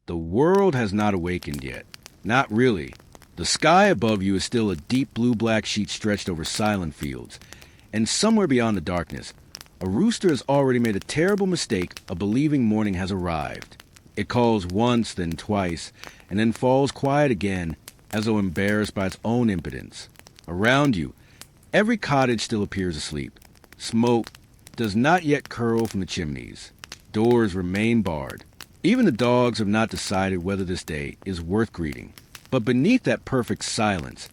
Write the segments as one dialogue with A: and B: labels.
A: The world has not awakened yet. Not really. The sky above you is still a deep blue-black sheet stretched over silent fields. And somewhere beyond the darkness, a rooster has already made a terrible mistake of believing morning has arrived. It calls once, then twice, and then falls quiet again, as though embarrassed by its own impotence. Around you, every cottage still appears asleep. Smoke does not yet curl from the chimneys. Doors remain barred. Even the dogs have not decided whether this day is worth greeting. But beneath that perfect silence,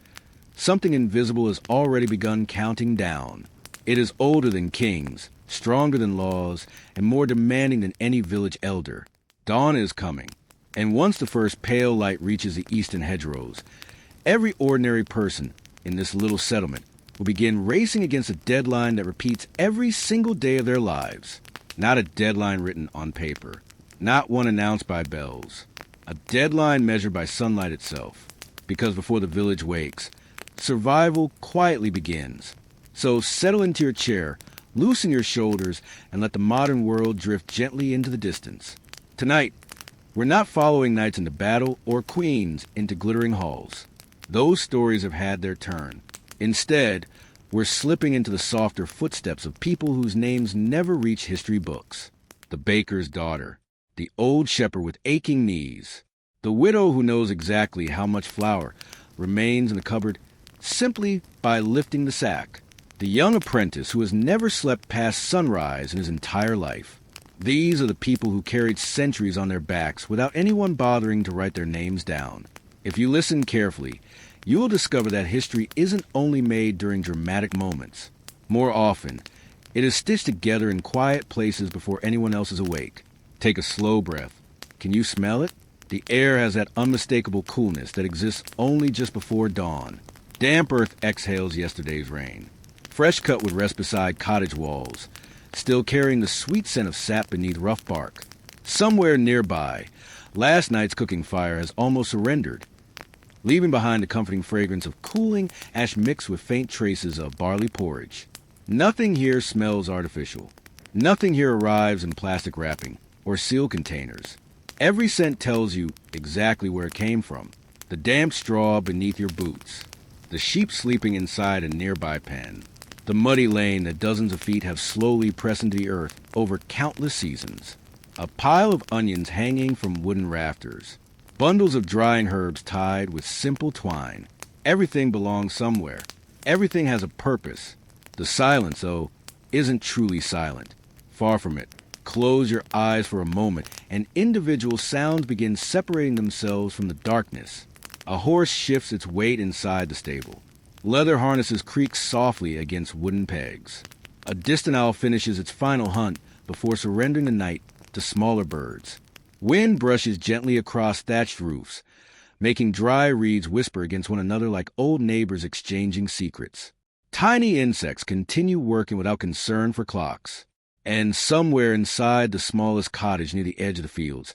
A: something invisible has already begun counting down. It is older than kings, stronger than laws, and more demanding than any village elder. Dawn is coming, and once the first pale light reaches the eastern hedgerows, every ordinary person in this little settlement will begin racing against a deadline that repeats every single day of their lives. Not a deadline written on paper, not one announced by bells. A deadline measured by sunlight itself, because before the village wakes, survival quietly begins. So settle into your chair, loosen your shoulders, and let the modern world drift gently into the distance. Tonight, we're not following knights into battle or queens into glittering halls. Those stories have had their turn. Instead, we're slipping into the softer footsteps of people whose names never reach history books. The baker's daughter, the old shepherd with aching knees, the widow who knows exactly how much flour remains in the cupboard simply by lifting the sack, the young apprentice who has never slept past sunrise in his entire life. These are the people who carried centuries on their backs without anyone bothering to write their names down. If you listen carefully, you will discover that history isn't only made during dramatic moments. More often, it is stitched together in quiet places before anyone else is awake. Take a slow breath. Can you smell it? The air has that unmistakable coolness that exists only just before dawn. Damp earth exhales yesterday's rain. Fresh cut would rest beside cottage walls, still carrying the sweet scent of sap beneath rough bark. Somewhere nearby, last night's cooking fire has almost surrendered, leaving behind the comforting fragrance of cooling ash mixed with faint traces of barley porridge. Nothing here smells artificial. Nothing here arrives in plastic wrapping or sealed containers. Every scent tells you exactly where it came from. The damp straw beneath your boots, the sheep sleeping inside a nearby pen, the muddy lane that dozens of feet have slowly pressed into the earth over countless seasons, a pile of onions hanging from wooden rafters, bundles of drying herbs tied with simple twine. Everything belongs somewhere. Everything has a purpose. The silence, though, isn't truly silent. Far from it. Close your eyes for a moment, and individual sounds begin separating themselves from the darkness. A horse shifts its weight inside the stable. Leather harnesses creak softly against wooden pegs. A distant owl finishes its final hunt before surrendering the night to smaller birds. Wind brushes gently across thatched roofs, making dry reeds whisper against one another like old neighbors exchanging secrets. Tiny insects continue working without concern for clocks. And somewhere inside the smallest cottage near the edge of the fields,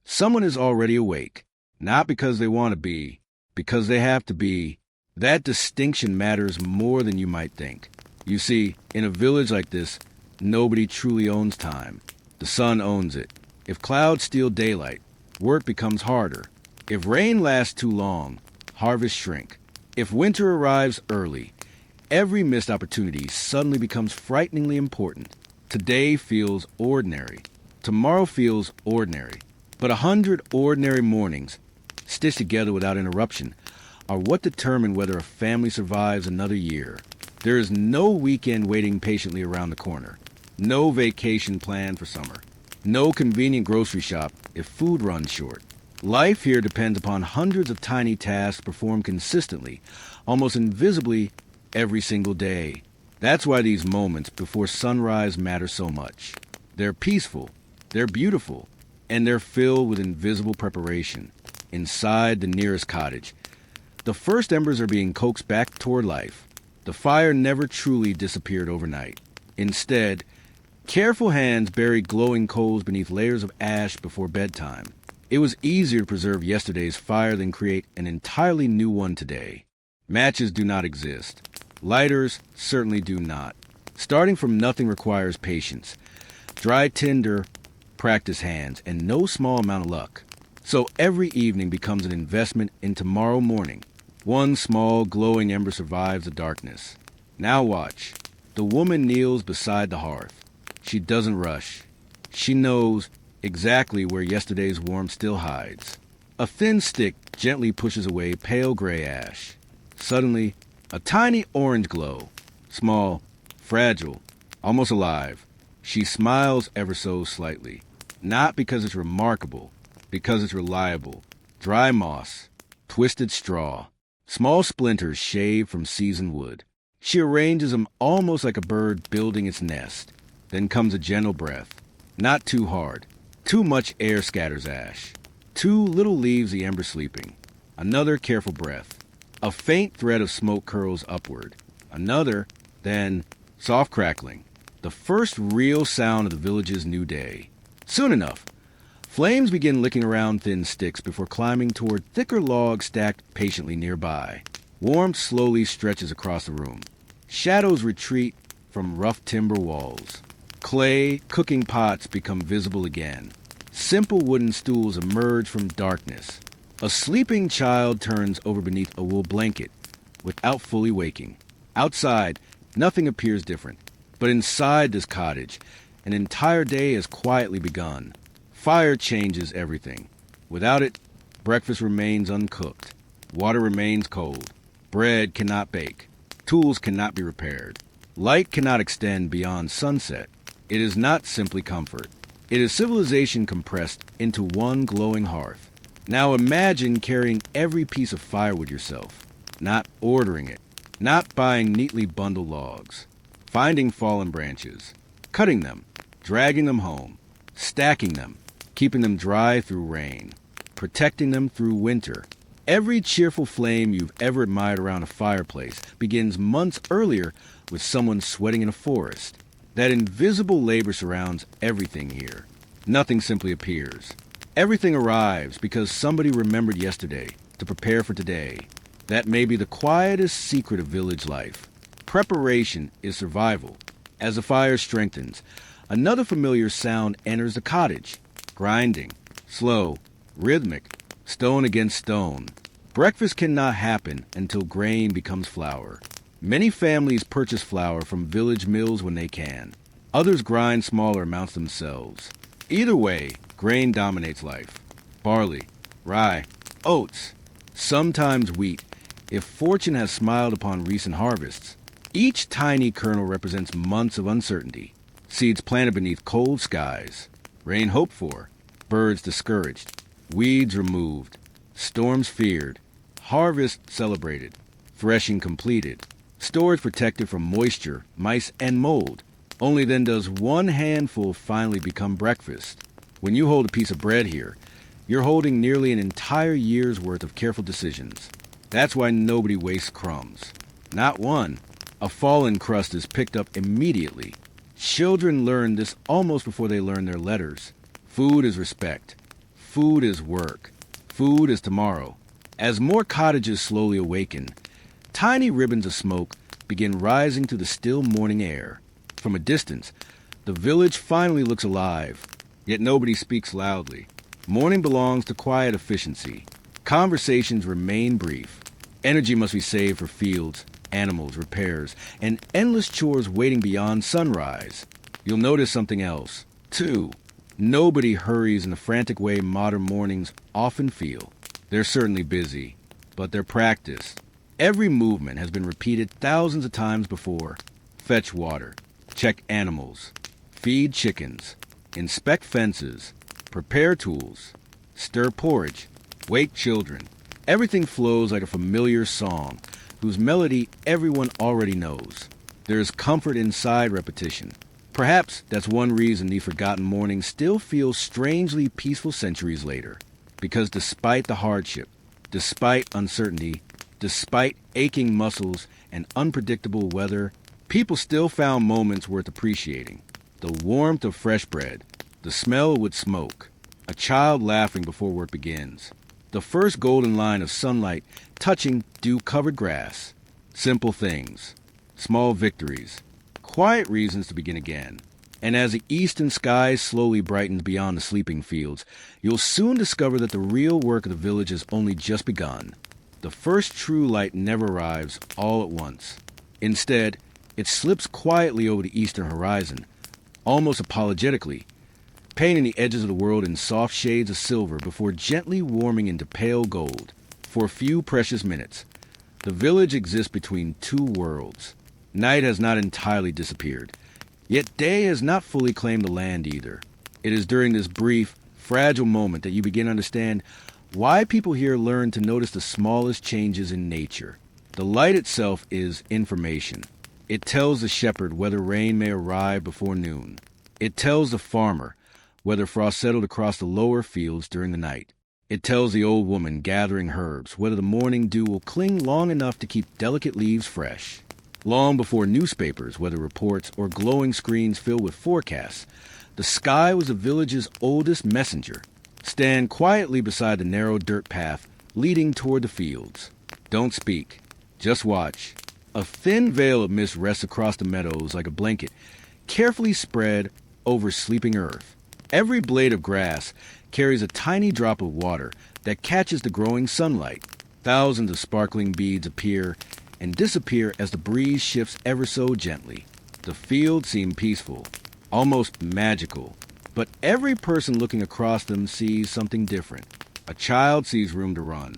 A: someone is already awake. Not because they want to be, because they have to be. That distinction matters more than you might think. You see, in a village like this, nobody truly owns time. The sun owns it. If clouds steal daylight, work becomes harder. If rain lasts too long, harvests shrink. If winter arrives early, every missed opportunity suddenly becomes frighteningly important. Today feels ordinary. Tomorrow feels ordinary. But 100 ordinary mornings, stitched together without interruption, are what determine whether a family survives another year. There is no weekend waiting patiently around the corner. No vacation planned for summer. No convenient grocery shop if food runs short. Life here depends upon hundreds of tiny tasks performed consistently, almost invisibly, every single day. That's why these moments before sunrise matter so much. They're peaceful, they're beautiful, and they're filled with invisible preparation. Inside the nearest cottage, the first embers are being coaxed back toward life. The fire never truly disappeared overnight. Instead, careful hands buried glowing coals beneath layers of ash before bedtime. It was easier to preserve yesterday's fire than create an entirely new one today. Matches do not exist. Lighters certainly do not. Starting from nothing requires patience. Dry tinder, practice hands, and no small amount of luck. So every evening becomes an investment in tomorrow morning. One small glowing ember survives the darkness. Now watch. The woman kneels beside the hearth. She doesn't rush. She knows exactly where yesterday's warmth still hides. A thin stick gently pushes away pale gray ash. Suddenly, a tiny orange glow. Small, fragile, almost alive. She smiles ever so slightly. Not because it's remarkable, because it's reliable. Dry moss, twisted straw, small splinters shaved from seasoned wood. She arranges them almost like a bird building its nest. Then comes a gentle breath. Not too hard. Too much air scatters ash. Too little leaves the ember sleeping. Another careful breath. A faint thread of smoke curls upward. Another, then soft crackling. The first real sound of the village's new day. Soon enough, flames begin licking around thin sticks before climbing toward thicker logs stacked patiently nearby. Warmth slowly stretches across the room. Shadows retreat from rough timber walls. Clay, cooking pots become visible again. Simple wooden stools emerge from darkness. A sleeping child turns over beneath a wool blanket without fully waking. Outside, nothing appears different. But inside this cottage, an entire day has quietly begun. Fire changes everything. Without it, breakfast remains uncooked. Water remains cold. Bread cannot bake. Tools cannot be repaired. Light cannot extend beyond sunset. It is not simply comfort. It is civilization compressed into one glowing hearth. Now imagine carrying every piece of firewood yourself, not ordering it, not buying neatly bundled logs, finding fallen branches, cutting them, dragging them home, stacking them, keeping them dry through rain, protecting them through winter. Every cheerful flame you've ever admired around a fireplace begins months earlier with someone sweating in a forest. That invisible labor surrounds everything here. Nothing simply appears. Everything arrives because somebody remembered yesterday to prepare for today. That may be the quietest secret of village life. Preparation is survival. As the fire strengthens, another familiar sound enters the cottage. Grinding, slow, rhythmic, stone against stone. Breakfast cannot happen until grain becomes flour. Many families purchase flour from village mills when they can. Others grind smaller amounts themselves. Either way, grain dominates life. Barley, rye, oats, sometimes wheat, if fortune has smiled upon recent harvests. Each tiny kernel represents months of uncertainty. Seeds planted beneath cold skies. Rain hoped for. Birds discouraged. Weeds removed. Storms feared. Harvest celebrated. Threshing completed. Storage protected from moisture, mice, and mold. Only then does one handful finally become breakfast. When you hold a piece of bread here, you're holding nearly an entire year's worth of careful decisions. That's why nobody wastes crumbs. Not one. A fallen crust is picked up immediately. Children learn this almost before they learn their letters. Food is respect. Food is work. Food is tomorrow. As more cottages slowly awaken, tiny ribbons of smoke begin rising to the still morning air. From a distance, the village finally looks alive, yet nobody speaks loudly. Morning belongs to quiet efficiency. Conversations remain brief. Energy must be saved for fields, animals, repairs, and endless chores waiting beyond sunrise. You'll notice something else, too. Nobody hurries in the frantic way modern mornings often feel. They're certainly busy, but they're practiced. Every movement has been repeated thousands of times before. Fetch water. Check animals. Feed chickens. Inspect fences. Prepare tools. Stir porridge. Wake children. Everything flows like a familiar song, whose melody everyone already knows. There's comfort inside repetition. Perhaps that's one reason the forgotten morning still feels strangely peaceful centuries later. Because despite the hardship, despite uncertainty, despite aching muscles and unpredictable weather, people still found moments worth appreciating. The warmth of fresh bread, the smell of wood smoke, a child laughing before work begins, the first golden line of sunlight touching dew-covered grass. Simple things, small victories, quiet reasons to begin again. And as the eastern sky slowly brightens beyond the sleeping fields, you'll soon discover that the real work of the village has only just begun. The first true light never arrives all at once. Instead, it slips quietly over the eastern horizon, almost apologetically, painting the edges of the world in soft shades of silver before gently warming into pale gold. For a few precious minutes, the village exists between two worlds. Night has not entirely disappeared, yet day has not fully claimed the land either. It is during this brief, fragile moment that you begin to understand why people here learn to notice the smallest changes in nature. The light itself is information. It tells the shepherd whether rain may arrive before noon. It tells the farmer whether frost settled across the lower fields during the night. It tells the old woman gathering herbs whether the morning dew will cling long enough to keep delicate leaves fresh. Long before newspapers, weather reports, or glowing screens filled with forecasts, the sky was the village's oldest messenger. Stand quietly beside the narrow dirt path leading toward the fields. Don't speak. Just watch. A thin veil of mist rests across the meadows like a blanket, carefully spread over sleeping earth. Every blade of grass carries a tiny drop of water that catches the growing sunlight. Thousands of sparkling beads appear and disappear as the breeze shifts ever so gently. The fields seem peaceful, almost magical, but every person looking across them sees something different. A child sees room to run.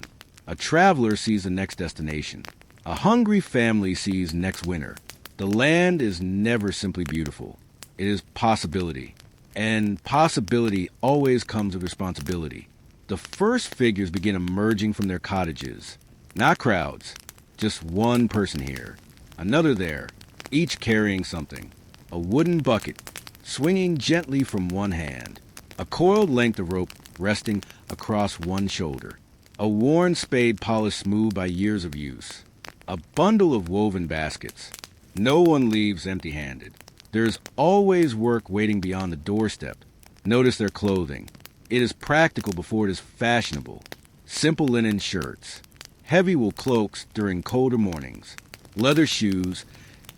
A: A traveler sees the next destination. A hungry family sees next winter. The land is never simply beautiful. It is possibility. And possibility always comes with responsibility. The first figures begin emerging from their cottages. Not crowds, just one person here, another there, each carrying something. A wooden bucket, swinging gently from one hand. A coiled length of rope resting across one shoulder. A worn spade polished smooth by years of use. A bundle of woven baskets. No one leaves empty-handed. There's always work waiting beyond the doorstep. Notice their clothing. It is practical before it is fashionable. Simple linen shirts. Heavy wool cloaks during colder mornings. Leather shoes,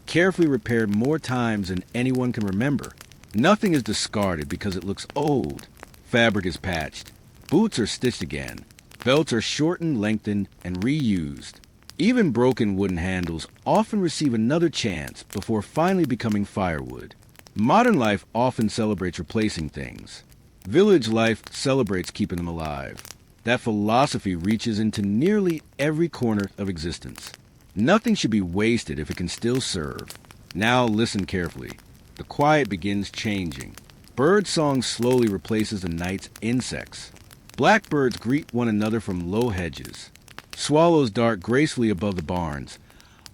A: carefully repaired more times than anyone can remember. Nothing is discarded because it looks old. Fabric is patched. Boots are stitched again. Belts are shortened, lengthened, and reused. Even broken wooden handles often receive another chance before finally becoming firewood. Modern life often celebrates replacing things. Village life celebrates keeping them alive. That philosophy reaches into nearly every corner of existence. Nothing should be wasted if it can still serve. Now listen carefully. The quiet begins changing. Bird song slowly replaces the night's insects. Blackbirds greet one another from low hedges. Swallows dart gracefully above the barns,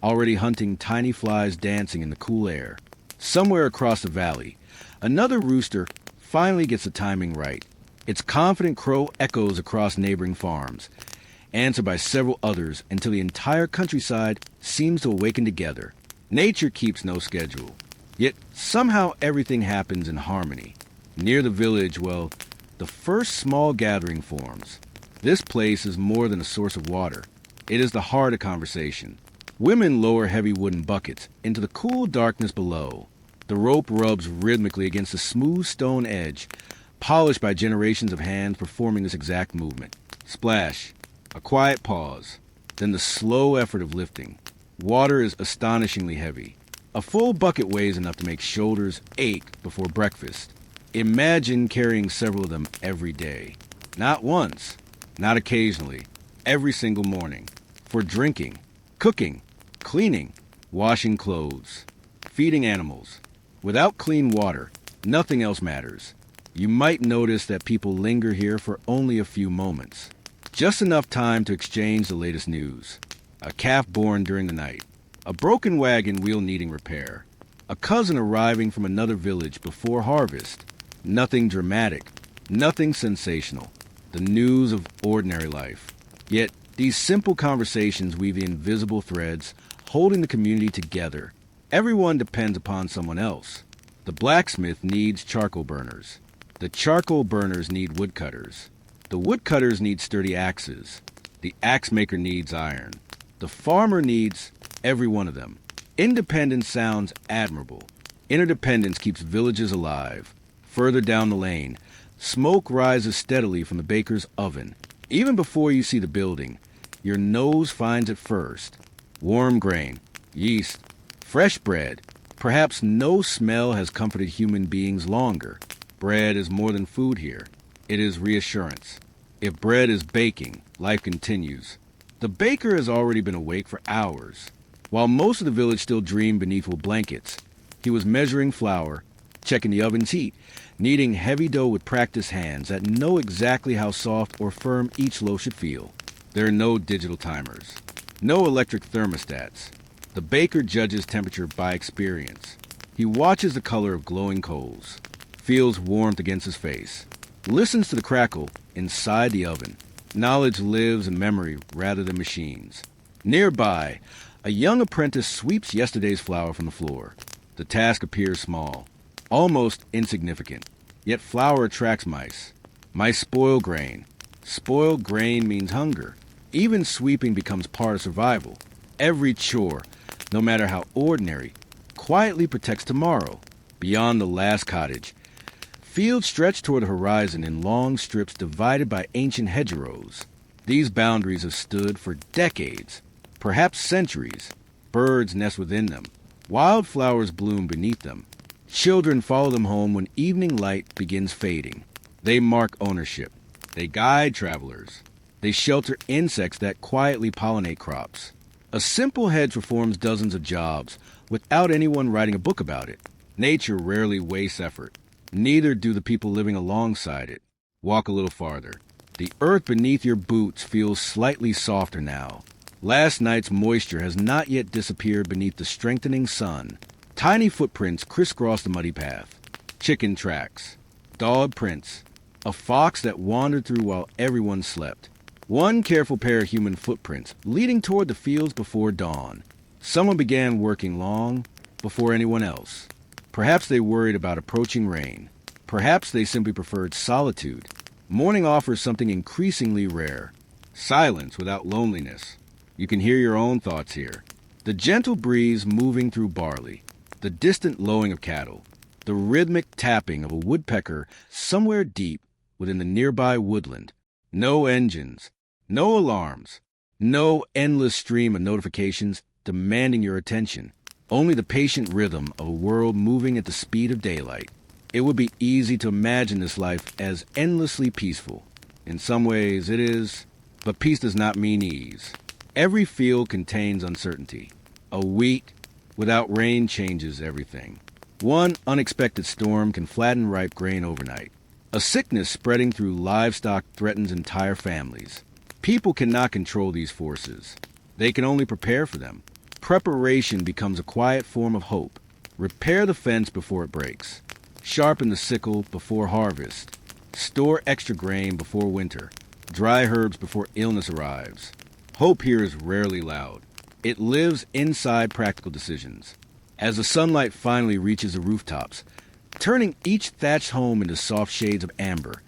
A: already hunting tiny flies dancing in the cool air. Somewhere across the valley, another rooster finally gets the timing right. Its confident crow echoes across neighboring farms, answered by several others until the entire countryside seems to awaken together. Nature keeps no schedule, yet somehow everything happens in harmony. Near the village, well, the first small gathering forms. This place is more than a source of water. It is the heart of conversation. Women lower heavy wooden buckets into the cool darkness below. The rope rubs rhythmically against the smooth stone edge, polished by generations of hands performing this exact movement. Splash. A quiet pause. Then the slow effort of lifting. Water is astonishingly heavy. A full bucket weighs enough to make shoulders ache before breakfast. Imagine carrying several of them every day. Not once. Not occasionally, every single morning. For drinking, cooking, cleaning, washing clothes, feeding animals. Without clean water, nothing else matters. You might notice that people linger here for only a few moments. Just enough time to exchange the latest news. A calf born during the night. A broken wagon wheel needing repair. A cousin arriving from another village before harvest. Nothing dramatic, nothing sensational. The news of ordinary life. Yet, these simple conversations weave the invisible threads, holding the community together. Everyone depends upon someone else. The blacksmith needs charcoal burners. The charcoal burners need woodcutters. The woodcutters need sturdy axes. The axe maker needs iron. The farmer needs every one of them. Independence sounds admirable. Interdependence keeps villages alive. Further down the lane, smoke rises steadily from the baker's oven. Even before you see the building, your nose finds it first. Warm grain, yeast, fresh bread. Perhaps no smell has comforted human beings longer. Bread is more than food here. It is reassurance. If bread is baking, life continues. The baker has already been awake for hours. While most of the village still dreamed beneath wool blankets, he was measuring flour, checking the oven's heat, kneading heavy dough with practiced hands that know exactly how soft or firm each loaf should feel. There are no digital timers, no electric thermostats. The baker judges temperature by experience. He watches the color of glowing coals, feels warmth against his face, listens to the crackle inside the oven. Knowledge lives in memory rather than machines. Nearby, a young apprentice sweeps yesterday's flour from the floor. The task appears small, almost insignificant. Yet flour attracts mice. Mice spoil grain. Spoiled grain means hunger. Even sweeping becomes part of survival. Every chore, no matter how ordinary, quietly protects tomorrow. Beyond the last cottage, fields stretch toward the horizon in long strips divided by ancient hedgerows. These boundaries have stood for decades, perhaps centuries. Birds nest within them. Wildflowers bloom beneath them. Children follow them home when evening light begins fading. They mark ownership. They guide travelers. They shelter insects that quietly pollinate crops. A simple hedge performs dozens of jobs without anyone writing a book about it. Nature rarely wastes effort. Neither do the people living alongside it. Walk a little farther. The earth beneath your boots feels slightly softer now. Last night's moisture has not yet disappeared beneath the strengthening sun. Tiny footprints crisscross the muddy path. Chicken tracks. Dog prints. A fox that wandered through while everyone slept. One careful pair of human footprints leading toward the fields before dawn. Someone began working long before anyone else. Perhaps they worried about approaching rain. Perhaps they simply preferred solitude. Morning offers something increasingly rare. Silence without loneliness. You can hear your own thoughts here. The gentle breeze moving through barley. The distant lowing of cattle. The rhythmic tapping of a woodpecker somewhere deep within the nearby woodland. No engines. No alarms. No endless stream of notifications demanding your attention. Only the patient rhythm of a world moving at the speed of daylight. It would be easy to imagine this life as endlessly peaceful. In some ways it is, but peace does not mean ease. Every field contains uncertainty. A week without rain changes everything. One unexpected storm can flatten ripe grain overnight. A sickness spreading through livestock threatens entire families. People cannot control these forces. They can only prepare for them. Preparation becomes a quiet form of hope. Repair the fence before it breaks. Sharpen the sickle before harvest. Store extra grain before winter. Dry herbs before illness arrives. Hope here is rarely loud. It lives inside practical decisions. As the sunlight finally reaches the rooftops, turning each thatched home into soft shades of amber,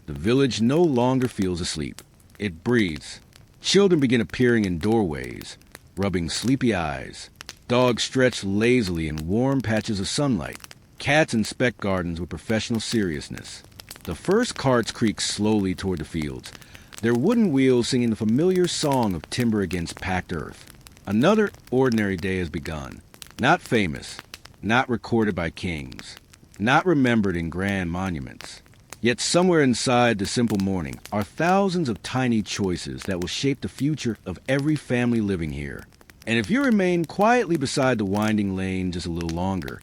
A: the village no longer feels asleep. It breathes. Children begin appearing in doorways, rubbing sleepy eyes. Dogs stretch lazily in warm patches of sunlight. Cats inspect gardens with professional seriousness. The first carts creak slowly toward the fields, their wooden wheels singing the familiar song of timber against packed earth. Another ordinary day has begun. Not famous, not recorded by kings, not remembered in grand monuments. Yet somewhere inside the simple morning are thousands of tiny choices that will shape the future of every family living here. And if you remain quietly beside the winding lane just a little longer,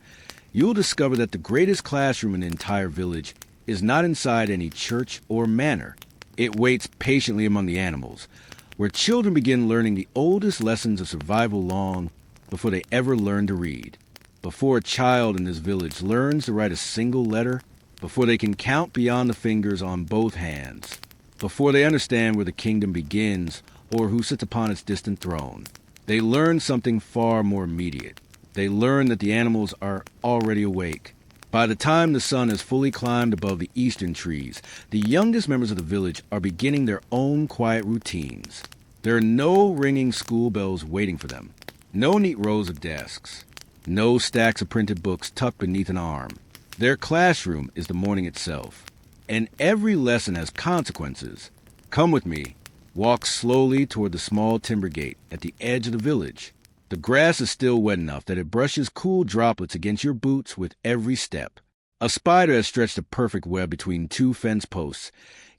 A: you'll discover that the greatest classroom in the entire village is not inside any church or manor. It waits patiently among the animals, where children begin learning the oldest lessons of survival long before they ever learn to read. Before a child in this village learns to write a single letter, before they can count beyond the fingers on both hands, before they understand where the kingdom begins or who sits upon its distant throne, they learn something far more immediate. They learn that the animals are already awake. By the time the sun has fully climbed above the eastern trees, the youngest members of the village are beginning their own quiet routines. There are no ringing school bells waiting for them, no neat rows of desks, No stacks of printed books tucked beneath an arm. Their classroom is the morning itself. And every lesson has consequences. Come with me. Walk slowly toward the small timber gate at the edge of the village. The grass is still wet enough that it brushes cool droplets against your boots with every step. A spider has stretched a perfect web between two fence posts,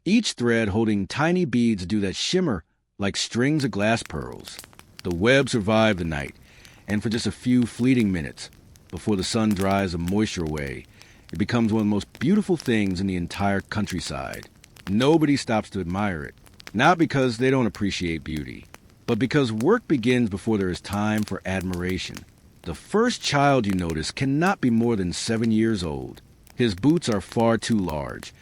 A: each thread holding tiny beads that do that shimmer like strings of glass pearls. The web survived the night, and for just a few fleeting minutes, before the sun dries the moisture away, it becomes one of the most beautiful things in the entire countryside. Nobody stops to admire it, not because they don't appreciate beauty, but because work begins before there is time for admiration. The first child you notice cannot be more than 7 years old. His boots are far too large,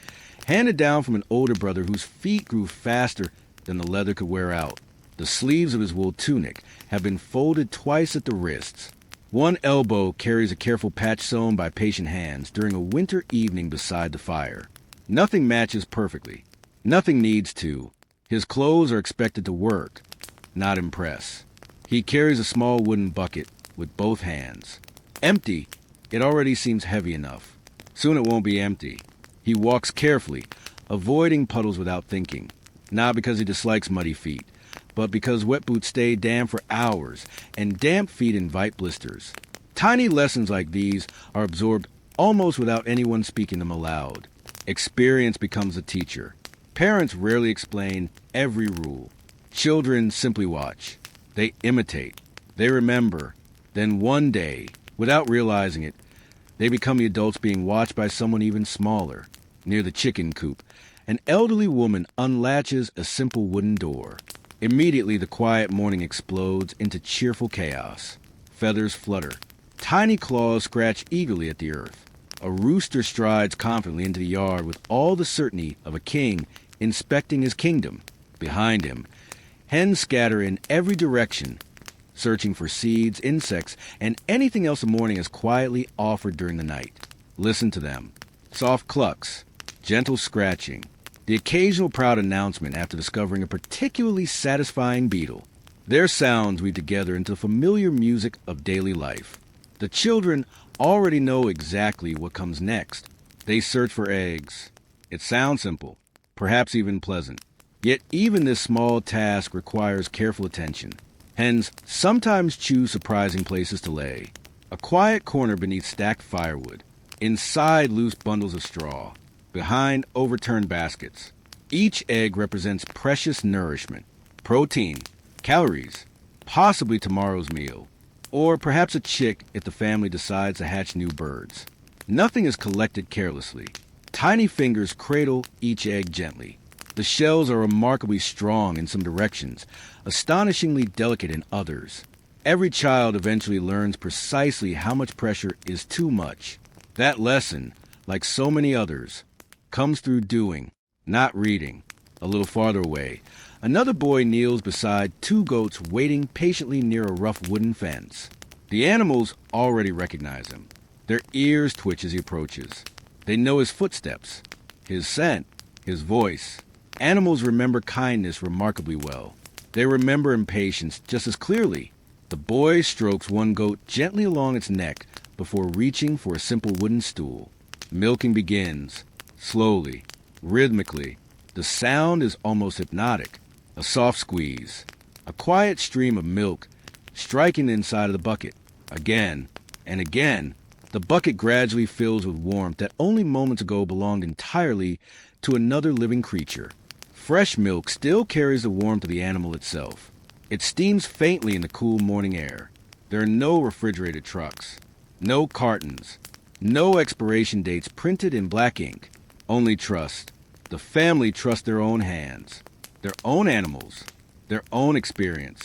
A: handed down from an older brother whose feet grew faster than the leather could wear out. The sleeves of his wool tunic have been folded twice at the wrists. One elbow carries a careful patch sewn by patient hands during a winter evening beside the fire. Nothing matches perfectly. Nothing needs to. His clothes are expected to work, not impress. He carries a small wooden bucket with both hands. Empty, it already seems heavy enough. Soon it won't be empty. He walks carefully, avoiding puddles without thinking. Not because he dislikes muddy feet, but because wet boots stay damp for hours, and damp feet invite blisters. Tiny lessons like these are absorbed almost without anyone speaking them aloud. Experience becomes a teacher. Parents rarely explain every rule. Children simply watch. They imitate. They remember. Then one day, without realizing it, they become the adults being watched by someone even smaller. Near the chicken coop, an elderly woman unlatches a simple wooden door. Immediately, the quiet morning explodes into cheerful chaos. Feathers flutter. Tiny claws scratch eagerly at the earth. A rooster strides confidently into the yard with all the certainty of a king inspecting his kingdom. Behind him, hens scatter in every direction, searching for seeds, insects, and anything else the morning has quietly offered during the night. Listen to them. Soft clucks, gentle scratching, the occasional proud announcement after discovering a particularly satisfying beetle. Their sounds weave together into the familiar music of daily life. The children already know exactly what comes next. They search for eggs. It sounds simple, perhaps even pleasant. Yet even this small task requires careful attention. Hens sometimes choose surprising places to lay. A quiet corner beneath stacked firewood. Inside loose bundles of straw. Behind overturned baskets. Each egg represents precious nourishment, protein, calories, possibly tomorrow's meal, or perhaps a chick if the family decides to hatch new birds. Nothing is collected carelessly. Tiny fingers cradle each egg gently. The shells are remarkably strong in some directions, astonishingly delicate in others. Every child eventually learns precisely how much pressure is too much. That lesson, like so many others, comes through doing, not reading. A little farther away, another boy kneels beside two goats waiting patiently near a rough wooden fence. The animals already recognize him. Their ears twitch as he approaches. They know his footsteps, his scent, his voice. Animals remember kindness remarkably well. They remember impatience just as clearly. The boy strokes one goat gently along its neck before reaching for a simple wooden stool. Milking begins. Slowly, rhythmically, the sound is almost hypnotic. A soft squeeze, a quiet stream of milk striking the inside of the bucket. Again and again, the bucket gradually fills with warmth that only moments ago belonged entirely to another living creature. Fresh milk still carries the warmth of the animal itself. It steams faintly in the cool morning air. There are no refrigerated trucks, no cartons, no expiration dates printed in black ink. Only trust. The family trusts their own hands, their own animals, their own experience.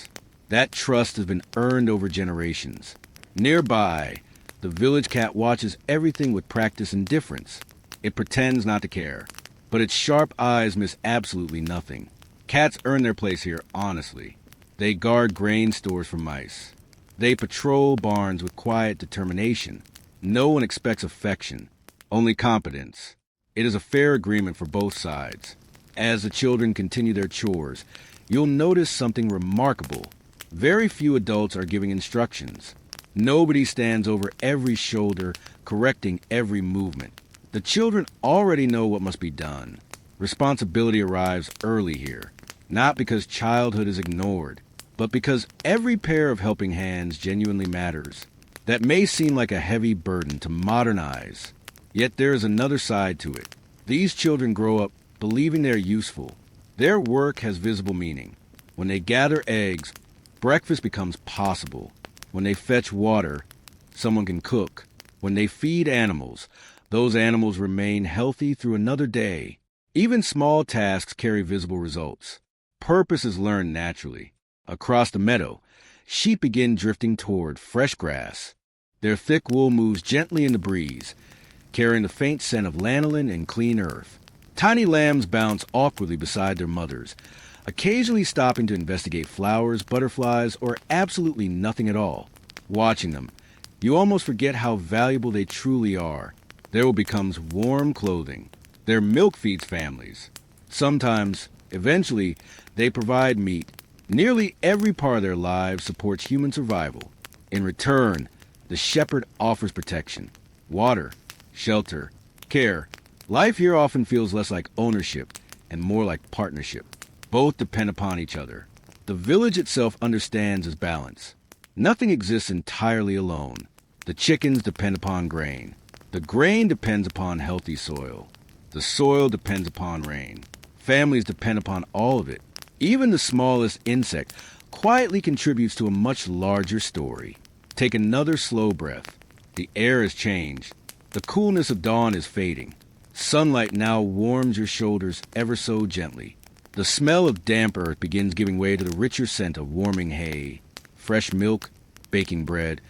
A: That trust has been earned over generations. Nearby, the village cat watches everything with practiced indifference. It pretends not to care, but its sharp eyes miss absolutely nothing. Cats earn their place here honestly. They guard grain stores from mice. They patrol barns with quiet determination. No one expects affection, only competence. It is a fair agreement for both sides. As the children continue their chores, you'll notice something remarkable. Very few adults are giving instructions. Nobody stands over every shoulder, correcting every movement. The children already know what must be done. Responsibility arrives early here, not because childhood is ignored, but because every pair of helping hands genuinely matters. That may seem like a heavy burden to modern eyes, yet there is another side to it. These children grow up believing they're useful. Their work has visible meaning. When they gather eggs, breakfast becomes possible. When they fetch water, someone can cook. When they feed animals, those animals remain healthy through another day. Even small tasks carry visible results. Purpose is learned naturally. Across the meadow, sheep begin drifting toward fresh grass. Their thick wool moves gently in the breeze, carrying the faint scent of lanolin and clean earth. Tiny lambs bounce awkwardly beside their mothers, occasionally stopping to investigate flowers, butterflies, or absolutely nothing at all. Watching them, you almost forget how valuable they truly are. Their wool becomes warm clothing. Their milk feeds families. Sometimes, eventually, they provide meat. Nearly every part of their lives supports human survival. In return, the shepherd offers protection, water, shelter, care. Life here often feels less like ownership and more like partnership. Both depend upon each other. The village itself understands its balance. Nothing exists entirely alone. The chickens depend upon grain. The grain depends upon healthy soil. The soil depends upon rain. Families depend upon all of it. Even the smallest insect quietly contributes to a much larger story. Take another slow breath. The air has changed. The coolness of dawn is fading. Sunlight now warms your shoulders ever so gently. The smell of damp earth begins giving way to the richer scent of warming hay, fresh milk, baking bread,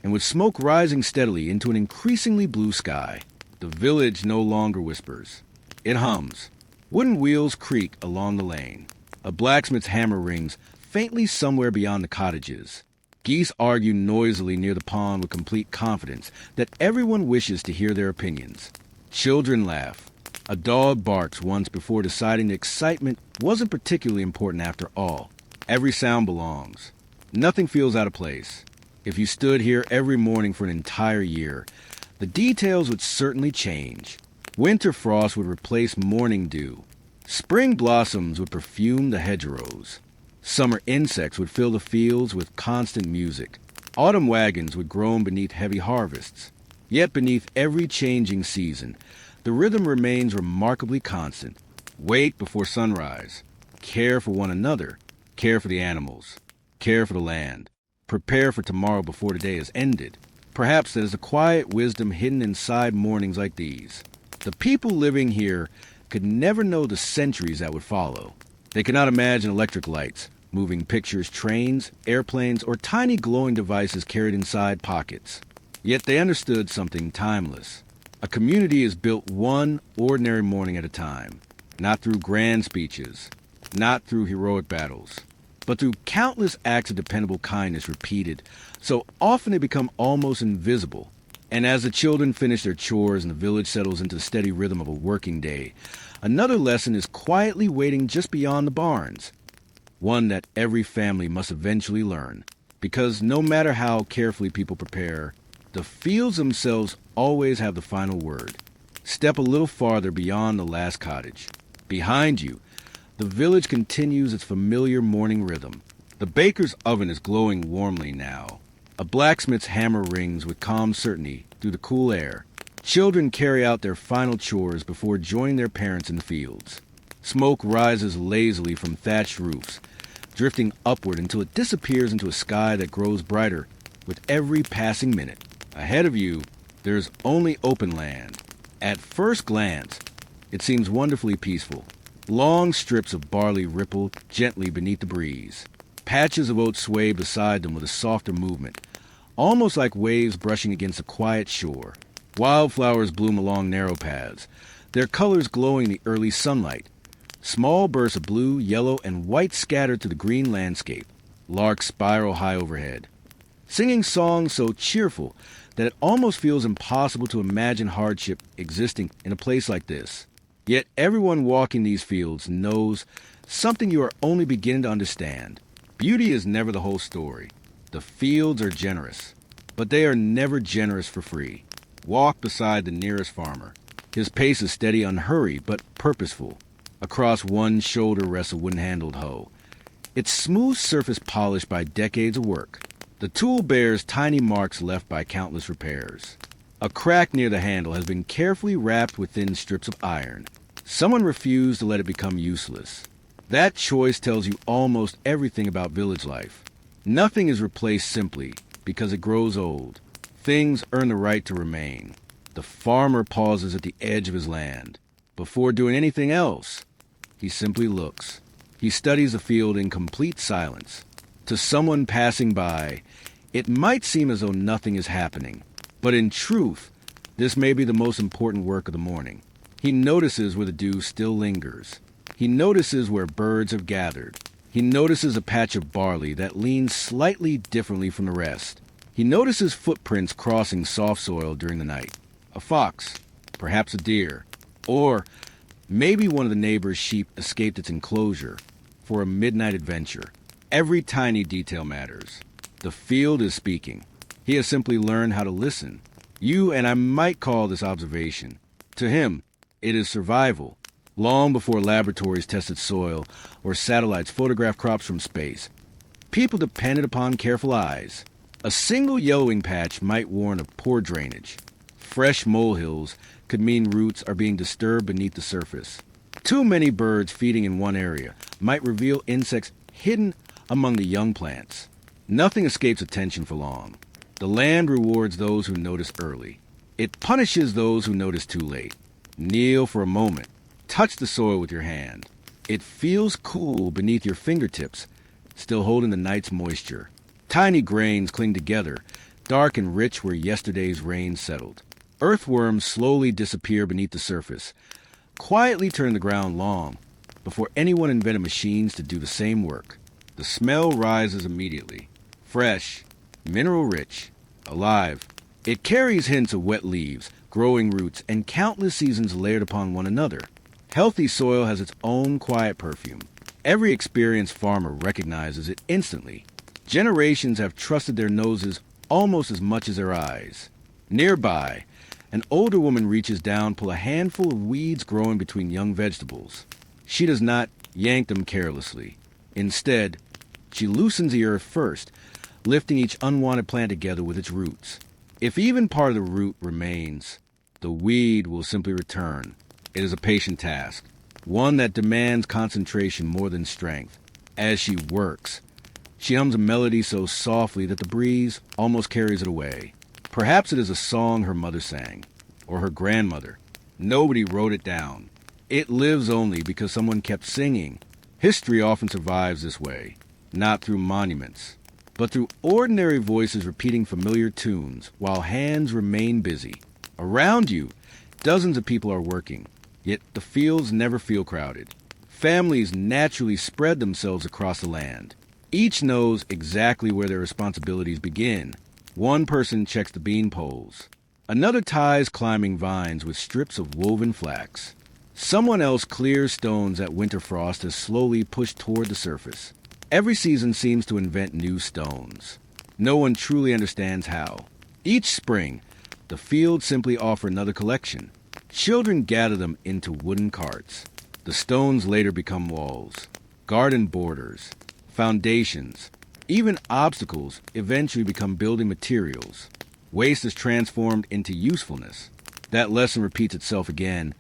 A: and with smoke rising steadily into an increasingly blue sky. The village no longer whispers. It hums. Wooden wheels creak along the lane. A blacksmith's hammer rings faintly somewhere beyond the cottages. Geese argue noisily near the pond with complete confidence that everyone wishes to hear their opinions. Children laugh. A dog barks once before deciding the excitement wasn't particularly important after all. Every sound belongs. Nothing feels out of place. If you stood here every morning for an entire year, the details would certainly change. Winter frost would replace morning dew. Spring blossoms would perfume the hedgerows. Summer insects would fill the fields with constant music. Autumn wagons would groan beneath heavy harvests. Yet beneath every changing season, the rhythm remains remarkably constant. Wait before sunrise. Care for one another. Care for the animals. Care for the land. Prepare for tomorrow before the day is ended. Perhaps there's a quiet wisdom hidden inside mornings like these. The people living here could never know the centuries that would follow. They could not imagine electric lights, moving pictures, trains, airplanes, or tiny glowing devices carried inside pockets. Yet they understood something timeless. A community is built one ordinary morning at a time, not through grand speeches, not through heroic battles, but through countless acts of dependable kindness repeated so often they become almost invisible. And as the children finish their chores and the village settles into the steady rhythm of a working day, another lesson is quietly waiting just beyond the barns. One that every family must eventually learn. Because no matter how carefully people prepare, the fields themselves always have the final word. Step a little farther beyond the last cottage. Behind you, the village continues its familiar morning rhythm. The baker's oven is glowing warmly now. A blacksmith's hammer rings with calm certainty through the cool air. Children carry out their final chores before joining their parents in the fields. Smoke rises lazily from thatched roofs, drifting upward until it disappears into a sky that grows brighter with every passing minute. Ahead of you, there's only open land. At first glance, it seems wonderfully peaceful. Long strips of barley ripple gently beneath the breeze. Patches of oats sway beside them with a softer movement, almost like waves brushing against a quiet shore. Wildflowers bloom along narrow paths, their colors glowing in the early sunlight. Small bursts of blue, yellow, and white scattered to the green landscape. Larks spiral high overhead, singing songs so cheerful that it almost feels impossible to imagine hardship existing in a place like this. Yet everyone walking these fields knows something you are only beginning to understand. Beauty is never the whole story. The fields are generous, but they are never generous for free. Walk beside the nearest farmer. His pace is steady, unhurried, but purposeful. Across one shoulder rests a wooden-handled hoe, its smooth surface polished by decades of work. The tool bears tiny marks left by countless repairs. A crack near the handle has been carefully wrapped within strips of iron. Someone refused to let it become useless. That choice tells you almost everything about village life. Nothing is replaced simply because it grows old. Things earn the right to remain. The farmer pauses at the edge of his land. Before doing anything else, he simply looks. He studies the field in complete silence. To someone passing by, it might seem as though nothing is happening. But in truth, this may be the most important work of the morning. He notices where the dew still lingers. He notices where birds have gathered. He notices a patch of barley that leans slightly differently from the rest. He notices footprints crossing soft soil during the night. A fox, perhaps a deer, or maybe one of the neighbor's sheep escaped its enclosure for a midnight adventure. Every tiny detail matters. The field is speaking. He has simply learned how to listen. You and I might call this observation. To him, it is survival. Long before laboratories tested soil or satellites photographed crops from space, people depended upon careful eyes. A single yellowing patch might warn of poor drainage. Fresh molehills could mean roots are being disturbed beneath the surface. Too many birds feeding in one area might reveal insects hidden among the young plants. Nothing escapes attention for long. The land rewards those who notice early. It punishes those who notice too late. Kneel for a moment. Touch the soil with your hand. It feels cool beneath your fingertips, still holding the night's moisture. Tiny grains cling together, dark and rich where yesterday's rain settled. Earthworms slowly disappear beneath the surface, quietly turn the ground long, before anyone invented machines to do the same work. The smell rises immediately. Fresh, mineral-rich, alive. It carries hints of wet leaves, growing roots, and countless seasons layered upon one another. Healthy soil has its own quiet perfume. Every experienced farmer recognizes it instantly. Generations have trusted their noses almost as much as their eyes. Nearby, an older woman reaches down, pull a handful of weeds growing between young vegetables. She does not yank them carelessly. Instead, she loosens the earth first, lifting each unwanted plant together with its roots. If even part of the root remains, the weed will simply return. It is a patient task, one that demands concentration more than strength. As she works, she hums a melody so softly that the breeze almost carries it away. Perhaps it is a song her mother sang, or her grandmother. Nobody wrote it down. It lives only because someone kept singing. History often survives this way, not through monuments, but through ordinary voices repeating familiar tunes while hands remain busy. Around you, dozens of people are working, yet the fields never feel crowded. Families naturally spread themselves across the land. Each knows exactly where their responsibilities begin. One person checks the bean poles. Another ties climbing vines with strips of woven flax. Someone else clears stones that winter frost has slowly pushed toward the surface. Every season seems to invent new stones. No one truly understands how. Each spring, the fields simply offer another collection. Children gather them into wooden carts. The stones later become walls, garden borders, foundations, even obstacles eventually become building materials. Waste is transformed into usefulness. That lesson repeats itself again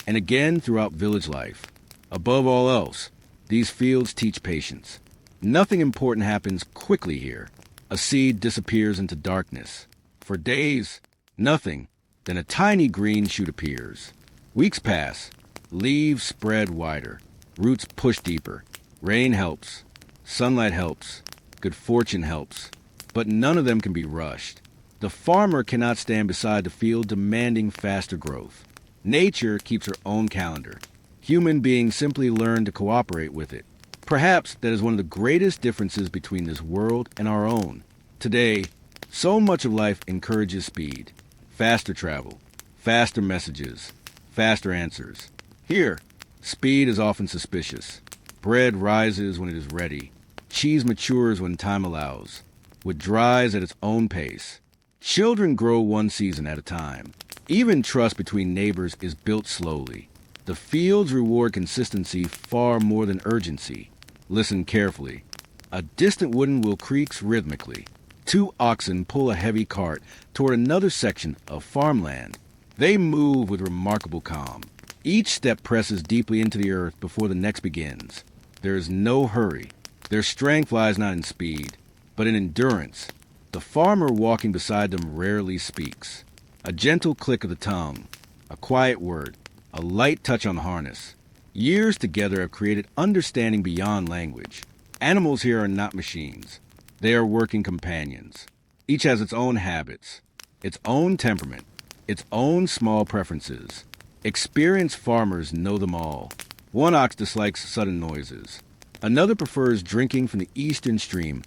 A: and again throughout village life. Above all else, these fields teach patience. Nothing important happens quickly here. A seed disappears into darkness. For days, nothing. Then a tiny green shoot appears. Weeks pass. Leaves spread wider. Roots push deeper. Rain helps. Sunlight helps. Good fortune helps. But none of them can be rushed. The farmer cannot stand beside the field demanding faster growth. Nature keeps her own calendar. Human beings simply learn to cooperate with it. Perhaps that is one of the greatest differences between this world and our own. Today, so much of life encourages speed. Faster travel, faster messages, faster answers. Here, speed is often suspicious. Bread rises when it is ready. Cheese matures when time allows. Wood dries at its own pace. Children grow one season at a time. Even trust between neighbors is built slowly. The fields reward consistency far more than urgency. Listen carefully. A distant wooden wheel creaks rhythmically. Two oxen pull a heavy cart toward another section of farmland. They move with remarkable calm. Each step presses deeply into the earth before the next begins. There is no hurry. Their strength lies not in speed, but in endurance. The farmer walking beside them rarely speaks. A gentle click of the tongue, a quiet word, a light touch on the harness. Years together have created understanding beyond language. Animals here are not machines. They are working companions. Each has its own habits, its own temperament, its own small preferences. Experienced farmers know them all. One ox dislikes sudden noises. Another prefers drinking from the eastern stream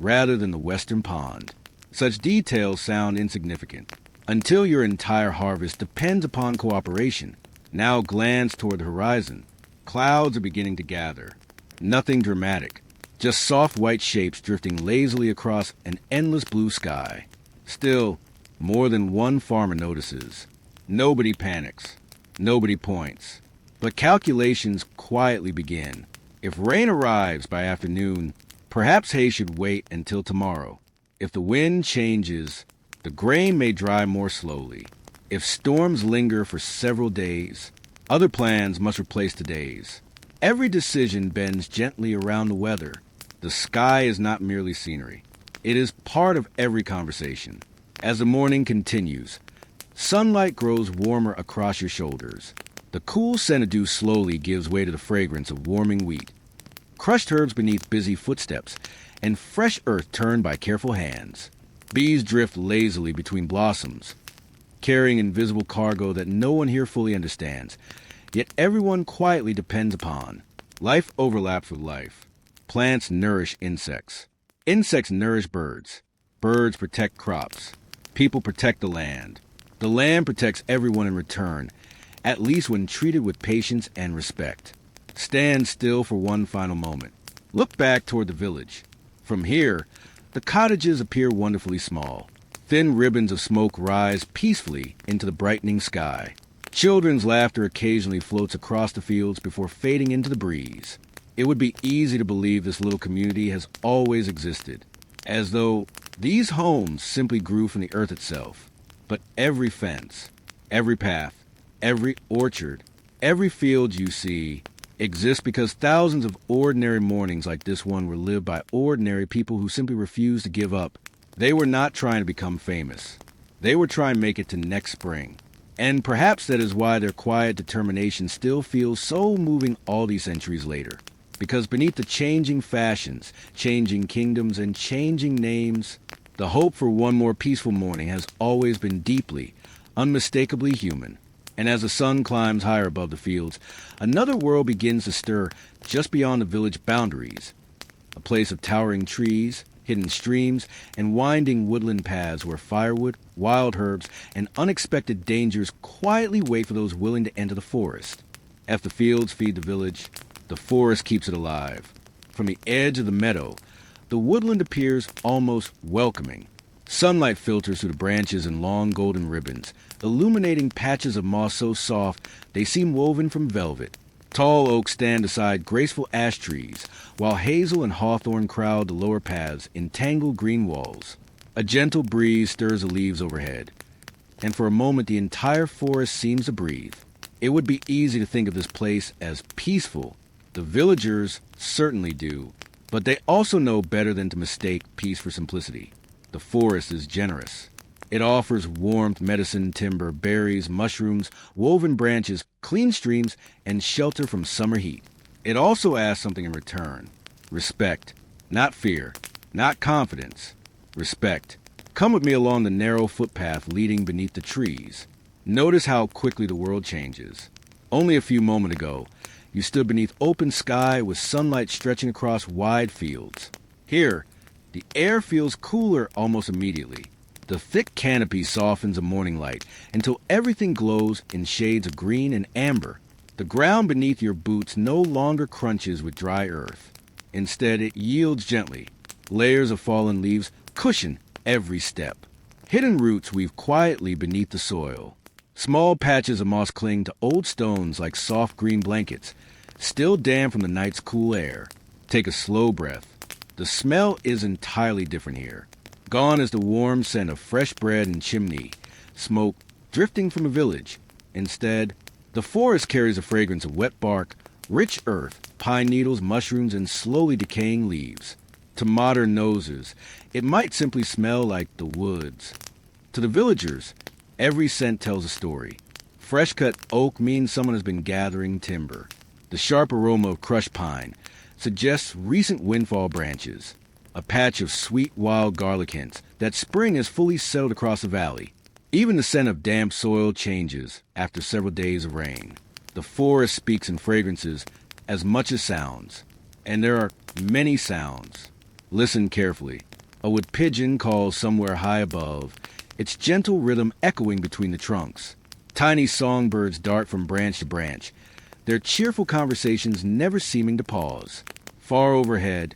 A: rather than the western pond. Such details sound insignificant until your entire harvest depends upon cooperation. Now glance toward the horizon. Clouds are beginning to gather. Nothing dramatic. Just soft white shapes drifting lazily across an endless blue sky. Still, more than one farmer notices. Nobody panics. Nobody points. But calculations quietly begin. If rain arrives by afternoon, perhaps hay should wait until tomorrow. If the wind changes, the grain may dry more slowly. If storms linger for several days, other plans must replace today's. Every decision bends gently around the weather. The sky is not merely scenery. It is part of every conversation. As the morning continues, sunlight grows warmer across your shoulders. The cool scent of dew slowly gives way to the fragrance of warming wheat. Crushed herbs beneath busy footsteps, and fresh earth turned by careful hands. Bees drift lazily between blossoms, carrying invisible cargo that no one here fully understands, yet everyone quietly depends upon. Life overlaps with life. Plants nourish insects. Insects nourish birds. Birds protect crops. People protect the land. The land protects everyone in return, at least when treated with patience and respect. Stand still for one final moment. Look back toward the village. From here, the cottages appear wonderfully small. Thin ribbons of smoke rise peacefully into the brightening sky. Children's laughter occasionally floats across the fields before fading into the breeze. It would be easy to believe this little community has always existed, as though these homes simply grew from the earth itself. But every fence, every path, every orchard, every field you see exists because thousands of ordinary mornings like this one were lived by ordinary people who simply refused to give up. They were not trying to become famous. They were trying to make it to next spring. And perhaps that is why their quiet determination still feels so moving all these centuries later. Because beneath the changing fashions, changing kingdoms, and changing names, the hope for one more peaceful morning has always been deeply, unmistakably human. And as the sun climbs higher above the fields, another world begins to stir just beyond the village boundaries. A place of towering trees, hidden streams, and winding woodland paths where firewood, wild herbs, and unexpected dangers quietly wait for those willing to enter the forest. If the fields feed the village, the forest keeps it alive. From the edge of the meadow, the woodland appears almost welcoming. Sunlight filters through the branches in long golden ribbons, illuminating patches of moss so soft they seem woven from velvet. Tall oaks stand beside graceful ash trees, while hazel and hawthorn crowd the lower paths in tangled green walls. A gentle breeze stirs the leaves overhead, and for a moment the entire forest seems to breathe. It would be easy to think of this place as peaceful. The villagers certainly do, but they also know better than to mistake peace for simplicity. The forest is generous. It offers warmth, medicine, timber, berries, mushrooms, woven branches, clean streams, and shelter from summer heat. It also asks something in return. Respect. Not fear. Not confidence. Respect. Come with me along the narrow footpath leading beneath the trees. Notice how quickly the world changes. Only a few moments ago, you stood beneath open sky with sunlight stretching across wide fields. Here, the air feels cooler almost immediately. The thick canopy softens the morning light until everything glows in shades of green and amber. The ground beneath your boots no longer crunches with dry earth. Instead, it yields gently. Layers of fallen leaves cushion every step. Hidden roots weave quietly beneath the soil. Small patches of moss cling to old stones like soft green blankets, still damp from the night's cool air. Take a slow breath. The smell is entirely different here. Gone is the warm scent of fresh bread and chimney smoke drifting from a village. Instead, the forest carries a fragrance of wet bark, rich earth, pine needles, mushrooms, and slowly decaying leaves. To modern noses, it might simply smell like the woods. To the villagers, every scent tells a story. Fresh-cut oak means someone has been gathering timber. The sharp aroma of crushed pine suggests recent windfall branches. A patch of sweet wild garlic hints that spring has fully settled across the valley. Even the scent of damp soil changes after several days of rain. The forest speaks in fragrances as much as sounds. And there are many sounds. Listen carefully. A wood pigeon calls somewhere high above, its gentle rhythm echoing between the trunks. Tiny songbirds dart from branch to branch, their cheerful conversations never seeming to pause. Far overhead,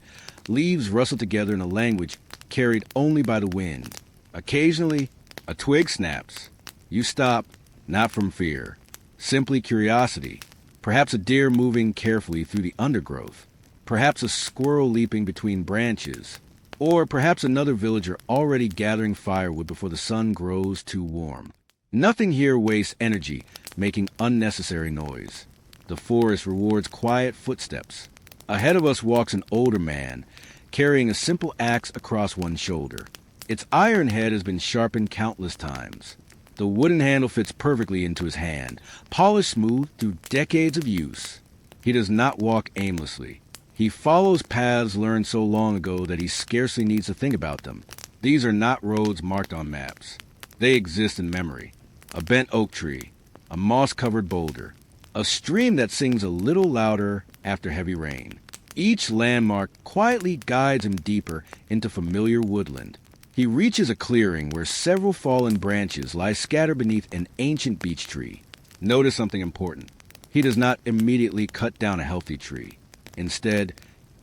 A: leaves rustle together in a language carried only by the wind. Occasionally, a twig snaps. You stop, not from fear, simply curiosity. Perhaps a deer moving carefully through the undergrowth. Perhaps a squirrel leaping between branches. Or perhaps another villager already gathering firewood before the sun grows too warm. Nothing here wastes energy, making unnecessary noise. The forest rewards quiet footsteps. Ahead of us walks an older man, carrying a simple axe across one shoulder. Its iron head has been sharpened countless times. The wooden handle fits perfectly into his hand, polished smooth through decades of use. He does not walk aimlessly. He follows paths learned so long ago that he scarcely needs to think about them. These are not roads marked on maps. They exist in memory. A bent oak tree, a moss-covered boulder, a stream that sings a little louder after heavy rain. Each landmark quietly guides him deeper into familiar woodland. He reaches a clearing where several fallen branches lie scattered beneath an ancient beech tree. Notice something important. He does not immediately cut down a healthy tree. Instead,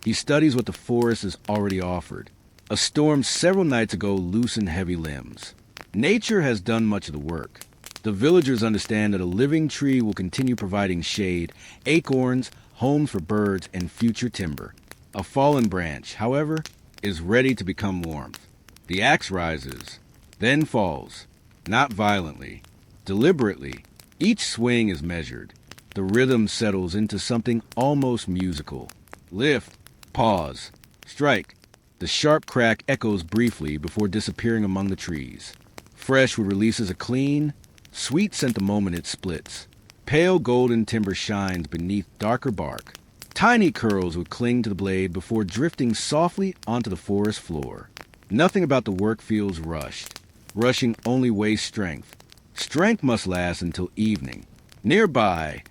A: he studies what the forest has already offered. A storm several nights ago loosened heavy limbs. Nature has done much of the work. The villagers understand that a living tree will continue providing shade, acorns, homes for birds, and future timber. A fallen branch, however, is ready to become warmth. The axe rises, then falls, not violently, deliberately. Each swing is measured. The rhythm settles into something almost musical. Lift, pause, strike. The sharp crack echoes briefly before disappearing among the trees. Fresh wood releases a clean, sweet scent the moment it splits. Pale golden timber shines beneath darker bark. Tiny curls would cling to the blade before drifting softly onto the forest floor. Nothing about the work feels rushed. Rushing only wastes strength. Strength must last until evening. Nearby,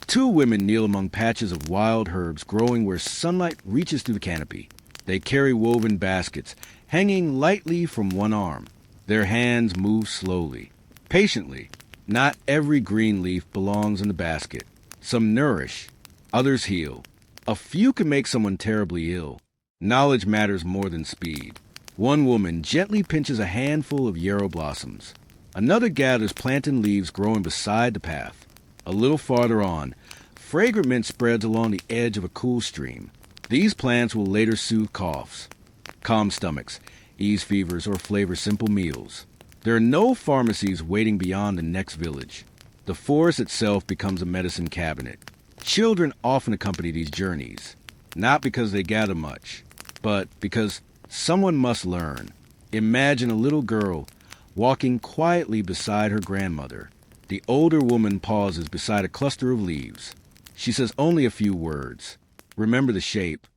A: two women kneel among patches of wild herbs growing where sunlight reaches through the canopy. They carry woven baskets, hanging lightly from one arm. Their hands move slowly, patiently. Not every green leaf belongs in the basket. Some nourish, others heal. A few can make someone terribly ill. Knowledge matters more than speed. One woman gently pinches a handful of yarrow blossoms. Another gathers plantain leaves growing beside the path. A little farther on, fragrant mint spreads along the edge of a cool stream. These plants will later soothe coughs, calm stomachs, ease fevers, or flavor simple meals. There are no pharmacies waiting beyond the next village. The forest itself becomes a medicine cabinet. Children often accompany these journeys, not because they gather much, but because someone must learn. Imagine a little girl walking quietly beside her grandmother. The older woman pauses beside a cluster of leaves. She says only a few words. Remember the shape,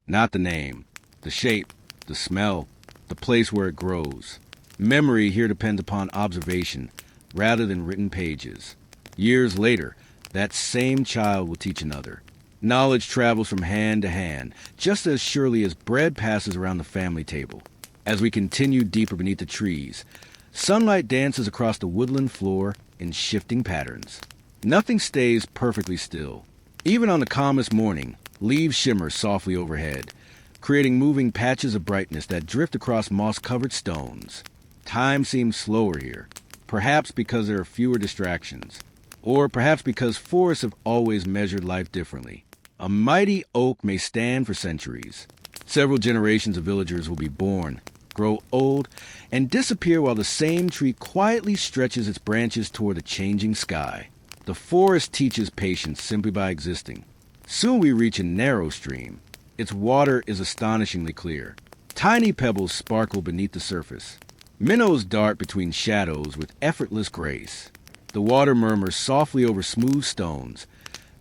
A: not the name. The shape, the smell, the place where it grows. Memory here depends upon observation rather than written pages. Years later, that same child will teach another. Knowledge travels from hand to hand, just as surely as bread passes around the family table. As we continue deeper beneath the trees, sunlight dances across the woodland floor in shifting patterns. Nothing stays perfectly still. Even on the calmest morning, leaves shimmer softly overhead, creating moving patches of brightness that drift across moss-covered stones. Time seems slower here, perhaps because there are fewer distractions, or perhaps because forests have always measured life differently. A mighty oak may stand for centuries. Several generations of villagers will be born, grow old, and disappear while the same tree quietly stretches its branches toward the changing sky. The forest teaches patience simply by existing. Soon we reach a narrow stream. Its water is astonishingly clear. Tiny pebbles sparkle beneath the surface. Minnows dart between shadows with effortless grace. The water murmurs softly over smooth stones,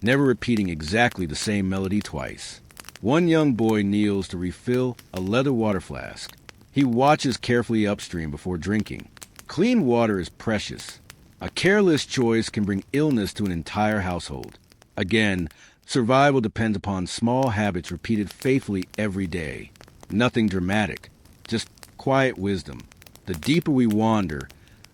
A: never repeating exactly the same melody twice. One young boy kneels to refill a leather water flask. He watches carefully upstream before drinking. Clean water is precious. A careless choice can bring illness to an entire household. Again, survival depends upon small habits repeated faithfully every day. Nothing dramatic, just quiet wisdom. The deeper we wander,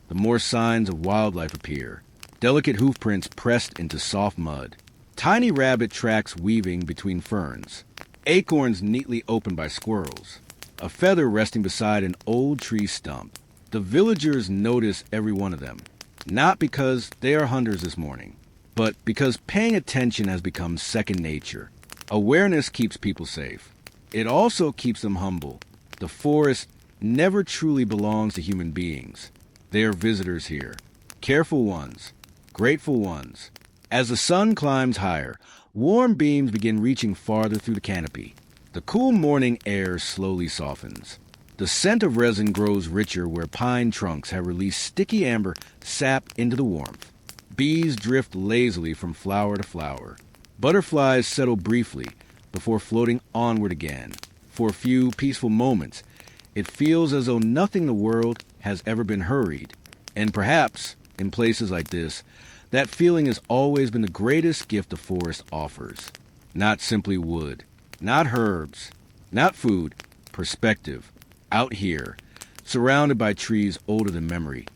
A: the more signs of wildlife appear. Delicate hoofprints pressed into soft mud. Tiny rabbit tracks weaving between ferns. Acorns neatly opened by squirrels. A feather resting beside an old tree stump. The villagers notice every one of them, not because they are hunters this morning, but because paying attention has become second nature. Awareness keeps people safe. It also keeps them humble. The forest never truly belongs to human beings. They are visitors here, careful ones, grateful ones. As the sun climbs higher, warm beams begin reaching farther through the canopy. The cool morning air slowly softens. The scent of resin grows richer where pine trunks have released sticky amber sap into the warmth. Bees drift lazily from flower to flower. Butterflies settle briefly before floating onward again. For a few peaceful moments, it feels as though nothing in the world has ever been hurried. And perhaps, in places like this, that feeling has always been the greatest gift the forest offers. Not simply wood, not herbs, not food, perspective. Out here, surrounded by trees older than memory,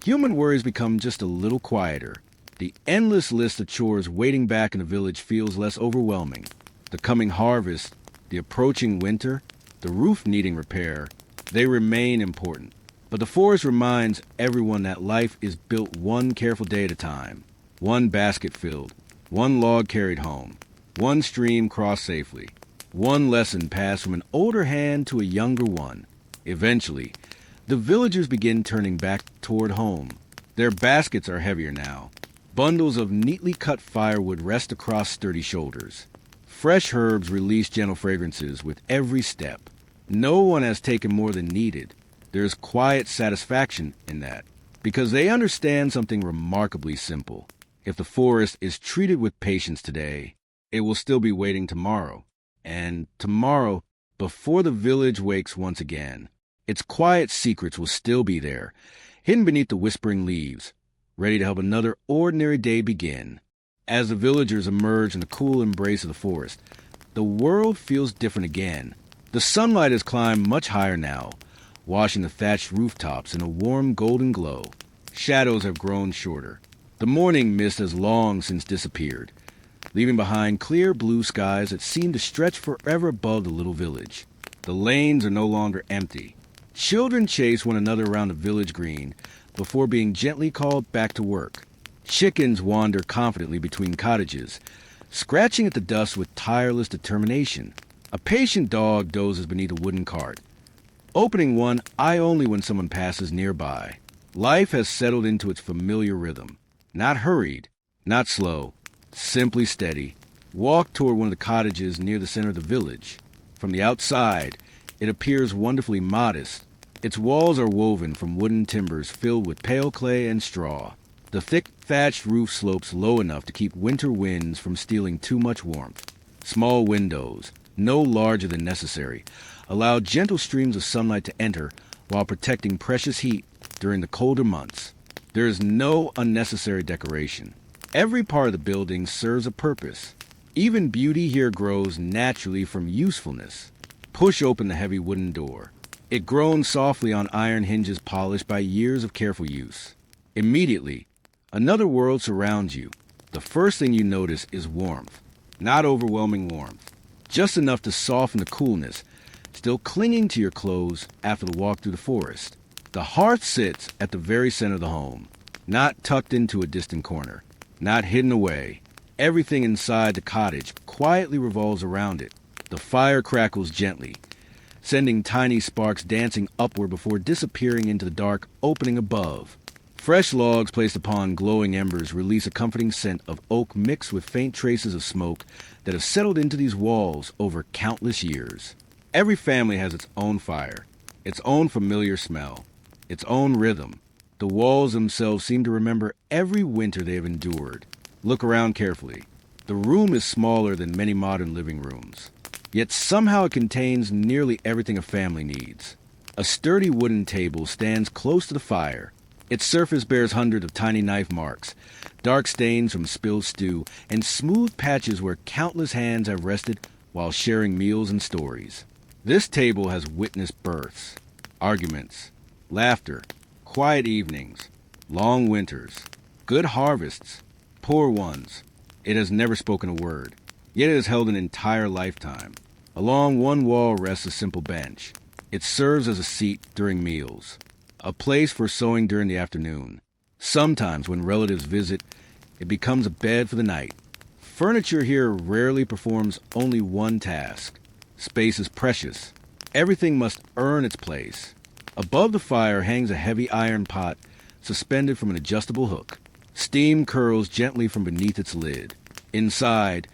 A: human worries become just a little quieter. The endless list of chores waiting back in the village feels less overwhelming. The coming harvest, the approaching winter, the roof needing repair, they remain important. But the forest reminds everyone that life is built one careful day at a time. One basket filled, one log carried home, one stream crossed safely, one lesson passed from an older hand to a younger one. Eventually, the villagers begin turning back toward home. Their baskets are heavier now. Bundles of neatly cut firewood rest across sturdy shoulders. Fresh herbs release gentle fragrances with every step. No one has taken more than needed. There's quiet satisfaction in that, because they understand something remarkably simple. If the forest is treated with patience today, it will still be waiting tomorrow. And tomorrow, before the village wakes once again, its quiet secrets will still be there, hidden beneath the whispering leaves, ready to help another ordinary day begin. As the villagers emerge in the cool embrace of the forest, the world feels different again. The sunlight has climbed much higher now, washing the thatched rooftops in a warm golden glow. Shadows have grown shorter. The morning mist has long since disappeared, leaving behind clear blue skies that seem to stretch forever above the little village. The lanes are no longer empty. Children chase one another around the village green before being gently called back to work. Chickens wander confidently between cottages, scratching at the dust with tireless determination. A patient dog dozes beneath a wooden cart, opening one eye only when someone passes nearby. Life has settled into its familiar rhythm. Not hurried, not slow, simply steady. Walk toward one of the cottages near the center of the village. From the outside, it appears wonderfully modest. Its walls are woven from wooden timbers filled with pale clay and straw. The thick thatched roof slopes low enough to keep winter winds from stealing too much warmth. Small windows, no larger than necessary, allow gentle streams of sunlight to enter while protecting precious heat during the colder months. There is no unnecessary decoration. Every part of the building serves a purpose. Even beauty here grows naturally from usefulness. Push open the heavy wooden door. It groans softly on iron hinges polished by years of careful use. Immediately, another world surrounds you. The first thing you notice is warmth. Not overwhelming warmth. Just enough to soften the coolness, still clinging to your clothes after the walk through the forest. The hearth sits at the very center of the home, not tucked into a distant corner, not hidden away. Everything inside the cottage quietly revolves around it. The fire crackles gently, sending tiny sparks dancing upward before disappearing into the dark opening above. Fresh logs placed upon glowing embers release a comforting scent of oak mixed with faint traces of smoke that have settled into these walls over countless years. Every family has its own fire, its own familiar smell, its own rhythm. The walls themselves seem to remember every winter they have endured. Look around carefully. The room is smaller than many modern living rooms, yet somehow it contains nearly everything a family needs. A sturdy wooden table stands close to the fire. Its surface bears hundreds of tiny knife marks, dark stains from spilled stew, and smooth patches where countless hands have rested while sharing meals and stories. This table has witnessed births, arguments, laughter, quiet evenings, long winters, good harvests, poor ones. It has never spoken a word, yet it has held an entire lifetime. Along one wall rests a simple bench. It serves as a seat during meals, a place for sewing during the afternoon. Sometimes, when relatives visit, it becomes a bed for the night. Furniture here rarely performs only one task. Space is precious. Everything must earn its place. Above the fire hangs a heavy iron pot suspended from an adjustable hook. Steam curls gently from beneath its lid. Inside,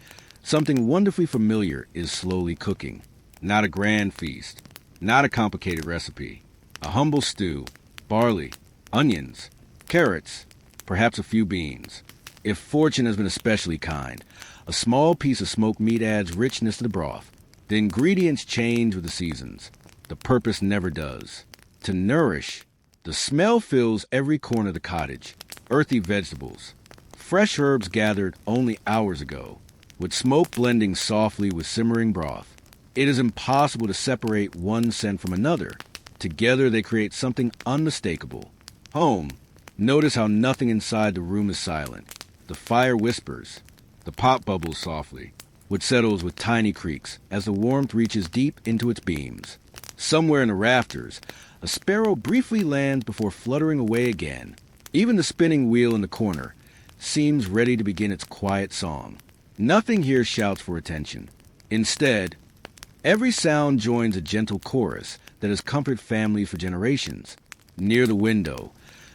A: something wonderfully familiar is slowly cooking. Not a grand feast, not a complicated recipe. A humble stew, barley, onions, carrots, perhaps a few beans. If fortune has been especially kind, a small piece of smoked meat adds richness to the broth. The ingredients change with the seasons. The purpose never does. To nourish. The smell fills every corner of the cottage. Earthy vegetables, fresh herbs gathered only hours ago, with smoke blending softly with simmering broth. It is impossible to separate one scent from another. Together they create something unmistakable. Home. Notice how nothing inside the room is silent. The fire whispers. The pot bubbles softly, which settles with tiny creaks as the warmth reaches deep into its beams. Somewhere in the rafters, a sparrow briefly lands before fluttering away again. Even the spinning wheel in the corner seems ready to begin its quiet song. Nothing here shouts for attention. Instead, every sound joins a gentle chorus that has comforted families for generations. Near the window,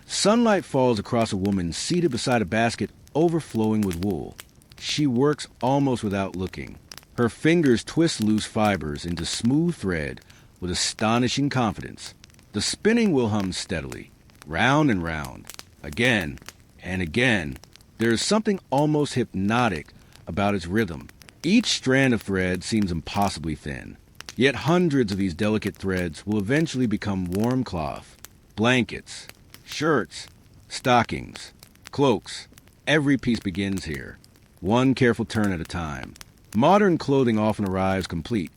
A: sunlight falls across a woman seated beside a basket overflowing with wool. She works almost without looking. Her fingers twist loose fibers into smooth thread with astonishing confidence. The spinning wheel hums steadily, round and round, again and again. There is something almost hypnotic about its rhythm. Each strand of thread seems impossibly thin, yet hundreds of these delicate threads will eventually become warm cloth, blankets, shirts, stockings, cloaks. Every piece begins here, one careful turn at a time. Modern clothing often arrives complete,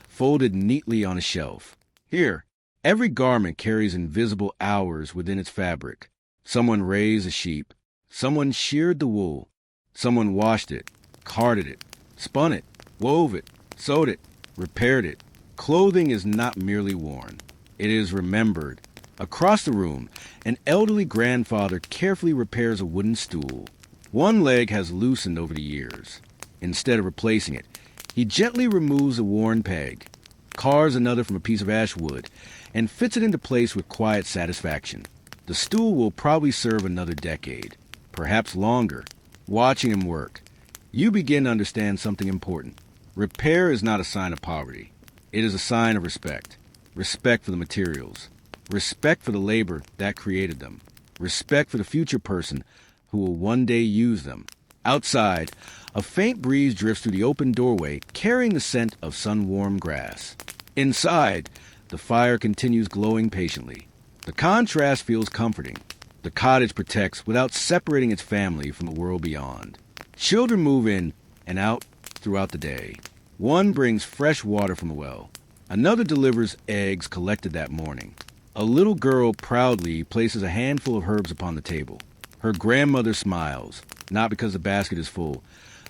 A: folded neatly on a shelf. Here, every garment carries invisible hours within its fabric. Someone raised a sheep, someone sheared the wool, someone washed it, carded it, spun it, wove it, sewed it, repaired it. Clothing is not merely worn, it is remembered. Across the room, an elderly grandfather carefully repairs a wooden stool. One leg has loosened over the years. Instead of replacing it, he gently removes a worn peg, carves another from a piece of ash wood, and fits it into place with quiet satisfaction. The stool will probably serve another decade, perhaps longer. Watching him work, you begin to understand something important. Repair is not a sign of poverty. It is a sign of respect. Respect for the materials. Respect for the labor that created them. Respect for the future person who will one day use them. Outside, a faint breeze drifts through the open doorway, carrying the scent of sun-warmed grass. Inside, the fire continues glowing patiently. The contrast feels comforting. The cottage protects without separating its family from the world beyond. Children move in and out throughout the day. One brings fresh water from the well. Another delivers eggs collected that morning. A little girl proudly places a handful of herbs upon the table. Her grandmother smiles, not because the basket is full,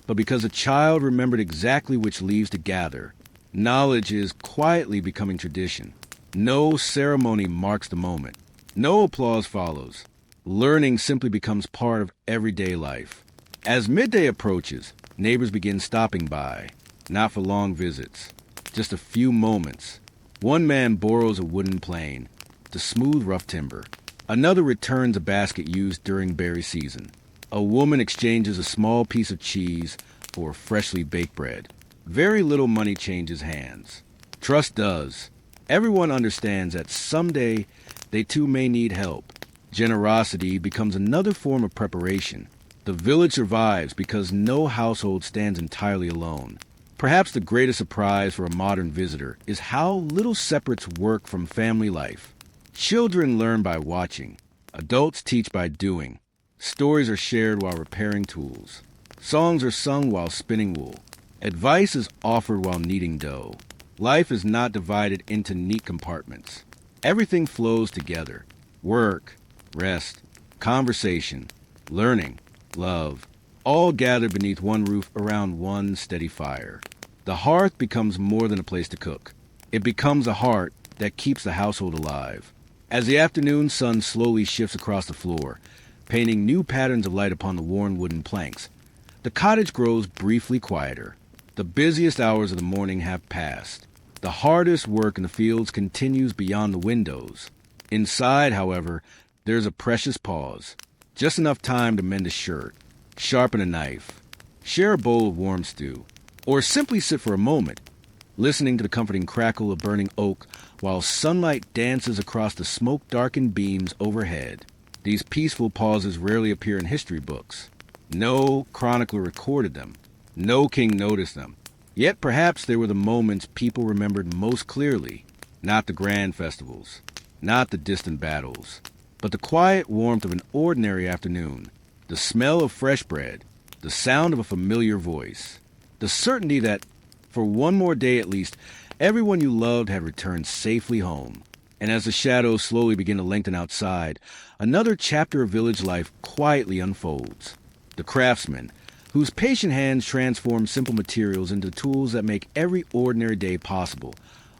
A: but because a child remembered exactly which leaves to gather. Knowledge is quietly becoming tradition. No ceremony marks the moment. No applause follows. Learning simply becomes part of everyday life. As midday approaches, neighbors begin stopping by, not for long visits, just a few moments. One man borrows a wooden plane to smooth rough timber. Another returns a basket used during berry season. A woman exchanges a small piece of cheese for freshly baked bread. Very little money changes hands. Trust does. Everyone understands that someday they too may need help. Generosity becomes another form of preparation. The village survives because no household stands entirely alone. Perhaps the greatest surprise for a modern visitor is how little separates work from family life. Children learn by watching. Adults teach by doing. Stories are shared while repairing tools. Songs are sung while spinning wool. Advice is offered while kneading dough. Life is not divided into neat compartments. Everything flows together. Work, rest, conversation, learning, love, all gathered beneath one roof around one steady fire. The hearth becomes more than a place to cook. It becomes a heart that keeps the household alive. As the afternoon sun slowly shifts across the floor, painting new patterns of light upon the worn wooden planks, the cottage grows briefly quieter. The busiest hours of the morning have passed. The hardest work in the fields continues beyond the windows. Inside, however, there's a precious pause. Just enough time to mend a shirt, sharpen a knife, share a bowl of warm stew, or simply sit for a moment, listening to the comforting crackle of burning oak while sunlight dances across the smoke-darkened beams overhead. These peaceful pauses rarely appear in history books. No chronicler recorded them. No king noticed them. Yet perhaps they were the moments people remembered most clearly. Not the grand festivals, not the distant battles, but the quiet warmth of an ordinary afternoon, the smell of fresh bread, the sound of a familiar voice, the certainty that, for one more day at least, everyone you loved had returned safely home. And as the shadows slowly begin to lengthen outside, another chapter of village life quietly unfolds. The craftsman, whose patient hands transform simple materials into tools that make every ordinary day possible,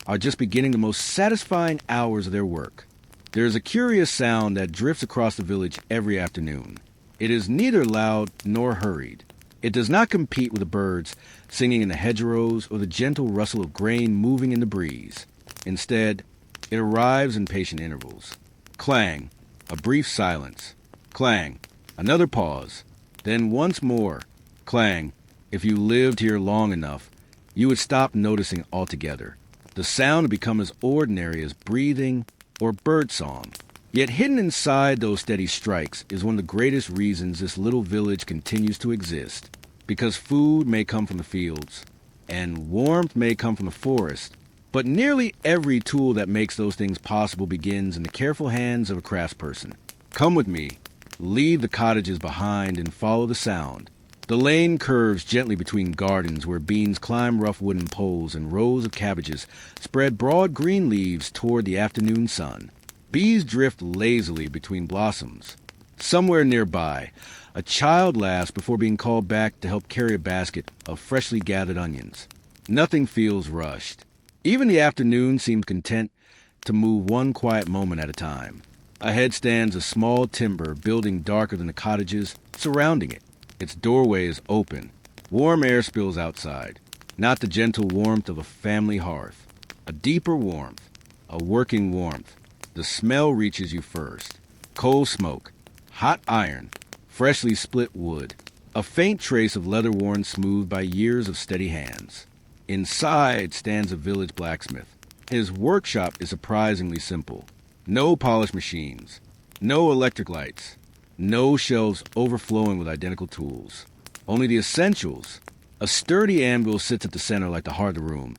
A: are just beginning the most satisfying hours of their work. There is a curious sound that drifts across the village every afternoon. It is neither loud nor hurried. It does not compete with the birds singing in the hedgerows or the gentle rustle of grain moving in the breeze. Instead, it arrives in patient intervals. Clang, a brief silence. Clang, another pause. Then once more, clang. If you lived here long enough, you would stop noticing altogether. The sound had become as ordinary as breathing or birdsong. Yet hidden inside those steady strikes is one of the greatest reasons this little village continues to exist. Because food may come from the fields, and warmth may come from the forest, but nearly every tool that makes those things possible begins in the careful hands of a craftsperson. Come with me. Leave the cottages behind and follow the sound. The lane curves gently between gardens where beans climb rough wooden poles and rows of cabbages spread broad green leaves toward the afternoon sun. Bees drift lazily between blossoms. Somewhere nearby, a child laughs before being called back to help carry a basket of freshly gathered onions. Nothing feels rushed. Even the afternoon seems content to move one quiet moment at a time. Ahead stands a small timber building darker than the cottages surrounding it. Its doorway is open. Warm air spills outside. Not the gentle warmth of a family hearth. A deeper warmth. A working warmth. The smell reaches you first. Coal smoke. Hot iron. Freshly split wood. A faint trace of leather worn smooth by years of steady hands. Inside stands a village blacksmith. His workshop is surprisingly simple. No polished machines. No electric lights. No shelves overflowing with identical tools. Only the essentials. A sturdy anvil sits at the center like the heart of the room,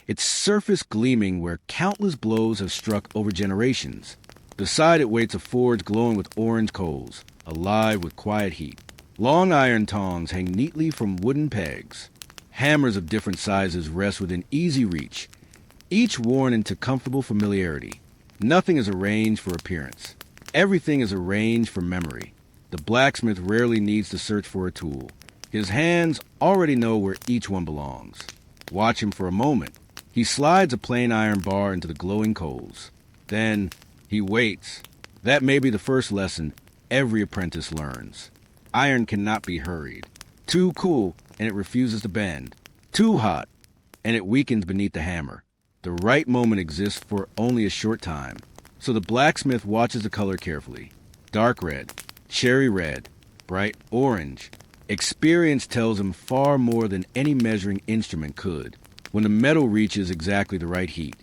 A: its surface gleaming where countless blows have struck over generations. Beside it waits a forge glowing with orange coals, alive with quiet heat. Long iron tongs hang neatly from wooden pegs. Hammers of different sizes rest within easy reach, each worn into comfortable familiarity. Nothing is arranged for appearance. Everything is arranged for memory. The blacksmith rarely needs to search for a tool. His hands already know where each one belongs. Watch him for a moment. He slides a plain iron bar into the glowing coals. Then he waits. That may be the first lesson every apprentice learns. Iron cannot be hurried. Too cool, and it refuses to bend. Too hot, and it weakens beneath the hammer. The right moment exists for only a short time. So the blacksmith watches the color carefully. Dark red, cherry red, bright orange. Experience tells him far more than any measuring instrument could. When the metal reaches exactly the right heat,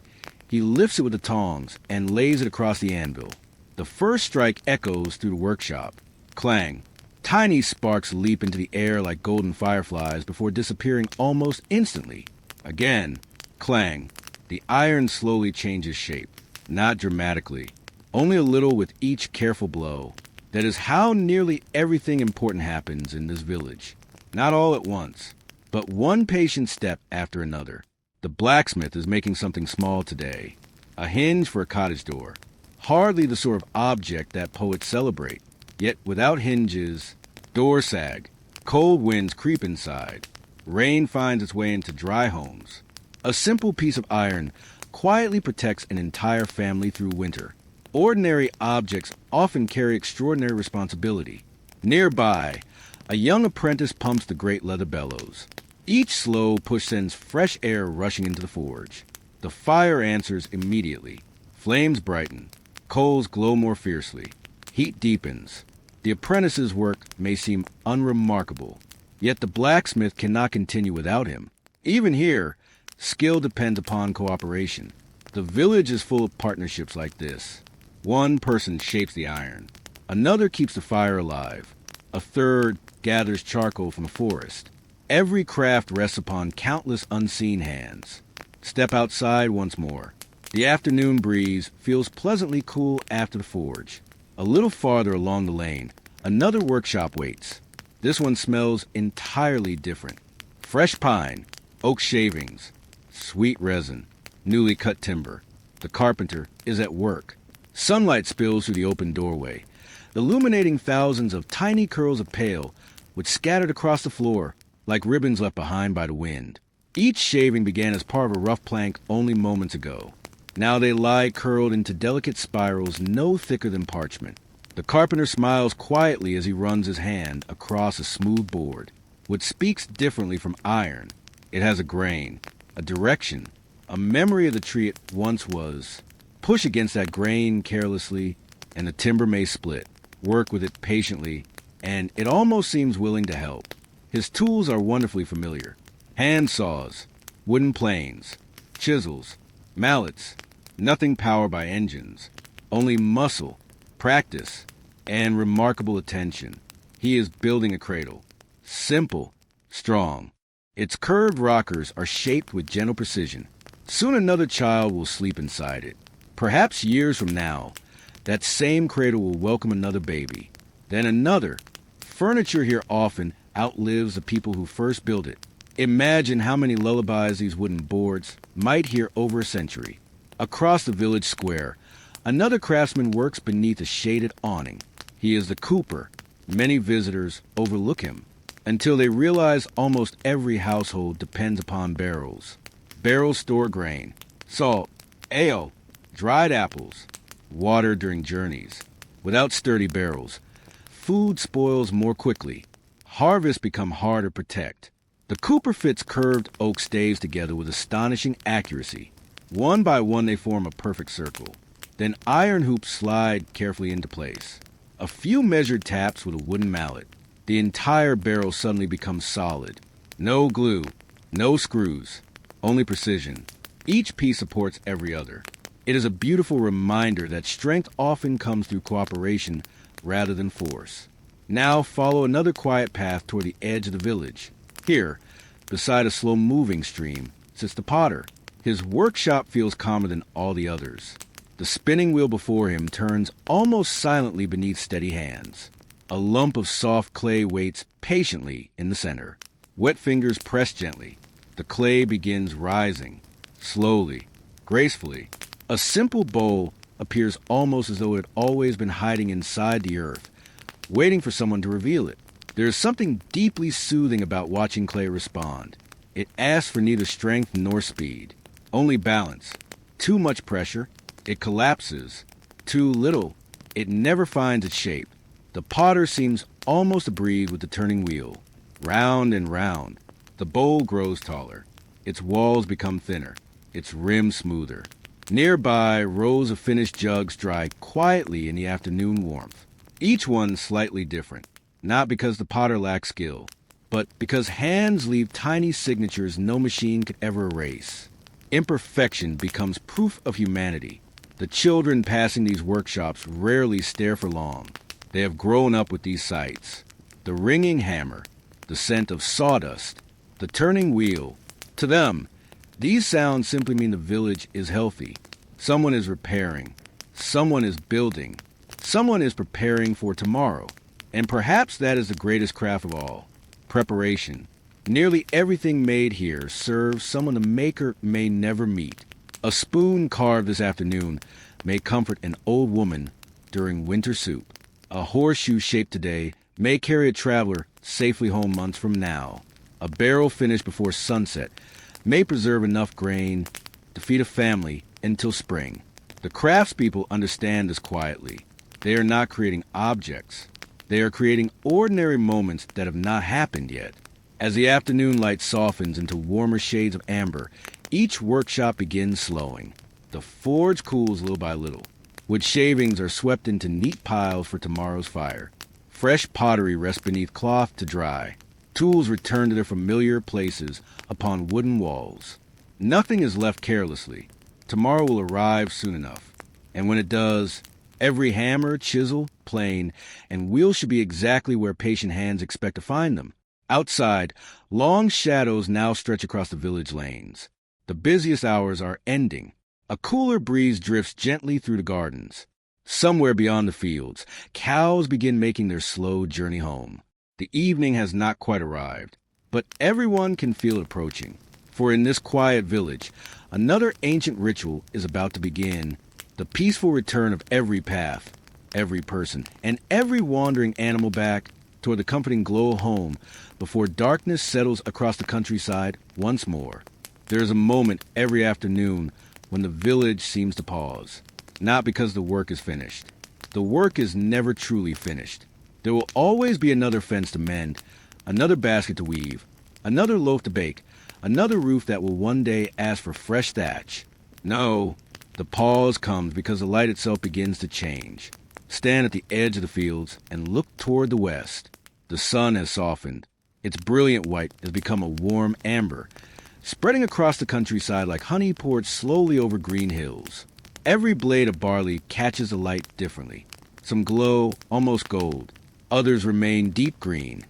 A: he lifts it with the tongs and lays it across the anvil. The first strike echoes through the workshop. Clang. Tiny sparks leap into the air like golden fireflies before disappearing almost instantly. Again. Clang. The iron slowly changes shape. Not dramatically. Only a little with each careful blow. That is how nearly everything important happens in this village. Not all at once, but one patient step after another. The blacksmith is making something small today. A hinge for a cottage door. Hardly the sort of object that poets celebrate. Yet without hinges, doors sag. Cold winds creep inside. Rain finds its way into dry homes. A simple piece of iron quietly protects an entire family through winter. Ordinary objects often carry extraordinary responsibility. Nearby, a young apprentice pumps the great leather bellows. Each slow push sends fresh air rushing into the forge. The fire answers immediately. Flames brighten. Coals glow more fiercely. Heat deepens. The apprentice's work may seem unremarkable, yet the blacksmith cannot continue without him. Even here, skill depends upon cooperation. The village is full of partnerships like this. One person shapes the iron. Another keeps the fire alive. A third gathers charcoal from the forest. Every craft rests upon countless unseen hands. Step outside once more. The afternoon breeze feels pleasantly cool after the forge. A little farther along the lane, another workshop waits. This one smells entirely different. Fresh pine, oak shavings, sweet resin, newly cut timber. The carpenter is at work. Sunlight spills through the open doorway, illuminating thousands of tiny curls of pale, which scattered across the floor like ribbons left behind by the wind. Each shaving began as part of a rough plank only moments ago. Now they lie curled into delicate spirals no thicker than parchment. The carpenter smiles quietly as he runs his hand across a smooth board, which speaks differently from iron. It has a grain, a direction, a memory of the tree it once was. Push against that grain carelessly, and the timber may split. Work with it patiently, and it almost seems willing to help. His tools are wonderfully familiar. Hand saws, wooden planes, chisels, mallets, nothing powered by engines. Only muscle, practice, and remarkable attention. He is building a cradle. Simple, strong. Its curved rockers are shaped with gentle precision. Soon another child will sleep inside it. Perhaps years from now, that same cradle will welcome another baby. Then another. Furniture here often outlives the people who first built it. Imagine how many lullabies these wooden boards might hear over a century. Across the village square, another craftsman works beneath a shaded awning. He is the cooper. Many visitors overlook him until they realize almost every household depends upon barrels. Barrels store grain, salt, ale, dried apples, water during journeys. Without sturdy barrels, food spoils more quickly. Harvests become harder to protect. The cooper fits curved oak staves together with astonishing accuracy. One by one they form a perfect circle. Then iron hoops slide carefully into place. A few measured taps with a wooden mallet. The entire barrel suddenly becomes solid. No glue, no screws, only precision. Each piece supports every other. It is a beautiful reminder that strength often comes through cooperation rather than force. Now follow another quiet path toward the edge of the village. Here, beside a slow-moving stream, sits the potter. His workshop feels calmer than all the others. The spinning wheel before him turns almost silently beneath steady hands. A lump of soft clay waits patiently in the center. Wet fingers press gently. The clay begins rising, slowly, gracefully. A simple bowl appears almost as though it had always been hiding inside the earth, waiting for someone to reveal it. There is something deeply soothing about watching clay respond. It asks for neither strength nor speed, only balance. Too much pressure, it collapses. Too little, It never finds its shape. The potter seems almost to breathe with the turning wheel. Round and round. The bowl grows taller. Its walls become thinner. Its rim smoother. Nearby, rows of finished jugs dry quietly in the afternoon warmth. Each one slightly different. Not because the potter lacks skill, but because hands leave tiny signatures no machine could ever erase. Imperfection becomes proof of humanity. The children passing these workshops rarely stare for long. They have grown up with these sights. The ringing hammer, the scent of sawdust, the turning wheel. To them, these sounds simply mean the village is healthy. Someone is repairing. Someone is building. Someone is preparing for tomorrow. And perhaps that is the greatest craft of all. Preparation. Nearly everything made here serves someone the maker may never meet. A spoon carved this afternoon may comfort an old woman during winter soup. A horseshoe shaped today may carry a traveler safely home months from now. A barrel finished before sunset may preserve enough grain to feed a family until spring. The craftspeople understand this quietly. They are not creating objects. They are creating ordinary moments that have not happened yet. As the afternoon light softens into warmer shades of amber, each workshop begins slowing. The forge cools little by little. Wood shavings are swept into neat piles for tomorrow's fire. Fresh pottery rests beneath cloth to dry. Tools return to their familiar places upon wooden walls. Nothing is left carelessly. Tomorrow will arrive soon enough. And when it does, every hammer, chisel, plane, and wheel should be exactly where patient hands expect to find them. Outside, long shadows now stretch across the village lanes. The busiest hours are ending. A cooler breeze drifts gently through the gardens. Somewhere beyond the fields, cows begin making their slow journey home. The evening has not quite arrived, but everyone can feel it approaching. For in this quiet village, another ancient ritual is about to begin. The peaceful return of every path, every person, and every wandering animal back toward the comforting glow of home before darkness settles across the countryside once more. There is a moment every afternoon when the village seems to pause, not because the work is finished. The work is never truly finished. There will always be another fence to mend, another basket to weave, another loaf to bake, another roof that will one day ask for fresh thatch. No, the pause comes because the light itself begins to change. Stand at the edge of the fields and look toward the west. The sun has softened. Its brilliant white has become a warm amber, spreading across the countryside like honey poured slowly over green hills. Every blade of barley catches the light differently. Some glow almost gold. Others remain deep green,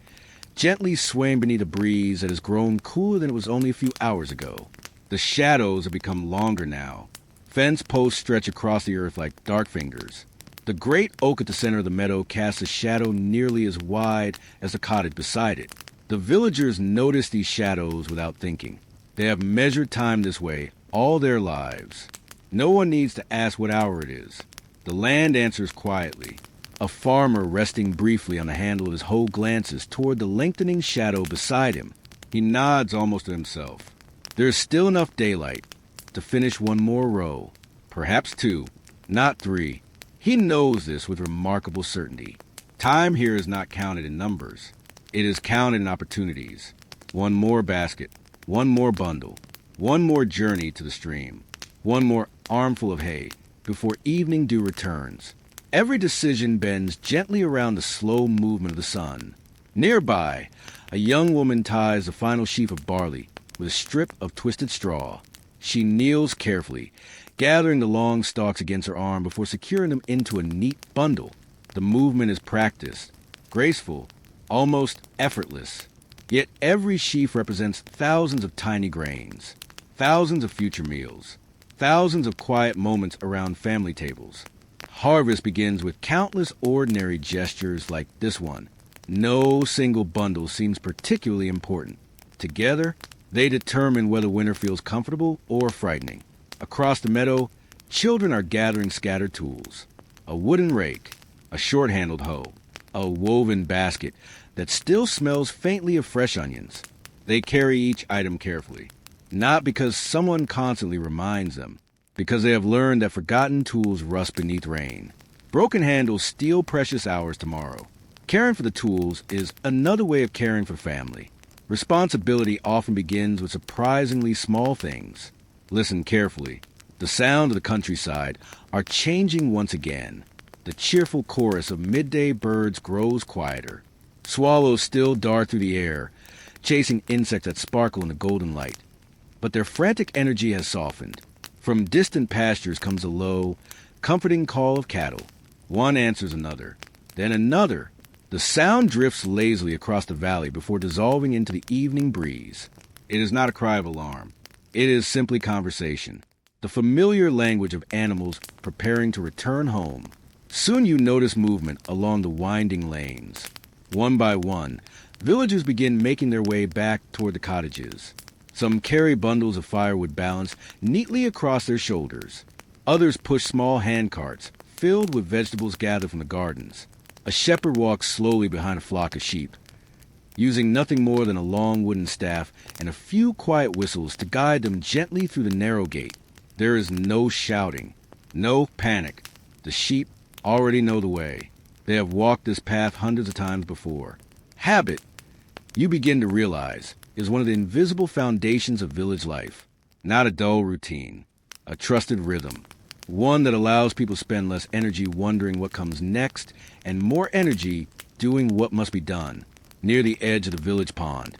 A: gently swaying beneath a breeze that has grown cooler than it was only a few hours ago. The shadows have become longer now. Fence posts stretch across the earth like dark fingers. The great oak at the center of the meadow casts a shadow nearly as wide as the cottage beside it. The villagers notice these shadows without thinking. They have measured time this way all their lives. No one needs to ask what hour it is. The land answers quietly. A farmer resting briefly on the handle of his hoe glances toward the lengthening shadow beside him. He nods almost to himself. There is still enough daylight to finish one more row, perhaps two, not three. He knows this with remarkable certainty. Time here is not counted in numbers. It is counted in opportunities. One more basket, one more bundle, one more journey to the stream, one more armful of hay before evening dew returns. Every decision bends gently around the slow movement of the sun. Nearby, a young woman ties the final sheaf of barley with a strip of twisted straw. She kneels carefully, gathering the long stalks against her arm before securing them into a neat bundle. The movement is practiced, graceful, almost effortless. Yet every sheaf represents thousands of tiny grains, thousands of future meals, thousands of quiet moments around family tables. Harvest begins with countless ordinary gestures like this one. No single bundle seems particularly important. Together, they determine whether winter feels comfortable or frightening. Across the meadow, children are gathering scattered tools. A wooden rake, a short-handled hoe, a woven basket that still smells faintly of fresh onions. They carry each item carefully, not because someone constantly reminds them, because they have learned that forgotten tools rust beneath rain. Broken handles steal precious hours tomorrow. Caring for the tools is another way of caring for family. Responsibility often begins with surprisingly small things. Listen carefully. The sound of the countryside are changing once again. The cheerful chorus of midday birds grows quieter. Swallows still dart through the air, chasing insects that sparkle in the golden light. But their frantic energy has softened. From distant pastures comes a low, comforting call of cattle. One answers another, then another. The sound drifts lazily across the valley before dissolving into the evening breeze. It is not a cry of alarm. It is simply conversation, the familiar language of animals preparing to return home. Soon you notice movement along the winding lanes. One by one, villagers begin making their way back toward the cottages. Some carry bundles of firewood balanced neatly across their shoulders. Others push small handcarts filled with vegetables gathered from the gardens. A shepherd walks slowly behind a flock of sheep, using nothing more than a long wooden staff and a few quiet whistles to guide them gently through the narrow gate. There is no shouting, no panic. The sheep already know the way. They have walked this path hundreds of times before. Habit, you begin to realize, is one of the invisible foundations of village life. Not a dull routine, a trusted rhythm. One that allows people to spend less energy wondering what comes next and more energy doing what must be done. Near the edge of the village pond,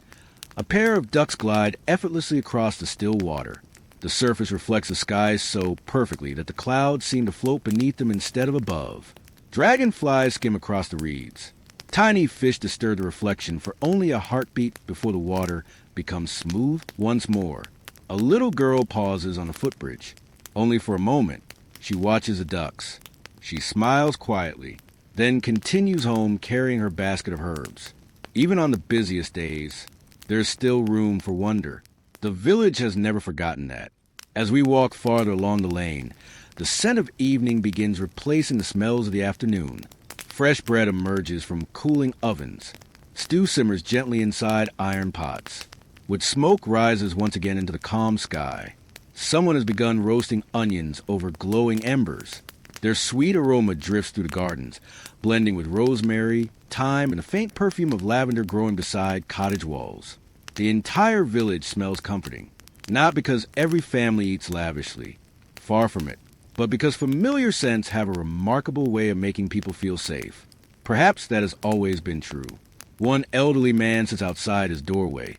A: a pair of ducks glide effortlessly across the still water. The surface reflects the skies so perfectly that the clouds seem to float beneath them instead of above. Dragonflies skim across the reeds. Tiny fish disturb the reflection for only a heartbeat before the water becomes smooth once more. A little girl pauses on a footbridge. Only for a moment, she watches the ducks. She smiles quietly, then continues home carrying her basket of herbs. Even on the busiest days, there's still room for wonder. The village has never forgotten that. As we walk farther along the lane, the scent of evening begins replacing the smells of the afternoon. Fresh bread emerges from cooling ovens. Stew simmers gently inside iron pots. With smoke rises once again into the calm sky. Someone has begun roasting onions over glowing embers. Their sweet aroma drifts through the gardens, blending with rosemary, thyme, and a faint perfume of lavender growing beside cottage walls. The entire village smells comforting, not because every family eats lavishly, far from it, but because familiar scents have a remarkable way of making people feel safe. Perhaps that has always been true. One elderly man sits outside his doorway,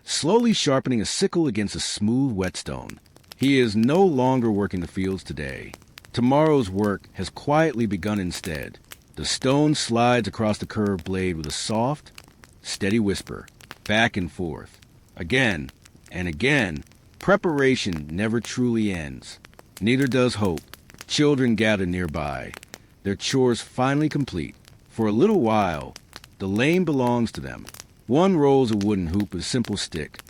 A: slowly sharpening a sickle against a smooth whetstone. He is no longer working the fields today. Tomorrow's work has quietly begun instead. The stone slides across the curved blade with a soft, steady whisper, back and forth. Again and again, preparation never truly ends. Neither does hope. Children gather nearby, their chores finally complete. For a little while, the lane belongs to them. One rolls a wooden hoop with a simple stick,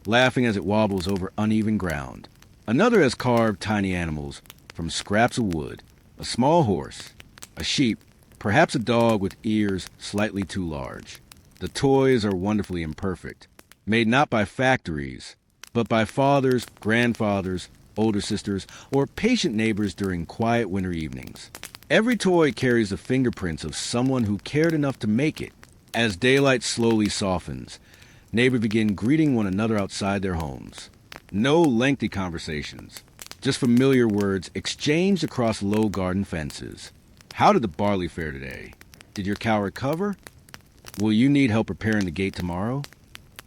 A: laughing as it wobbles over uneven ground. Another has carved tiny animals from scraps of wood, a small horse, a sheep, perhaps a dog with ears slightly too large. The toys are wonderfully imperfect, made not by factories, but by fathers, grandfathers, older sisters, or patient neighbors during quiet winter evenings. Every toy carries the fingerprints of someone who cared enough to make it. As daylight slowly softens, neighbors begin greeting one another outside their homes. No lengthy conversations, just familiar words exchanged across low garden fences. How did the barley fare today? Did your cow recover? Will you need help repairing the gate tomorrow?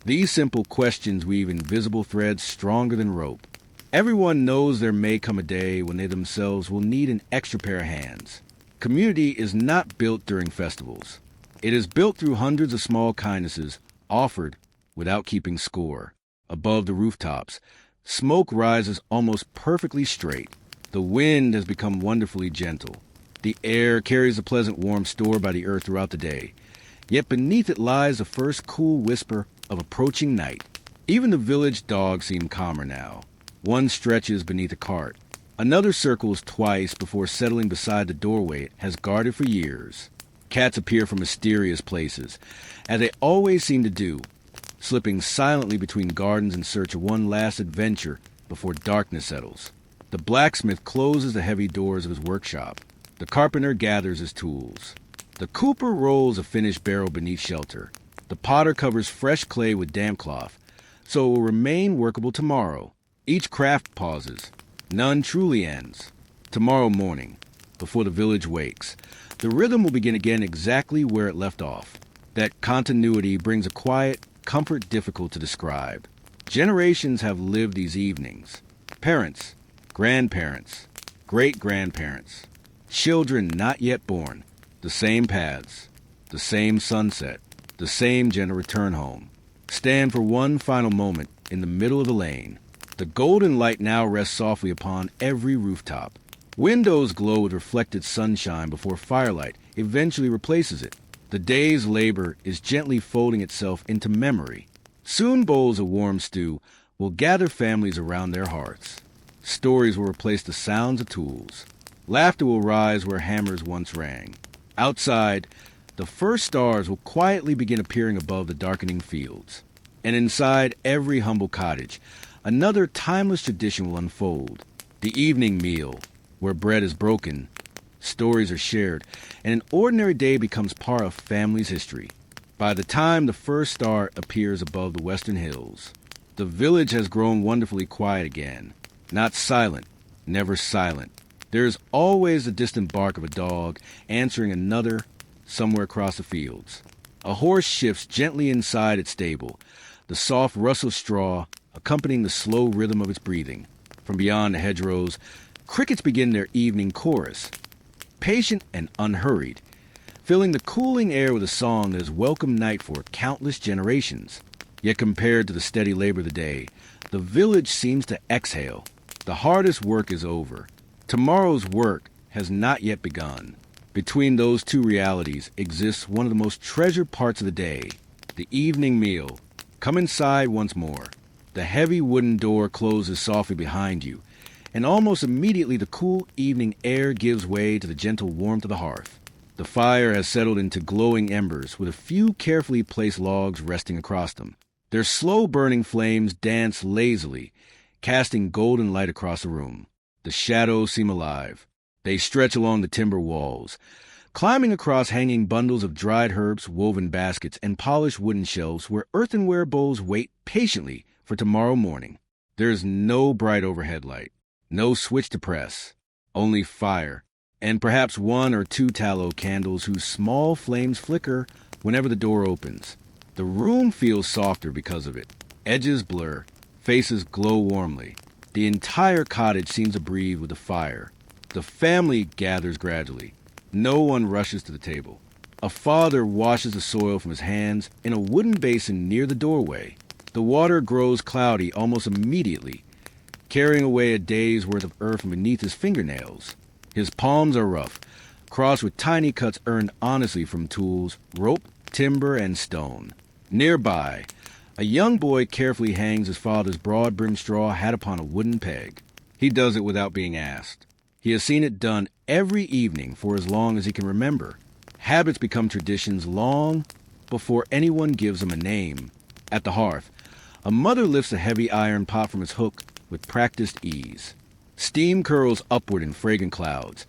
A: These simple questions weave invisible threads stronger than rope. Everyone knows there may come a day when they themselves will need an extra pair of hands. Community is not built during festivals. It is built through hundreds of small kindnesses offered without keeping score. Above the rooftops, smoke rises almost perfectly straight. The wind has become wonderfully gentle. The air carries a pleasant warm stored by the earth throughout the day. Yet beneath it lies the first cool whisper of approaching night. Even the village dogs seem calmer now. One stretches beneath a cart. Another circles twice before settling beside the doorway it has guarded for years. Cats appear from mysterious places, as they always seem to do, slipping silently between gardens in search of one last adventure before darkness settles. The blacksmith closes the heavy doors of his workshop. The carpenter gathers his tools. The cooper rolls a finished barrel beneath shelter. The potter covers fresh clay with damp cloth, so it will remain workable tomorrow. Each craft pauses. None truly ends. Tomorrow morning, before the village wakes, the rhythm will begin again exactly where it left off. That continuity brings a quiet comfort difficult to describe. Generations have lived these evenings. Parents, grandparents, great-grandparents, children not yet born. The same paths, the same sunset, the same gentle return home. Stand for one final moment in the middle of the lane. The golden light now rests softly upon every rooftop. Windows glow with reflected sunshine before firelight eventually replaces it. The day's labor is gently folding itself into memory. Soon bowls of warm stew will gather families around their hearths. Stories will replace the sounds of tools. Laughter will rise where hammers once rang. Outside, the first stars will quietly begin appearing above the darkening fields. And inside every humble cottage, another timeless tradition will unfold. The evening meal, where bread is broken, stories are shared, and an ordinary day becomes part of family's history. By the time the first star appears above the western hills, the village has grown wonderfully quiet again. Not silent, never silent. There is always the distant bark of a dog answering another somewhere across the fields. A horse shifts gently inside its stable, the soft rustle of straw accompanying the slow rhythm of its breathing. From beyond the hedgerows, crickets begin their evening chorus, patient and unhurried, filling the cooling air with a song that has welcomed night for countless generations. Yet compared to the steady labor of the day, the village seems to exhale. The hardest work is over. Tomorrow's work has not yet begun. Between those two realities exists one of the most treasured parts of the day, the evening meal. Come inside once more. The heavy wooden door closes softly behind you, and almost immediately the cool evening air gives way to the gentle warmth of the hearth. The fire has settled into glowing embers with a few carefully placed logs resting across them. Their slow-burning flames dance lazily, casting golden light across the room. The shadows seem alive. They stretch along the timber walls, climbing across hanging bundles of dried herbs, woven baskets, and polished wooden shelves where earthenware bowls wait patiently for tomorrow morning. There is no bright overhead light, no switch to press, only fire, and perhaps one or two tallow candles whose small flames flicker whenever the door opens. The room feels softer because of it. Edges blur, faces glow warmly. The entire cottage seems to breathe with the fire. The family gathers gradually. No one rushes to the table. A father washes the soil from his hands in a wooden basin near the doorway. The water grows cloudy almost immediately, carrying away a day's worth of earth from beneath his fingernails. His palms are rough, crossed with tiny cuts earned honestly from tools, rope, timber, and stone. Nearby, a young boy carefully hangs his father's broad-brimmed straw hat upon a wooden peg. He does it without being asked. He has seen it done every evening for as long as he can remember. Habits become traditions long before anyone gives them a name. At the hearth, a mother lifts a heavy iron pot from its hook with practiced ease. Steam curls upward in fragrant clouds,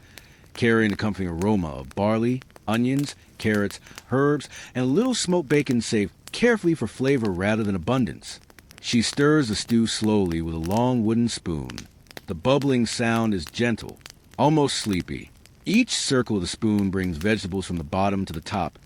A: carrying the comforting aroma of barley, onions, carrots, herbs, and a little smoked bacon saved carefully for flavor rather than abundance. She stirs the stew slowly with a long wooden spoon. The bubbling sound is gentle, almost sleepy. Each circle of the spoon brings vegetables from the bottom to the top,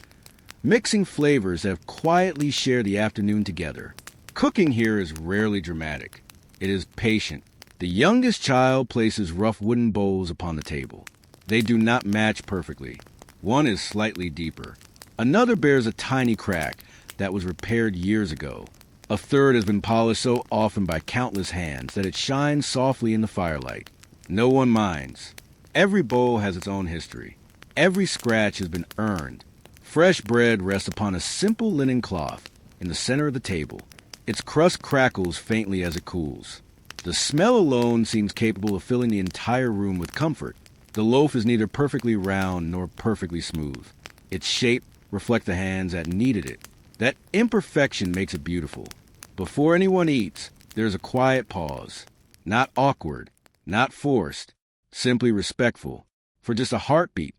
A: mixing flavors that have quietly shared the afternoon together. Cooking here is rarely dramatic. It is patient. The youngest child places rough wooden bowls upon the table. They do not match perfectly. One is slightly deeper. Another bears a tiny crack that was repaired years ago. A third has been polished so often by countless hands that it shines softly in the firelight. No one minds. Every bowl has its own history. Every scratch has been earned. Fresh bread rests upon a simple linen cloth in the center of the table. Its crust crackles faintly as it cools. The smell alone seems capable of filling the entire room with comfort. The loaf is neither perfectly round nor perfectly smooth. Its shape reflects the hands that kneaded it. That imperfection makes it beautiful. Before anyone eats, there's a quiet pause. Not awkward, not forced, simply respectful. For just a heartbeat,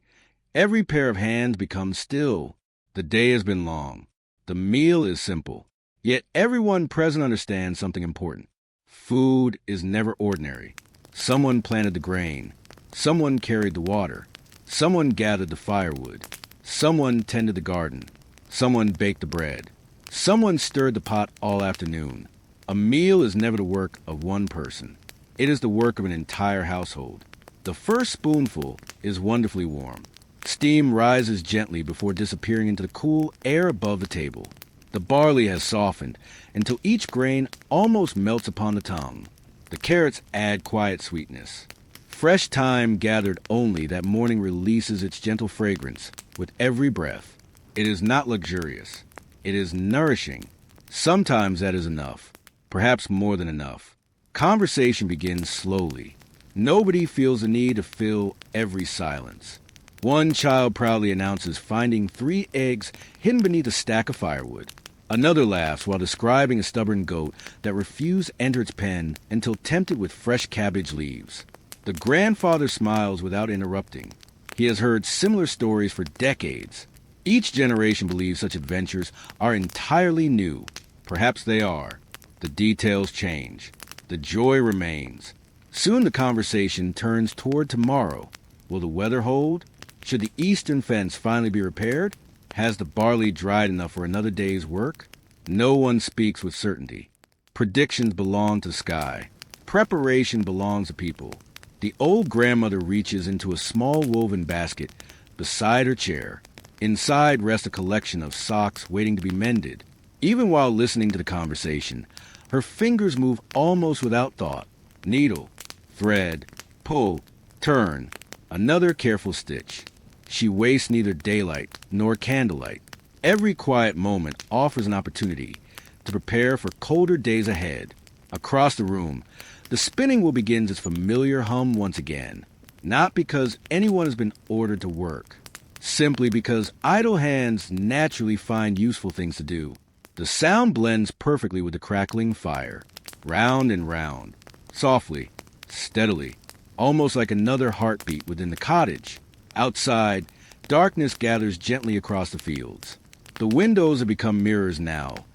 A: every pair of hands becomes still. The day has been long. The meal is simple. Yet everyone present understands something important. Food is never ordinary. Someone planted the grain. Someone carried the water. Someone gathered the firewood. Someone tended the garden. Someone baked the bread. Someone stirred the pot all afternoon. A meal is never the work of one person. It is the work of an entire household. The first spoonful is wonderfully warm. Steam rises gently before disappearing into the cool air above the table. The barley has softened until each grain almost melts upon the tongue. The carrots add quiet sweetness. Fresh thyme gathered only that morning releases its gentle fragrance with every breath. It is not luxurious. It is nourishing. Sometimes that is enough, perhaps more than enough. Conversation begins slowly. Nobody feels the need to fill every silence. One child proudly announces finding 3 eggs hidden beneath a stack of firewood. Another laughs while describing a stubborn goat that refused to enter its pen until tempted with fresh cabbage leaves. The grandfather smiles without interrupting. He has heard similar stories for decades. Each generation believes such adventures are entirely new. Perhaps they are. The details change. The joy remains. Soon the conversation turns toward tomorrow. Will the weather hold? Should the eastern fence finally be repaired? Has the barley dried enough for another day's work? No one speaks with certainty. Predictions belong to the sky. Preparation belongs to people. The old grandmother reaches into a small woven basket beside her chair. Inside rests a collection of socks waiting to be mended. Even while listening to the conversation, her fingers move almost without thought. Needle, thread, pull, turn. Another careful stitch. She wastes neither daylight nor candlelight. Every quiet moment offers an opportunity to prepare for colder days ahead. Across the room, the spinning wheel begins its familiar hum once again, not because anyone has been ordered to work, simply because idle hands naturally find useful things to do. The sound blends perfectly with the crackling fire, round and round, softly, steadily, almost like another heartbeat within the cottage. Outside, darkness gathers gently across the fields. The windows have become mirrors now,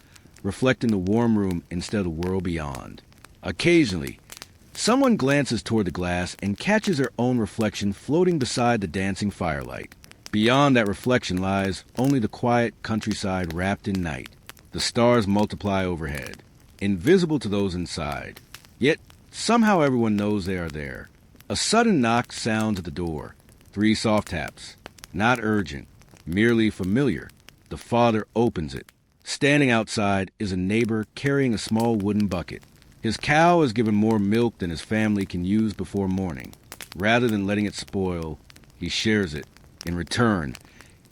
A: reflecting the warm room instead of the world beyond. Occasionally, someone glances toward the glass and catches their own reflection floating beside the dancing firelight. Beyond that reflection lies only the quiet countryside wrapped in night. The stars multiply overhead, invisible to those inside. Yet, somehow everyone knows they are there. A sudden knock sounds at the door. 3 soft taps. Not urgent, merely familiar. The father opens it. Standing outside is a neighbor carrying a small wooden bucket. His cow has given more milk than his family can use before morning. Rather than letting it spoil, he shares it. In return,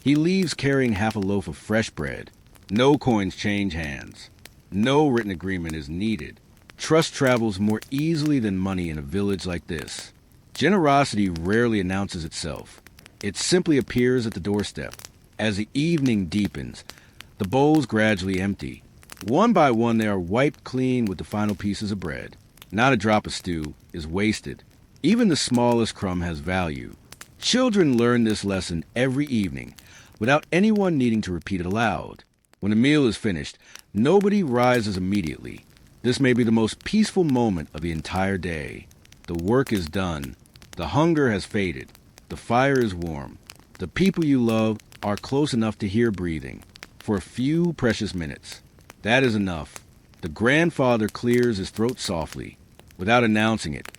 A: he leaves carrying half a loaf of fresh bread. No coins change hands. No written agreement is needed. Trust travels more easily than money in a village like this. Generosity rarely announces itself. It simply appears at the doorstep. As the evening deepens, the bowls gradually empty. One by one they are wiped clean with the final pieces of bread. Not a drop of stew is wasted. Even the smallest crumb has value. Children learn this lesson every evening, without anyone needing to repeat it aloud. When a meal is finished, nobody rises immediately. This may be the most peaceful moment of the entire day. The work is done. The hunger has faded. The fire is warm. The people you love are close enough to hear breathing. For a few precious minutes. That is enough. The grandfather clears his throat softly, without announcing it.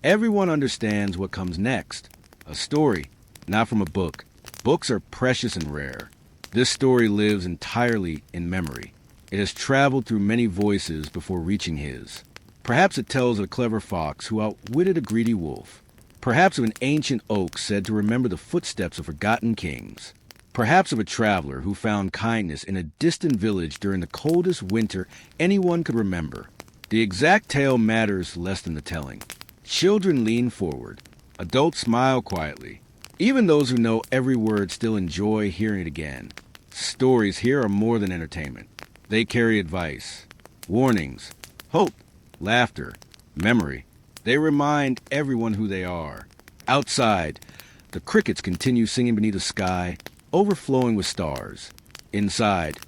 A: Everyone understands what comes next. A story, not from a book. Books are precious and rare. This story lives entirely in memory. It has traveled through many voices before reaching his. Perhaps it tells of a clever fox who outwitted a greedy wolf. Perhaps of an ancient oak said to remember the footsteps of forgotten kings. Perhaps of a traveler who found kindness in a distant village during the coldest winter anyone could remember. The exact tale matters less than the telling. Children lean forward. Adults smile quietly. Even those who know every word still enjoy hearing it again. Stories here are more than entertainment. They carry advice, warnings, hope, laughter, memory. They remind everyone who they are. Outside, The crickets continue singing beneath the sky, overflowing with stars. Inside,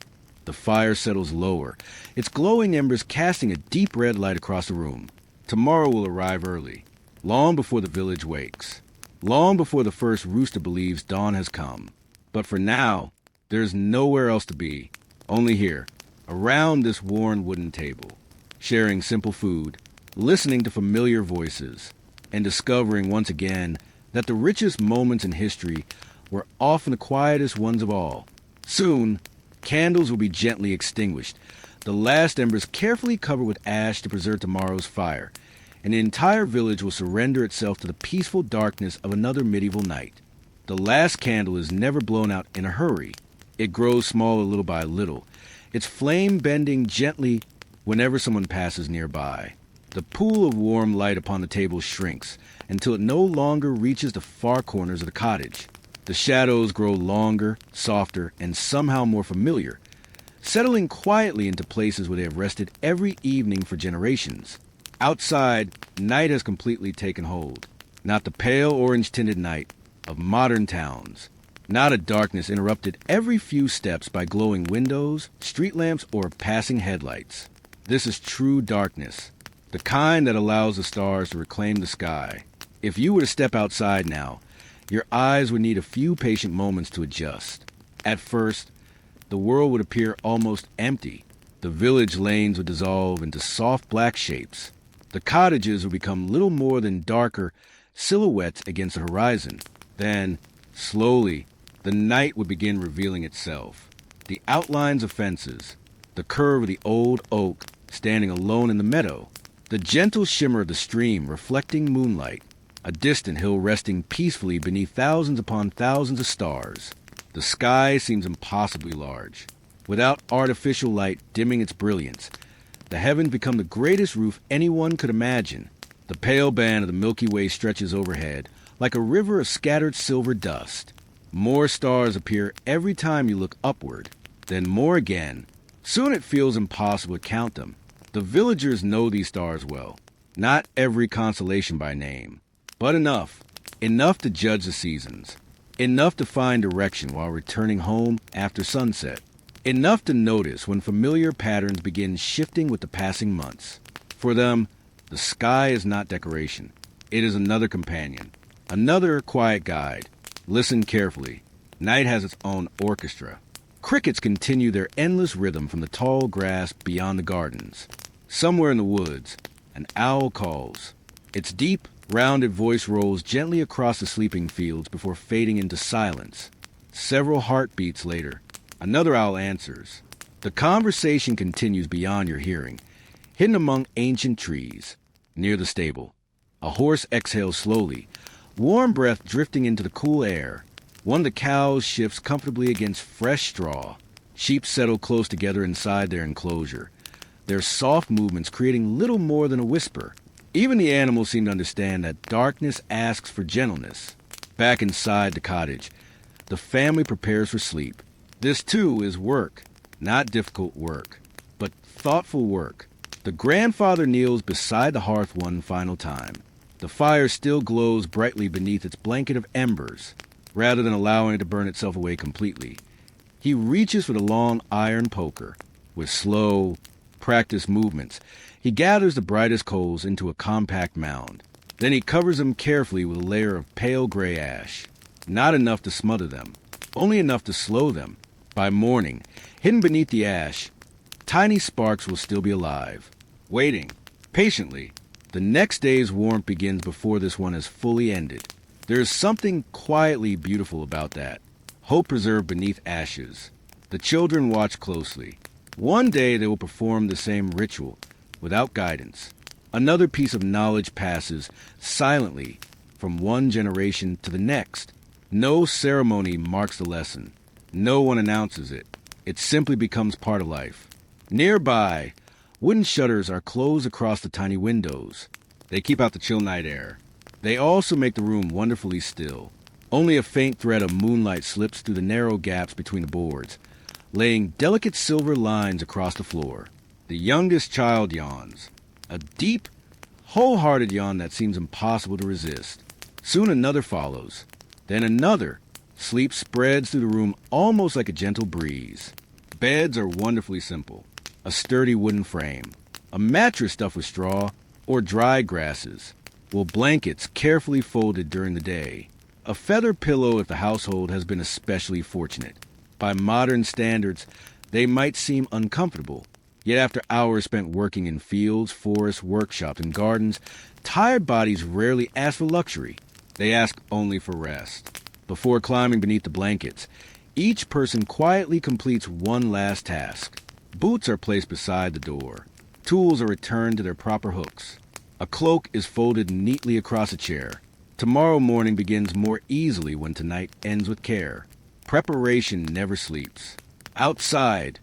A: the fire settles lower, its glowing embers casting a deep red light across the room. Tomorrow will arrive early, long before the village wakes, long before the first rooster believes dawn has come. But for now, there's nowhere else to be, only here, around this worn wooden table, sharing simple food, listening to familiar voices, and discovering once again that the richest moments in history were often the quietest ones of all. Soon, candles will be gently extinguished, the last embers carefully covered with ash to preserve tomorrow's fire, and the entire village will surrender itself to the peaceful darkness of another medieval night. The last candle is never blown out in a hurry. It grows smaller little by little, its flame bending gently whenever someone passes nearby. The pool of warm light upon the table shrinks until it no longer reaches the far corners of the cottage. The shadows grow longer, softer, and somehow more familiar, settling quietly into places where they have rested every evening for generations. Outside, night has completely taken hold. Not the pale orange-tinted night of modern towns. Not a darkness interrupted every few steps by glowing windows, street lamps, or passing headlights. This is true darkness, the kind that allows the stars to reclaim the sky. If you were to step outside now, your eyes would need a few patient moments to adjust. At first, the world would appear almost empty. The village lanes would dissolve into soft black shapes. The cottages would become little more than darker silhouettes against the horizon. Then, slowly, the night would begin revealing itself. The outlines of fences, the curve of the old oak standing alone in the meadow, the gentle shimmer of the stream reflecting moonlight, a distant hill resting peacefully beneath thousands upon thousands of stars. The sky seems impossibly large. Without artificial light dimming its brilliance, the heavens become the greatest roof anyone could imagine. The pale band of the Milky Way stretches overhead, like a river of scattered silver dust. More stars appear every time you look upward, then more again. Soon it feels impossible to count them. The villagers know these stars well, not every constellation by name, but enough to judge the seasons, enough to find direction while returning home after sunset, enough to notice when familiar patterns begin shifting with the passing months. For them, the sky is not decoration. It is another companion, another quiet guide. Listen carefully. Night has its own orchestra. Crickets continue their endless rhythm from the tall grass beyond the gardens. Somewhere in the woods, an owl calls. Its deep, rounded voice rolls gently across the sleeping fields before fading into silence. Several heartbeats later, another owl answers. The conversation continues beyond your hearing, hidden among ancient trees. Near the stable, a horse exhales slowly, warm breath drifting into the cool air. One of the cows shifts comfortably against fresh straw. Sheep settle close together inside their enclosure, their soft movements creating little more than a whisper. Even the animals seem to understand that darkness asks for gentleness. Back inside the cottage, the family prepares for sleep. This, too, is work. Not difficult work, but thoughtful work. The grandfather kneels beside the hearth one final time. The fire still glows brightly beneath its blanket of embers. Rather than allowing it to burn itself away completely, he reaches for the long iron poker. With slow, practiced movements, he gathers the brightest coals into a compact mound. Then he covers them carefully with a layer of pale gray ash. Not enough to smother them, only enough to slow them. By morning, hidden beneath the ash, tiny sparks will still be alive, waiting, patiently. The next day's warmth begins before this one has fully ended. There is something quietly beautiful about that. Hope preserved beneath ashes. The children watch closely. One day they will perform the same ritual, without guidance. Another piece of knowledge passes silently from one generation to the next. No ceremony marks the lesson. No one announces it. It simply becomes part of life. Nearby, wooden shutters are closed across the tiny windows. They keep out the chill night air. They also make the room wonderfully still. Only a faint thread of moonlight slips through the narrow gaps between the boards, laying delicate silver lines across the floor. The youngest child yawns, a deep, wholehearted yawn that seems impossible to resist. Soon another follows. Then another. Sleep spreads through the room almost like a gentle breeze. Beds are wonderfully simple. A sturdy wooden frame, a mattress stuffed with straw or dried grasses, while blankets carefully folded during the day. A feather pillow if the household has been especially fortunate. By modern standards, they might seem uncomfortable, yet after hours spent working in fields, forests, workshops, and gardens, tired bodies rarely ask for luxury. They ask only for rest. Before climbing beneath the blankets, each person quietly completes one last task. Boots are placed beside the door. Tools are returned to their proper hooks. A cloak is folded neatly across a chair. Tomorrow morning begins more easily when tonight ends with care. Preparation never sleeps. Outside,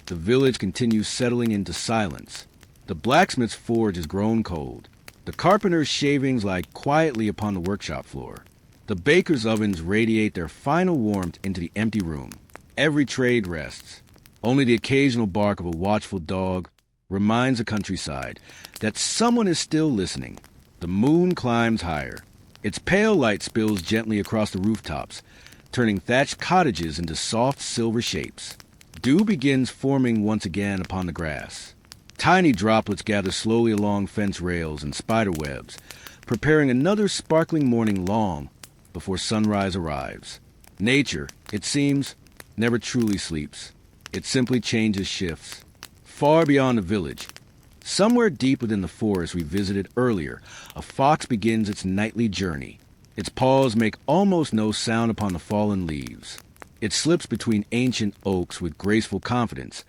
A: the village continues settling into silence. The blacksmith's forge has grown cold. The carpenter's shavings lie quietly upon the workshop floor. The baker's ovens radiate their final warmth into the empty room. Every trade rests. Only the occasional bark of a watchful dog reminds the countryside that someone is still listening. The moon climbs higher. Its pale light spills gently across the rooftops, turning thatched cottages into soft silver shapes. Dew begins forming once again upon the grass. Tiny droplets gather slowly along fence rails and spider webs, preparing another sparkling morning long before sunrise arrives. Nature, it seems, never truly sleeps. It simply changes shifts. Far beyond the village, somewhere deep within the forest we visited earlier, a fox begins its nightly journey. Its paws make almost no sound upon the fallen leaves. It slips between ancient oaks with graceful confidence,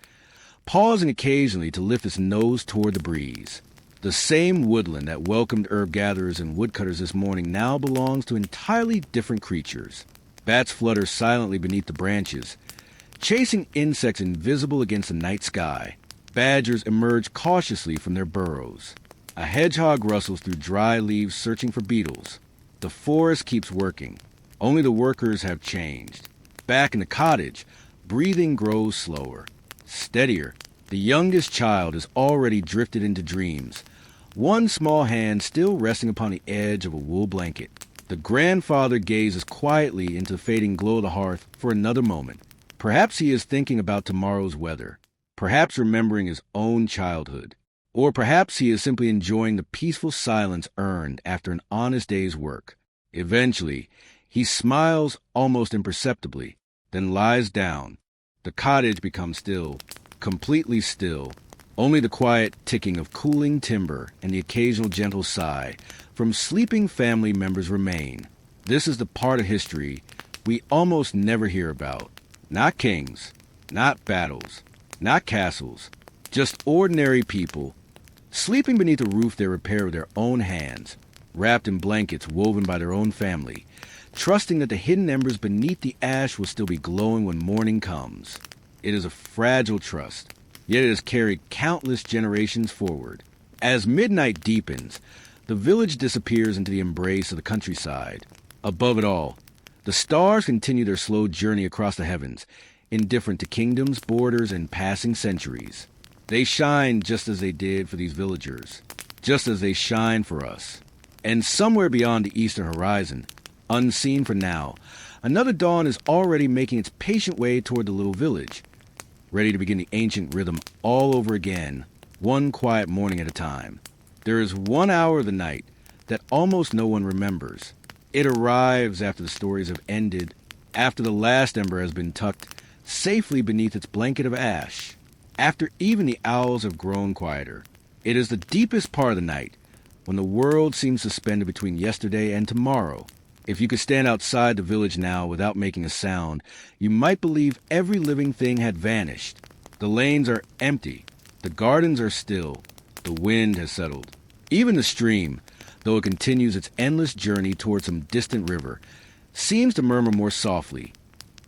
A: pausing occasionally to lift its nose toward the breeze. The same woodland that welcomed herb gatherers and woodcutters this morning now belongs to entirely different creatures. Bats flutter silently beneath the branches, chasing insects invisible against the night sky. Badgers emerge cautiously from their burrows. A hedgehog rustles through dry leaves searching for beetles. The forest keeps working. Only the workers have changed. Back in the cottage, breathing grows slower, steadier. The youngest child has already drifted into dreams, one small hand still resting upon the edge of a wool blanket. The grandfather gazes quietly into the fading glow of the hearth for another moment. Perhaps he is thinking about tomorrow's weather, perhaps remembering his own childhood, or perhaps he is simply enjoying the peaceful silence earned after an honest day's work. Eventually, he smiles almost imperceptibly, then lies down. The cottage becomes still, completely still. Only the quiet ticking of cooling timber and the occasional gentle sigh from sleeping family members remain. This is the part of history we almost never hear about. Not kings, not battles, not castles, just ordinary people, sleeping beneath a roof they repair with their own hands, wrapped in blankets woven by their own family, trusting that the hidden embers beneath the ash will still be glowing when morning comes. It is a fragile trust, yet it has carried countless generations forward. As midnight deepens, the village disappears into the embrace of the countryside. Above it all, the stars continue their slow journey across the heavens, indifferent to kingdoms, borders, and passing centuries. They shine just as they did for these villagers, just as they shine for us. And somewhere beyond the eastern horizon, unseen for now, another dawn is already making its patient way toward the little village, ready to begin the ancient rhythm all over again, one quiet morning at a time. There is 1 hour of the night that almost no one remembers. It arrives after the stories have ended, after the last ember has been tucked safely beneath its blanket of ash, after even the owls have grown quieter. It is the deepest part of the night, when the world seems suspended between yesterday and tomorrow. If you could stand outside the village now without making a sound, you might believe every living thing had vanished. The lanes are empty, the gardens are still, the wind has settled. Even the stream, though it continues its endless journey toward some distant river, seems to murmur more softly,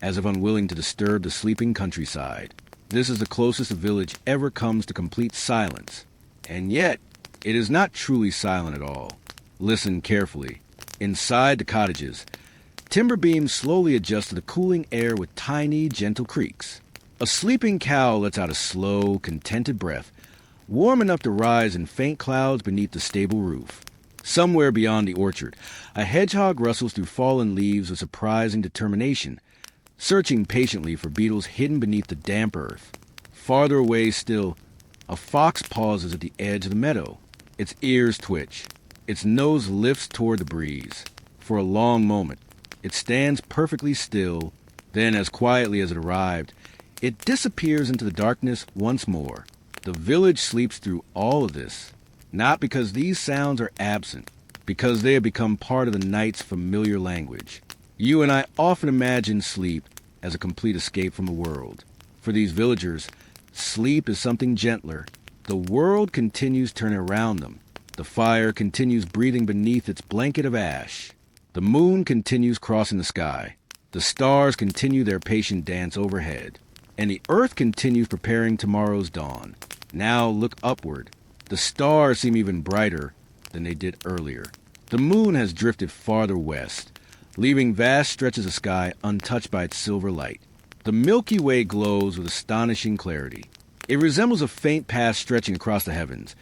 A: as if unwilling to disturb the sleeping countryside. This is the closest a village ever comes to complete silence. And yet, it is not truly silent at all. Listen carefully. Inside the cottages, timber beams slowly adjust to the cooling air with tiny, gentle creaks. A sleeping cow lets out a slow, contented breath, warm enough to rise in faint clouds beneath the stable roof. Somewhere beyond the orchard, a hedgehog rustles through fallen leaves with surprising determination, searching patiently for beetles hidden beneath the damp earth. Farther away still, a fox pauses at the edge of the meadow. Its ears twitch. Its nose lifts toward the breeze. For a long moment, it stands perfectly still. Then, as quietly as it arrived, it disappears into the darkness once more. The village sleeps through all of this, not because these sounds are absent, because they have become part of the night's familiar language. You and I often imagine sleep as a complete escape from the world. For these villagers, sleep is something gentler. The world continues turning around them. The fire continues breathing beneath its blanket of ash. The moon continues crossing the sky. The stars continue their patient dance overhead. And the earth continues preparing tomorrow's dawn. Now look upward. The stars seem even brighter than they did earlier. The moon has drifted farther west, leaving vast stretches of sky untouched by its silver light. The Milky Way glows with astonishing clarity. It resembles a faint path stretching across the heavens,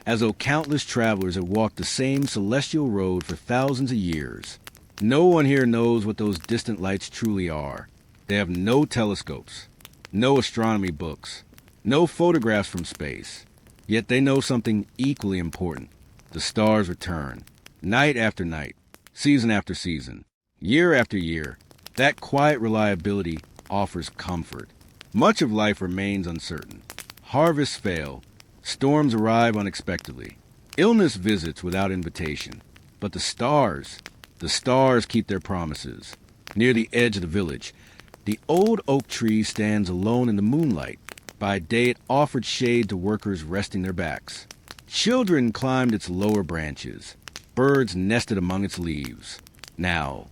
A: as though countless travelers have walked the same celestial road for thousands of years. No one here knows what those distant lights truly are. They have no telescopes, no astronomy books, no photographs from space. Yet they know something equally important. The stars return, night after night, season after season, year after year. That quiet reliability offers comfort. Much of life remains uncertain. Harvests fail. Storms arrive unexpectedly. Illness visits without invitation. But the stars keep their promises. Near the edge of the village, the old oak tree stands alone in the moonlight. By day it offered shade to workers resting their backs. Children climbed its lower branches. Birds nested among its leaves. Now,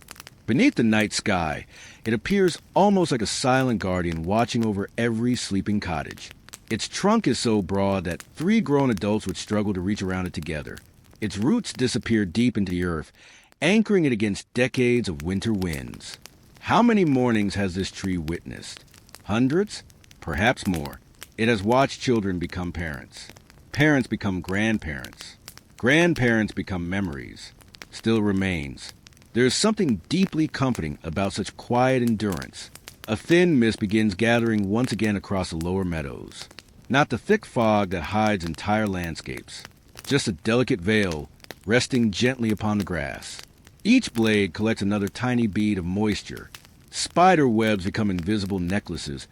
A: beneath the night sky, it appears almost like a silent guardian watching over every sleeping cottage. Its trunk is so broad that 3 grown adults would struggle to reach around it together. Its roots disappear deep into the earth, anchoring it against decades of winter winds. How many mornings has this tree witnessed? Hundreds? Perhaps more. It has watched children become parents. Parents become grandparents. Grandparents become memories. Still remains. There is something deeply comforting about such quiet endurance. A thin mist begins gathering once again across the lower meadows. Not the thick fog that hides entire landscapes. Just a delicate veil resting gently upon the grass. Each blade collects another tiny bead of moisture. Spider webs become invisible necklaces,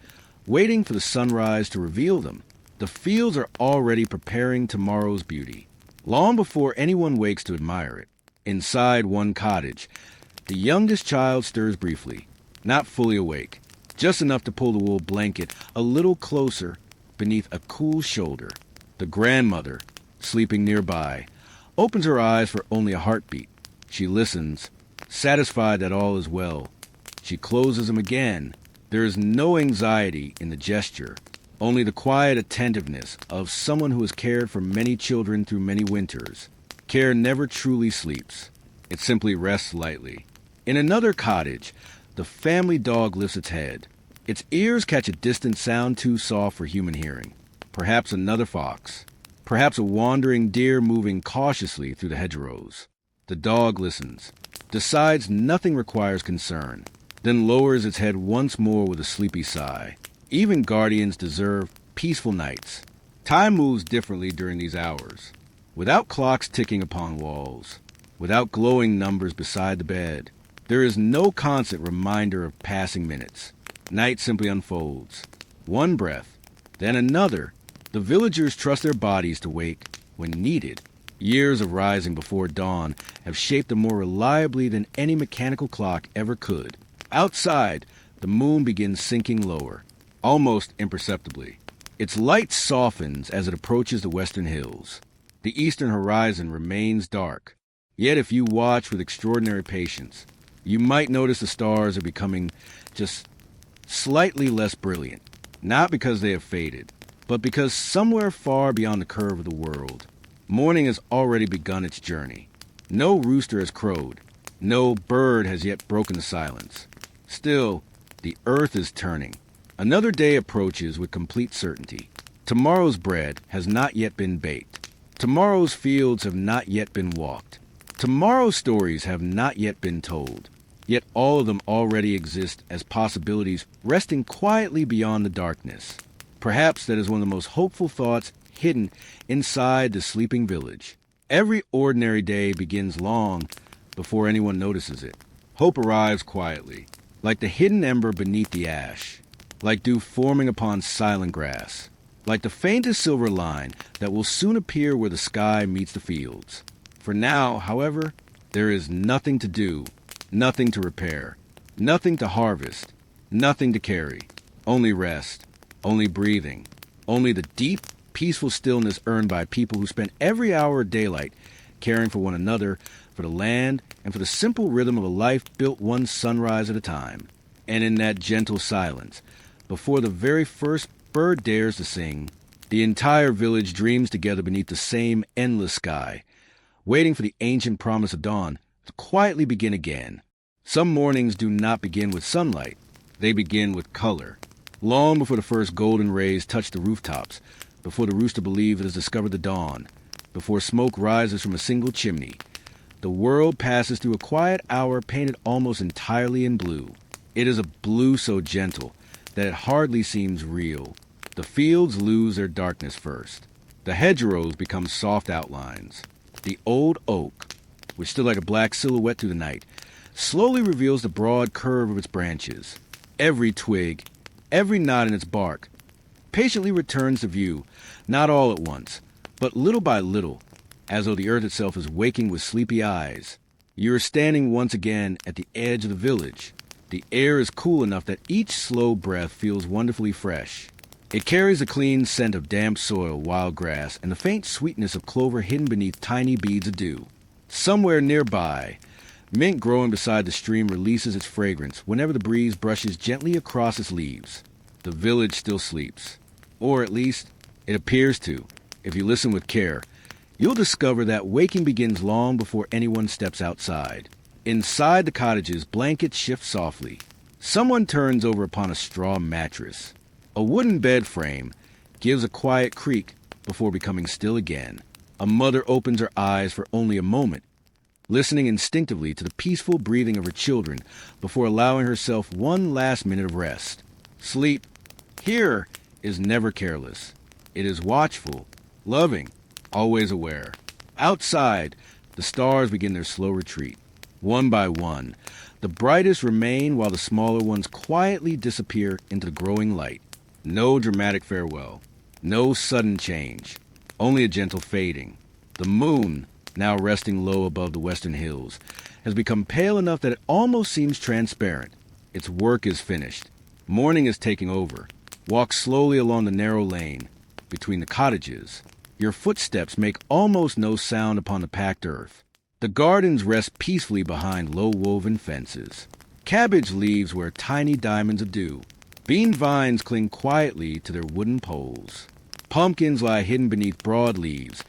A: waiting for the sunrise to reveal them. The fields are already preparing tomorrow's beauty, long before anyone wakes to admire it. Inside one cottage, the youngest child stirs briefly, not fully awake, just enough to pull the wool blanket a little closer beneath a cool shoulder. The grandmother, sleeping nearby, opens her eyes for only a heartbeat. She listens, satisfied that all is well. She closes them again. There is no anxiety in the gesture, only the quiet attentiveness of someone who has cared for many children through many winters. Care never truly sleeps. It simply rests lightly. In another cottage, the family dog lifts its head. Its ears catch a distant sound too soft for human hearing. Perhaps another fox. Perhaps a wandering deer moving cautiously through the hedgerows. The dog listens, decides nothing requires concern, then lowers its head once more with a sleepy sigh. Even guardians deserve peaceful nights. Time moves differently during these hours. Without clocks ticking upon walls, without glowing numbers beside the bed, there is no constant reminder of passing minutes. Night simply unfolds. One breath, then another. The villagers trust their bodies to wake when needed. Years of rising before dawn have shaped them more reliably than any mechanical clock ever could. Outside, the moon begins sinking lower, almost imperceptibly. Its light softens as it approaches the western hills. The eastern horizon remains dark. Yet if you watch with extraordinary patience, you might notice the stars are becoming just slightly less brilliant. Not because they have faded, but because somewhere far beyond the curve of the world, morning has already begun its journey. No rooster has crowed. No bird has yet broken the silence. Still, the earth is turning. Another day approaches with complete certainty. Tomorrow's bread has not yet been baked. Tomorrow's fields have not yet been walked. Tomorrow's stories have not yet been told, yet all of them already exist as possibilities resting quietly beyond the darkness. Perhaps that is one of the most hopeful thoughts hidden inside the sleeping village. Every ordinary day begins long before anyone notices it. Hope arrives quietly, like the hidden ember beneath the ash, like dew forming upon silent grass, like the faintest silver line that will soon appear where the sky meets the fields. For now, however, there is nothing to do, nothing to repair, nothing to harvest, nothing to carry, only rest, only breathing, only the deep, peaceful stillness earned by people who spend every hour of daylight caring for one another, for the land, and for the simple rhythm of a life built one sunrise at a time. And in that gentle silence, before the very first bird dares to sing, the entire village dreams together beneath the same endless sky, waiting for the ancient promise of dawn to quietly begin again. Some mornings do not begin with sunlight. They begin with color. Long before the first golden rays touch the rooftops, before the rooster believes it has discovered the dawn, before smoke rises from a single chimney, the world passes through a quiet hour painted almost entirely in blue. It is a blue so gentle that it hardly seems real. The fields lose their darkness first. The hedgerows become soft outlines. The old oak, which stood like a black silhouette through the night, slowly reveals the broad curve of its branches. Every twig, every knot in its bark, patiently returns to view, not all at once, but little by little, as though the earth itself is waking with sleepy eyes. You are standing once again at the edge of the village. The air is cool enough that each slow breath feels wonderfully fresh. It carries the clean scent of damp soil, wild grass, and the faint sweetness of clover hidden beneath tiny beads of dew. Somewhere nearby, mint growing beside the stream releases its fragrance whenever the breeze brushes gently across its leaves. The village still sleeps. Or at least, it appears to. If you listen with care, you'll discover that waking begins long before anyone steps outside. Inside the cottages, blankets shift softly. Someone turns over upon a straw mattress. A wooden bed frame gives a quiet creak before becoming still again. A mother opens her eyes for only a moment, listening instinctively to the peaceful breathing of her children before allowing herself one last minute of rest. Sleep, here, is never careless. It is watchful, loving, always aware. Outside, the stars begin their slow retreat. One by one, the brightest remain while the smaller ones quietly disappear into the growing light. No dramatic farewell, no sudden change, only a gentle fading. The moon, now resting low above the western hills, has become pale enough that it almost seems transparent. Its work is finished. Morning is taking over. Walk slowly along the narrow lane between the cottages. Your footsteps make almost no sound upon the packed earth. The gardens rest peacefully behind low-woven fences. Cabbage leaves wear tiny diamonds of dew. Bean vines cling quietly to their wooden poles. Pumpkins lie hidden beneath broad leaves,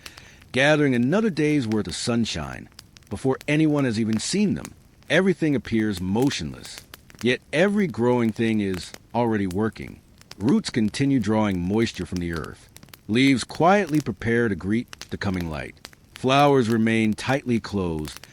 A: gathering another day's worth of sunshine before anyone has even seen them. Everything appears motionless, yet every growing thing is already working. Roots continue drawing moisture from the earth. Leaves quietly prepare to greet the coming light. Flowers remain tightly closed,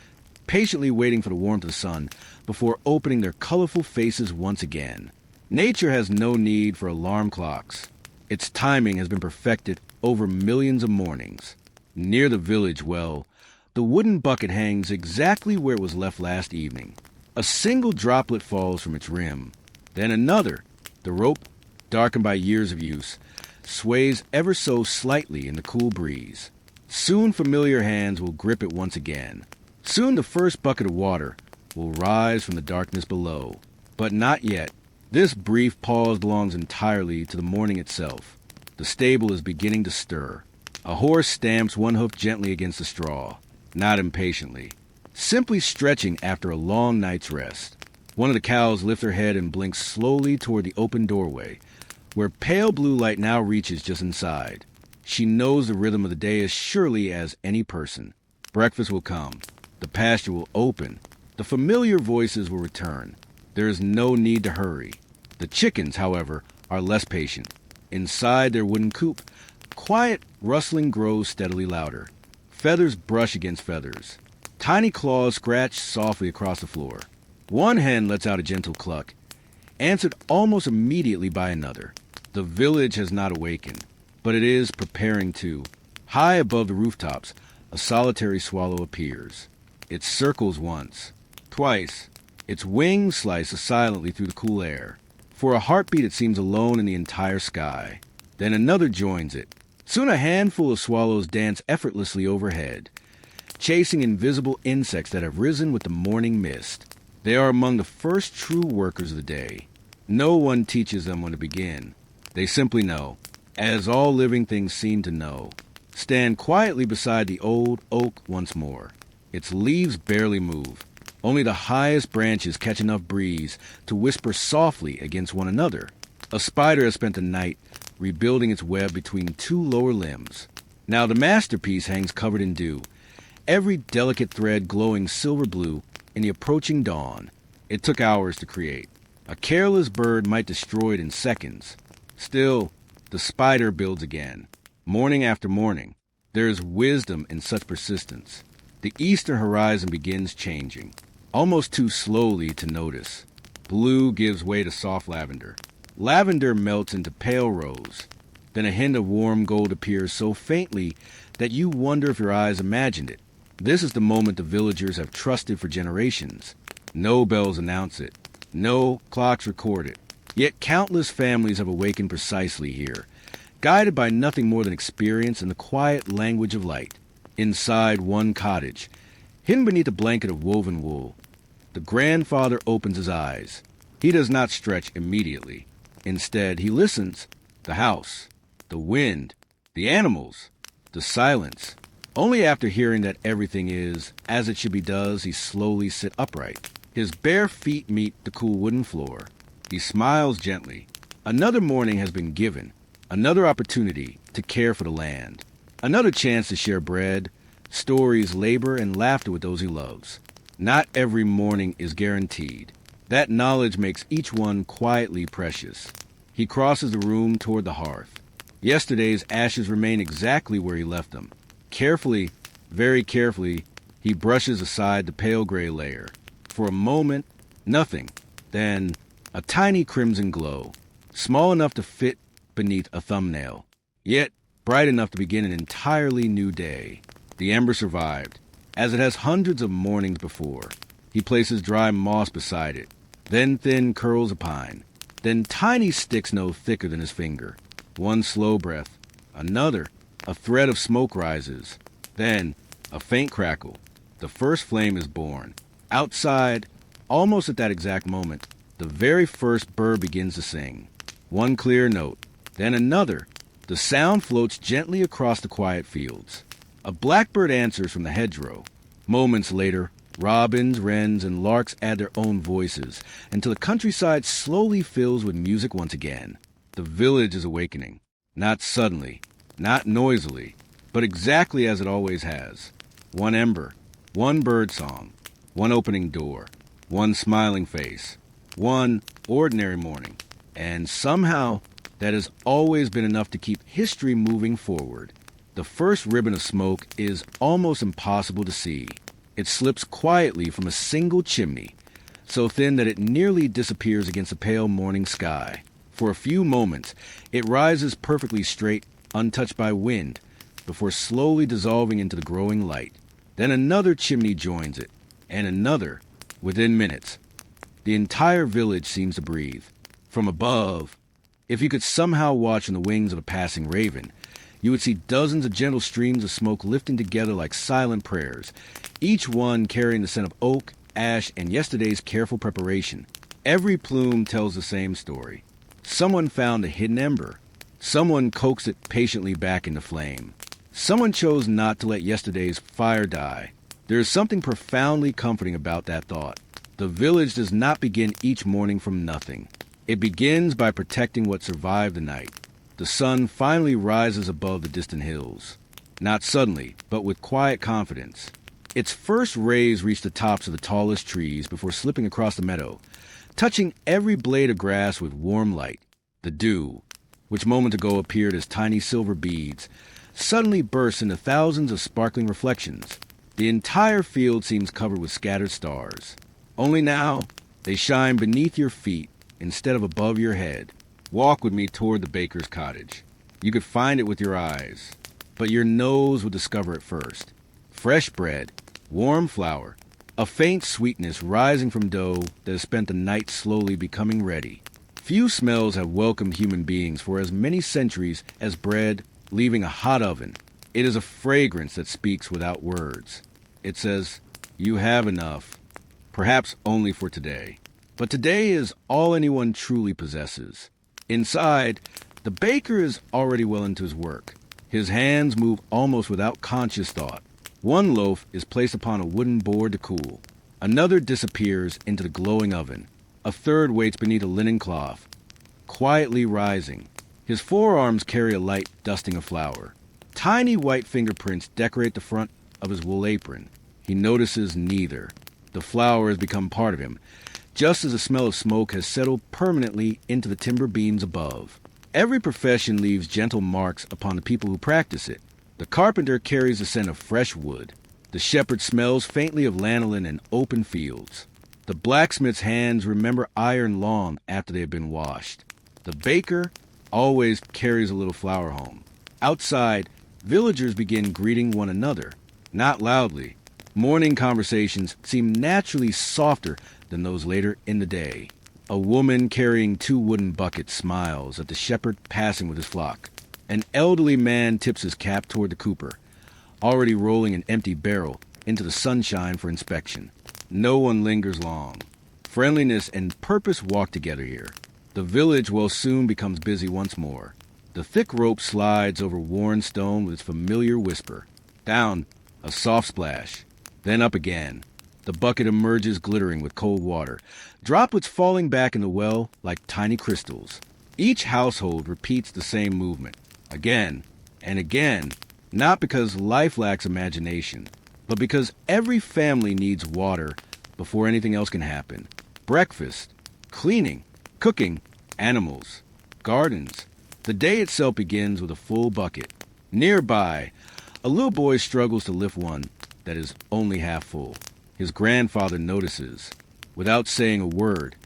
A: patiently waiting for the warmth of the sun before opening their colorful faces once again. Nature has no need for alarm clocks. Its timing has been perfected over millions of mornings. Near the village well, the wooden bucket hangs exactly where it was left last evening. A single droplet falls from its rim. Then another. The rope, darkened by years of use, sways ever so slightly in the cool breeze. Soon familiar hands will grip it once again. Soon the first bucket of water will rise from the darkness below. But not yet. This brief pause belongs entirely to the morning itself. The stable is beginning to stir. A horse stamps one hoof gently against the straw, not impatiently, simply stretching after a long night's rest. One of the cows lifts her head and blinks slowly toward the open doorway, where pale blue light now reaches just inside. She knows the rhythm of the day as surely as any person. Breakfast will come. The pasture will open. The familiar voices will return. There is no need to hurry. The chickens, however, are less patient. Inside their wooden coop, quiet rustling grows steadily louder. Feathers brush against feathers. Tiny claws scratch softly across the floor. One hen lets out a gentle cluck, answered almost immediately by another. The village has not awakened, but it is preparing to. High above the rooftops, a solitary swallow appears. It circles once, twice. Its wings slice silently through the cool air. For a heartbeat it seems alone in the entire sky. Then another joins it. Soon a handful of swallows dance effortlessly overhead, chasing invisible insects that have risen with the morning mist. They are among the first true workers of the day. No one teaches them when to begin. They simply know, as all living things seem to know. Stand quietly beside the old oak once more. Its leaves barely move. Only the highest branches catch enough breeze to whisper softly against one another. A spider has spent the night rebuilding its web between two lower limbs. Now the masterpiece hangs covered in dew, every delicate thread glowing silver blue in the approaching dawn. It took hours to create. A careless bird might destroy it in seconds. Still, the spider builds again. Morning after morning, there is wisdom in such persistence. The eastern horizon begins changing, almost too slowly to notice. Blue gives way to soft lavender. Lavender melts into pale rose. Then a hint of warm gold appears so faintly that you wonder if your eyes imagined it. This is the moment the villagers have trusted for generations. No bells announce it. No clocks record it. Yet countless families have awakened precisely here, guided by nothing more than experience and the quiet language of light. Inside one cottage, hidden beneath a blanket of woven wool, the grandfather opens his eyes. He does not stretch immediately. Instead, he listens. The house, the wind, the animals, the silence. Only after hearing that everything is as it should be does he slowly sit upright. His bare feet meet the cool wooden floor. He smiles gently. Another morning has been given. Another opportunity to care for the land. Another chance to share bread, stories, labor, and laughter with those he loves. Not every morning is guaranteed. That knowledge makes each one quietly precious. He crosses the room toward the hearth. Yesterday's ashes remain exactly where he left them. Carefully, very carefully, he brushes aside the pale gray layer. For a moment, nothing. Then, a tiny crimson glow, small enough to fit beneath a thumbnail, yet bright enough to begin an entirely new day. The ember survived, as it has hundreds of mornings before. He places dry moss beside it, then thin curls of pine, then tiny sticks no thicker than his finger. One slow breath, another, a thread of smoke rises, then a faint crackle. The first flame is born. Outside, almost at that exact moment, the very first bird begins to sing. One clear note, then another. The sound floats gently across the quiet fields. A blackbird answers from the hedgerow. Moments later, robins, wrens, and larks add their own voices until the countryside slowly fills with music once again. The village is awakening. Not suddenly, not noisily, but exactly as it always has. One ember, one bird song, one opening door, one smiling face, one ordinary morning. And somehow, that has always been enough to keep history moving forward. The first ribbon of smoke is almost impossible to see. It slips quietly from a single chimney, so thin that it nearly disappears against the pale morning sky. For a few moments, it rises perfectly straight, untouched by wind, before slowly dissolving into the growing light. Then another chimney joins it, and another. Within minutes, the entire village seems to breathe. From above, if you could somehow watch on the wings of a passing raven, you would see dozens of gentle streams of smoke lifting together like silent prayers, each one carrying the scent of oak, ash, and yesterday's careful preparation. Every plume tells the same story. Someone found a hidden ember. Someone coaxed it patiently back into flame. Someone chose not to let yesterday's fire die. There is something profoundly comforting about that thought. The village does not begin each morning from nothing. It begins by protecting what survived the night. The sun finally rises above the distant hills. Not suddenly, but with quiet confidence. Its first rays reach the tops of the tallest trees before slipping across the meadow, touching every blade of grass with warm light. The dew, which moments ago appeared as tiny silver beads, suddenly bursts into thousands of sparkling reflections. The entire field seems covered with scattered stars. Only now, they shine beneath your feet instead of above your head. Walk with me toward the baker's cottage. You could find it with your eyes, but your nose will discover it first. Fresh bread, warm flour, a faint sweetness rising from dough that has spent the night slowly becoming ready. Few smells have welcomed human beings for as many centuries as bread leaving a hot oven. It is a fragrance that speaks without words. It says, "You have enough, perhaps only for today." But today is all anyone truly possesses. Inside, the baker is already well into his work. His hands move almost without conscious thought. One loaf is placed upon a wooden board to cool. Another disappears into the glowing oven. A third waits beneath a linen cloth, quietly rising. His forearms carry a light dusting of flour. Tiny white fingerprints decorate the front of his wool apron. He notices neither. The flour has become part of him, just as the smell of smoke has settled permanently into the timber beams above. Every profession leaves gentle marks upon the people who practice it. The carpenter carries the scent of fresh wood. The shepherd smells faintly of lanolin and open fields. The blacksmith's hands remember iron long after they have been washed. The baker always carries a little flour home. Outside, villagers begin greeting one another, not loudly. Morning conversations seem naturally softer than those later in the day. A woman carrying 2 wooden buckets smiles at the shepherd passing with his flock. An elderly man tips his cap toward the cooper, already rolling an empty barrel into the sunshine for inspection. No one lingers long. Friendliness and purpose walk together here. The village will soon becomes busy once more. The thick rope slides over worn stone with its familiar whisper. Down, a soft splash. Then up again. The bucket emerges glittering with cold water, droplets falling back in the well like tiny crystals. Each household repeats the same movement, again and again, not because life lacks imagination, but because every family needs water before anything else can happen. Breakfast, cleaning, cooking, animals, gardens. The day itself begins with a full bucket. Nearby, a little boy struggles to lift one that is only half full. His grandfather notices. Without saying a word,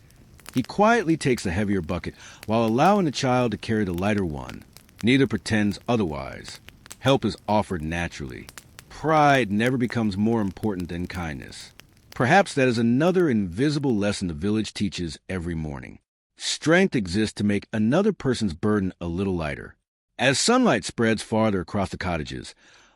A: he quietly takes the heavier bucket while allowing the child to carry the lighter one. Neither pretends otherwise. Help is offered naturally. Pride never becomes more important than kindness. Perhaps that is another invisible lesson the village teaches every morning. Strength exists to make another person's burden a little lighter. As sunlight spreads farther across the cottages,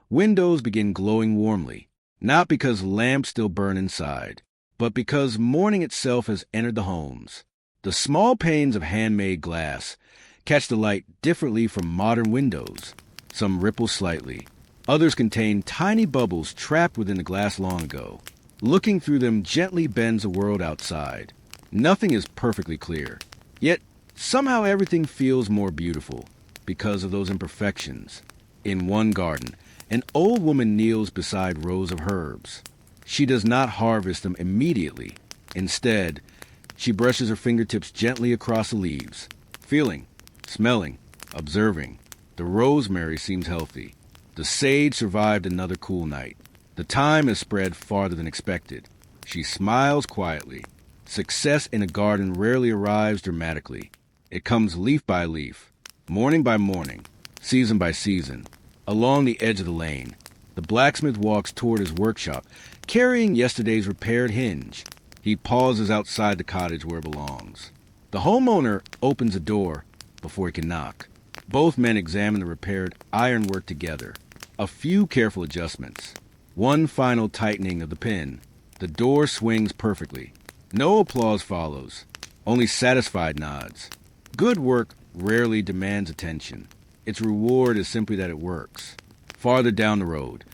A: windows begin glowing warmly, not because lamps still burn inside, but because morning itself has entered the homes. The small panes of handmade glass catch the light differently from modern windows. Some ripple slightly. Others contain tiny bubbles trapped within the glass long ago. Looking through them gently bends the world outside. Nothing is perfectly clear. Yet, somehow everything feels more beautiful because of those imperfections. In one garden, an old woman kneels beside rows of herbs. She does not harvest them immediately. Instead, she brushes her fingertips gently across the leaves, feeling, smelling, observing. The rosemary seems healthy. The sage survived another cool night. The thyme has spread farther than expected. She smiles quietly. Success in a garden rarely arrives dramatically. It comes leaf by leaf, morning by morning, season by season. Along the edge of the lane, the blacksmith walks toward his workshop, carrying yesterday's repaired hinge. He pauses outside the cottage where it belongs. The homeowner opens the door before he can knock. Both men examine the repaired ironwork together. A few careful adjustments. One final tightening of the pin. The door swings perfectly. No applause follows, only satisfied nods. Good work rarely demands attention. Its reward is simply that it works. Farther down the road,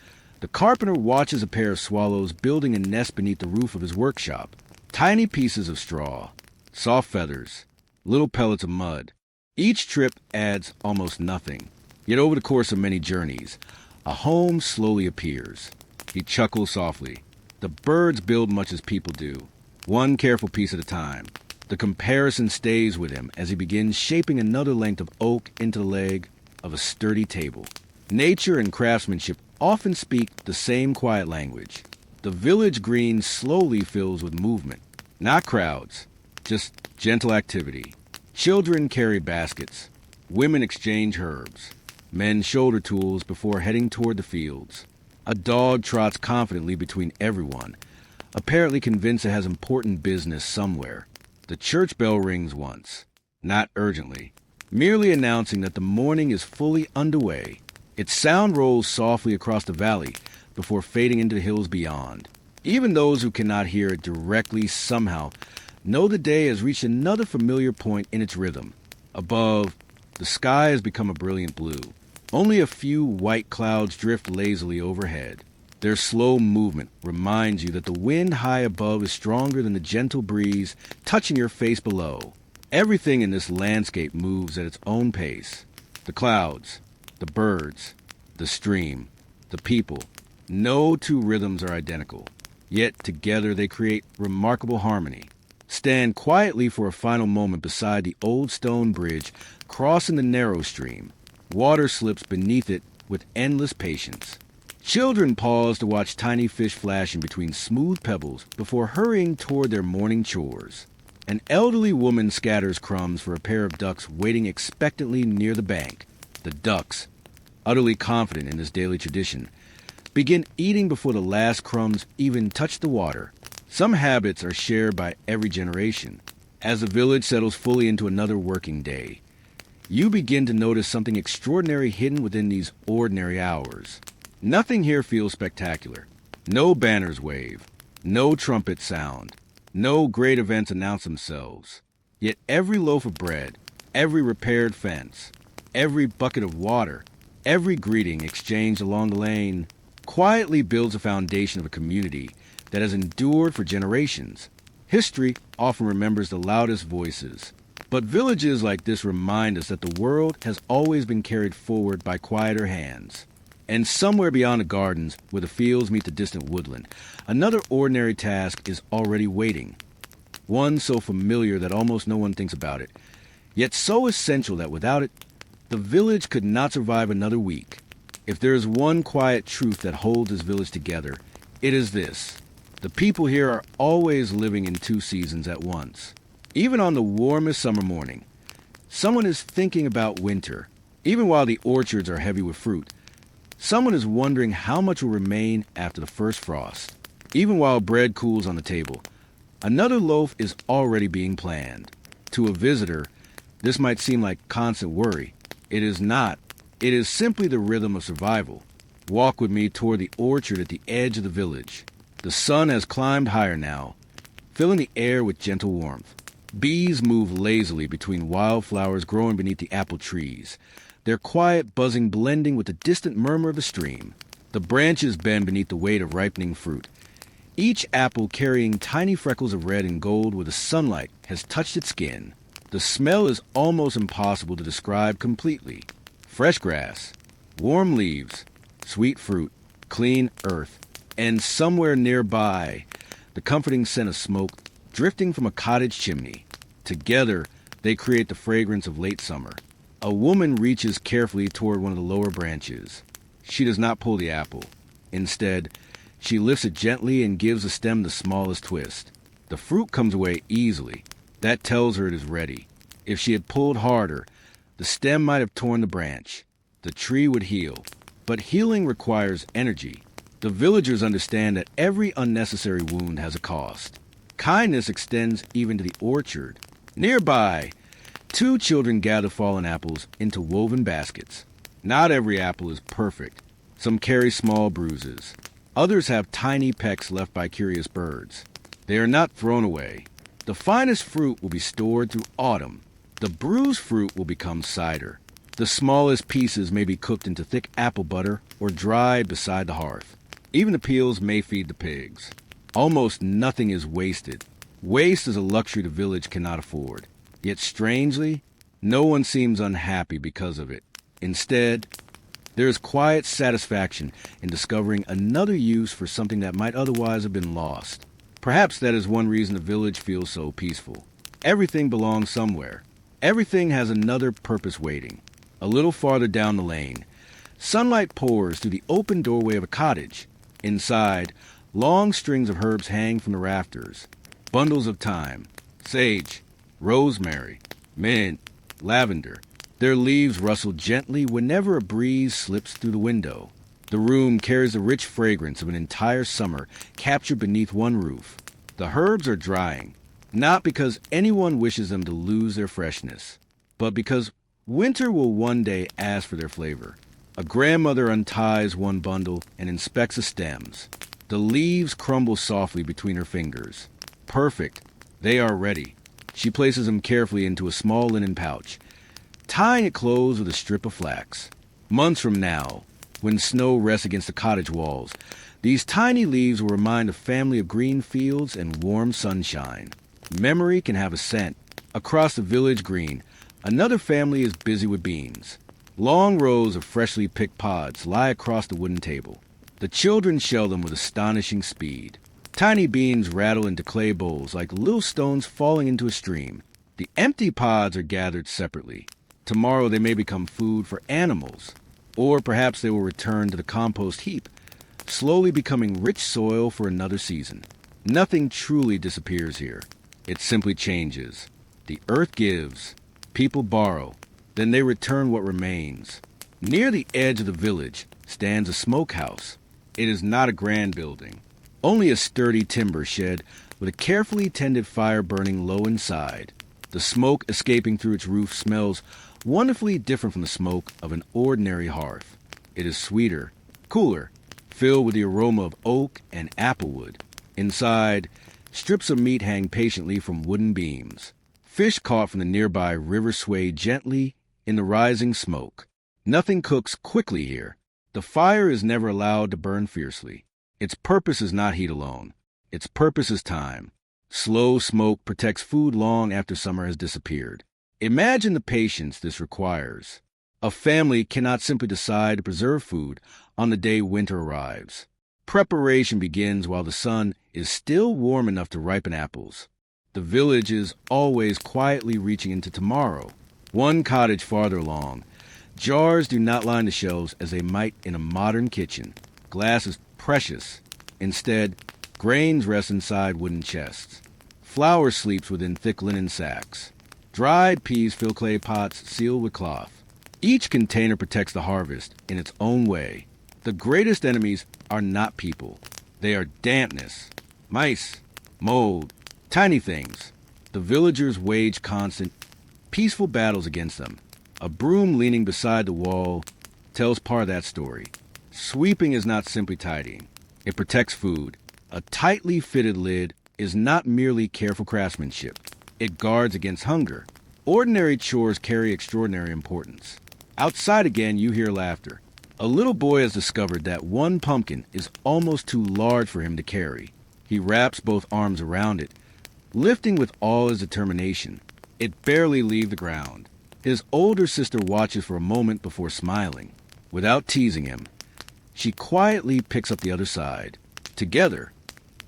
A: the carpenter watches a pair of swallows building a nest beneath the roof of his workshop. Tiny pieces of straw, soft feathers, little pellets of mud. Each trip adds almost nothing. Yet over the course of many journeys, a home slowly appears. He chuckles softly. The birds build much as people do, one careful piece at a time. The comparison stays with him as he begins shaping another length of oak into the leg of a sturdy table. Nature and craftsmanship often speak the same quiet language. The village green slowly fills with movement, not crowds, just gentle activity. Children carry baskets. Women exchange herbs. Men shoulder tools before heading toward the fields. A dog trots confidently between everyone, apparently convinced it has important business somewhere. The church bell rings once, not urgently, merely announcing that the morning is fully underway. Its sound rolls softly across the valley before fading into the hills beyond. Even those who cannot hear it directly somehow know the day has reached another familiar point in its rhythm. Above, the sky has become a brilliant blue. Only a few white clouds drift lazily overhead. Their slow movement reminds you that the wind high above is stronger than the gentle breeze touching your face below. Everything in this landscape moves at its own pace. The clouds, the birds, the stream, the people. No two rhythms are identical, yet together they create remarkable harmony. Stand quietly for a final moment beside the old stone bridge, crossing the narrow stream. Water slips beneath it with endless patience. Children pause to watch tiny fish flashing between smooth pebbles before hurrying toward their morning chores. An elderly woman scatters crumbs for a pair of ducks waiting expectantly near the bank. The ducks, utterly confident in this daily tradition, begin eating before the last crumbs even touch the water. Some habits are shared by every generation. As the village settles fully into another working day, you begin to notice something extraordinary hidden within these ordinary hours. Nothing here feels spectacular. No banners wave, no trumpets sound, no great events announce themselves. Yet every loaf of bread, every repaired fence, every bucket of water, every greeting exchanged along the lane quietly builds a foundation of a community that has endured for generations. History often remembers the loudest voices, but villages like this remind us that the world has always been carried forward by quieter hands. And somewhere beyond the gardens, where the fields meet the distant woodland, another ordinary task is already waiting. One so familiar that almost no one thinks about it, yet so essential that without it, the village could not survive another week. If there is one quiet truth that holds this village together, it is this. The people here are always living in two seasons at once. Even on the warmest summer morning, someone is thinking about winter. Even while the orchards are heavy with fruit, someone is wondering how much will remain after the first frost. Even while bread cools on the table, another loaf is already being planned. To a visitor, this might seem like constant worry. It is not. It is simply the rhythm of survival. Walk with me toward the orchard at the edge of the village. The sun has climbed higher now, filling the air with gentle warmth. Bees move lazily between wildflowers growing beneath the apple trees, their quiet buzzing blending with the distant murmur of a stream. The branches bend beneath the weight of ripening fruit, each apple carrying tiny freckles of red and gold where the sunlight has touched its skin. The smell is almost impossible to describe completely. Fresh grass, warm leaves, sweet fruit, clean earth, and somewhere nearby, the comforting scent of smoke drifting from a cottage chimney. Together, they create the fragrance of late summer. A woman reaches carefully toward one of the lower branches. She does not pull the apple. Instead, she lifts it gently and gives the stem the smallest twist. The fruit comes away easily. That tells her it is ready. If she had pulled harder, the stem might have torn the branch. The tree would heal. But healing requires energy. The villagers understand that every unnecessary wound has a cost. Kindness extends even to the orchard. Nearby, two children gather fallen apples into woven baskets. Not every apple is perfect. Some carry small bruises. Others have tiny pecks left by curious birds. They are not thrown away. The finest fruit will be stored through autumn. The bruised fruit will become cider. The smallest pieces may be cooked into thick apple butter or dried beside the hearth. Even the peels may feed the pigs. Almost nothing is wasted. Waste is a luxury the village cannot afford. Yet strangely, no one seems unhappy because of it. Instead, there is quiet satisfaction in discovering another use for something that might otherwise have been lost. Perhaps that is one reason the village feels so peaceful. Everything belongs somewhere. Everything has another purpose waiting. A little farther down the lane, Sunlight pours through the open doorway of a cottage. Inside, long strings of herbs hang from the rafters. Bundles of thyme, sage, rosemary, mint, lavender. Their leaves rustle gently whenever a breeze slips through the window. The room carries the rich fragrance of an entire summer captured beneath one roof. The herbs are drying, not because anyone wishes them to lose their freshness, but because winter will one day ask for their flavor. A grandmother unties one bundle and inspects the stems. The leaves crumble softly between her fingers. Perfect. They are ready. She places them carefully into a small linen pouch, tying it closed with a strip of flax. Months from now, when snow rests against the cottage walls, these tiny leaves will remind a family of green fields and warm sunshine. Memory can have a scent. Across the village green, another family is busy with beans. Long rows of freshly picked pods lie across the wooden table. The children shell them with astonishing speed. Tiny beans rattle into clay bowls like little stones falling into a stream. The empty pods are gathered separately. Tomorrow they may become food for animals, or perhaps they will return to the compost heap, slowly becoming rich soil for another season. Nothing truly disappears here. It simply changes. The earth gives, people borrow, then they return what remains. Near the edge of the village stands a smokehouse. It is not a grand building, only a sturdy timber shed with a carefully tended fire burning low inside. The smoke escaping through its roof smells wonderfully different from the smoke of an ordinary hearth. It is sweeter, cooler, filled with the aroma of oak and applewood. Inside, strips of meat hang patiently from wooden beams. Fish caught from the nearby river sway gently in the rising smoke. Nothing cooks quickly here. The fire is never allowed to burn fiercely. Its purpose is not heat alone. Its purpose is time. Slow smoke protects food long after summer has disappeared. Imagine the patience this requires. A family cannot simply decide to preserve food on the day winter arrives. Preparation begins while the sun is still warm enough to ripen apples. The village is always quietly reaching into tomorrow. One cottage farther along, jars do not line the shelves as they might in a modern kitchen. Glass is precious. Instead, grains rest inside wooden chests. Flour sleeps within thick linen sacks. Dried peas fill clay pots sealed with cloth. Each container protects the harvest in its own way. The greatest enemies are not people. They are dampness, mice, mold, tiny things. The villagers wage constant, peaceful battles against them. A broom leaning beside the wall tells part of that story. Sweeping is not simply tidying. It protects food. A tightly fitted lid is not merely careful craftsmanship. It guards against hunger. Ordinary chores carry extraordinary importance. Outside again, you hear laughter. A little boy has discovered that one pumpkin is almost too large for him to carry. He wraps both arms around it, lifting with all his determination. It barely leaves the ground. His older sister watches for a moment before smiling. Without teasing him, she quietly picks up the other side. Together,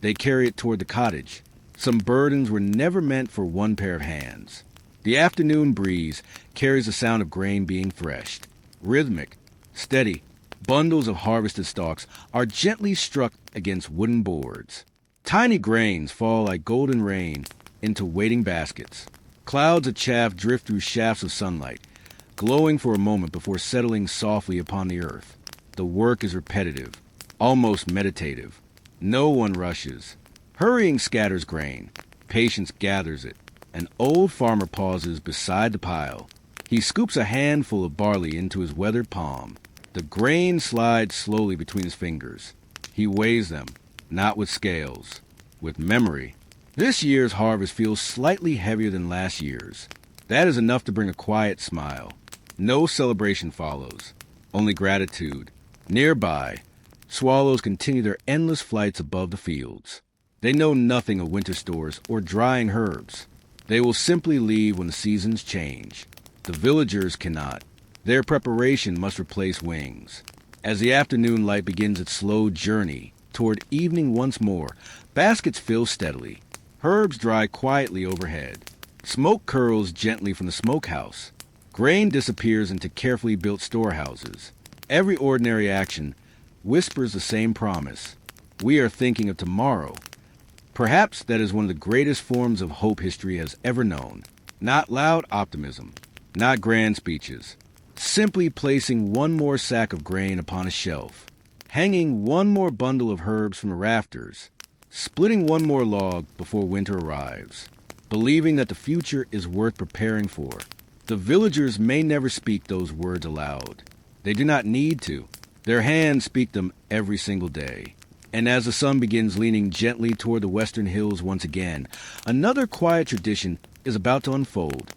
A: they carry it toward the cottage. Some burdens were never meant for one pair of hands. The afternoon breeze carries the sound of grain being threshed. Rhythmic, steady, bundles of harvested stalks are gently struck against wooden boards. Tiny grains fall like golden rain into waiting baskets. Clouds of chaff drift through shafts of sunlight, glowing for a moment before settling softly upon the earth. The work is repetitive, almost meditative. No one rushes. Hurrying scatters grain. Patience gathers it. An old farmer pauses beside the pile. He scoops a handful of barley into his weathered palm. The grain slides slowly between his fingers. He weighs them, not with scales, with memory. This year's harvest feels slightly heavier than last year's. That is enough to bring a quiet smile. No celebration follows, only gratitude. Nearby, swallows continue their endless flights above the fields. They know nothing of winter stores or drying herbs. They will simply leave when the seasons change. The villagers cannot. Their preparation must replace wings. As the afternoon light begins its slow journey toward evening once more, baskets fill steadily. Herbs dry quietly overhead. Smoke curls gently from the smokehouse. Grain disappears into carefully built storehouses. Every ordinary action whispers the same promise. We are thinking of tomorrow. Perhaps that is one of the greatest forms of hope history has ever known. Not loud optimism, not grand speeches. Simply placing one more sack of grain upon a shelf, hanging one more bundle of herbs from the rafters, splitting one more log before winter arrives, believing that the future is worth preparing for. The villagers may never speak those words aloud. They do not need to. Their hands speak them every single day. And as the sun begins leaning gently toward the western hills once again, another quiet tradition is about to unfold.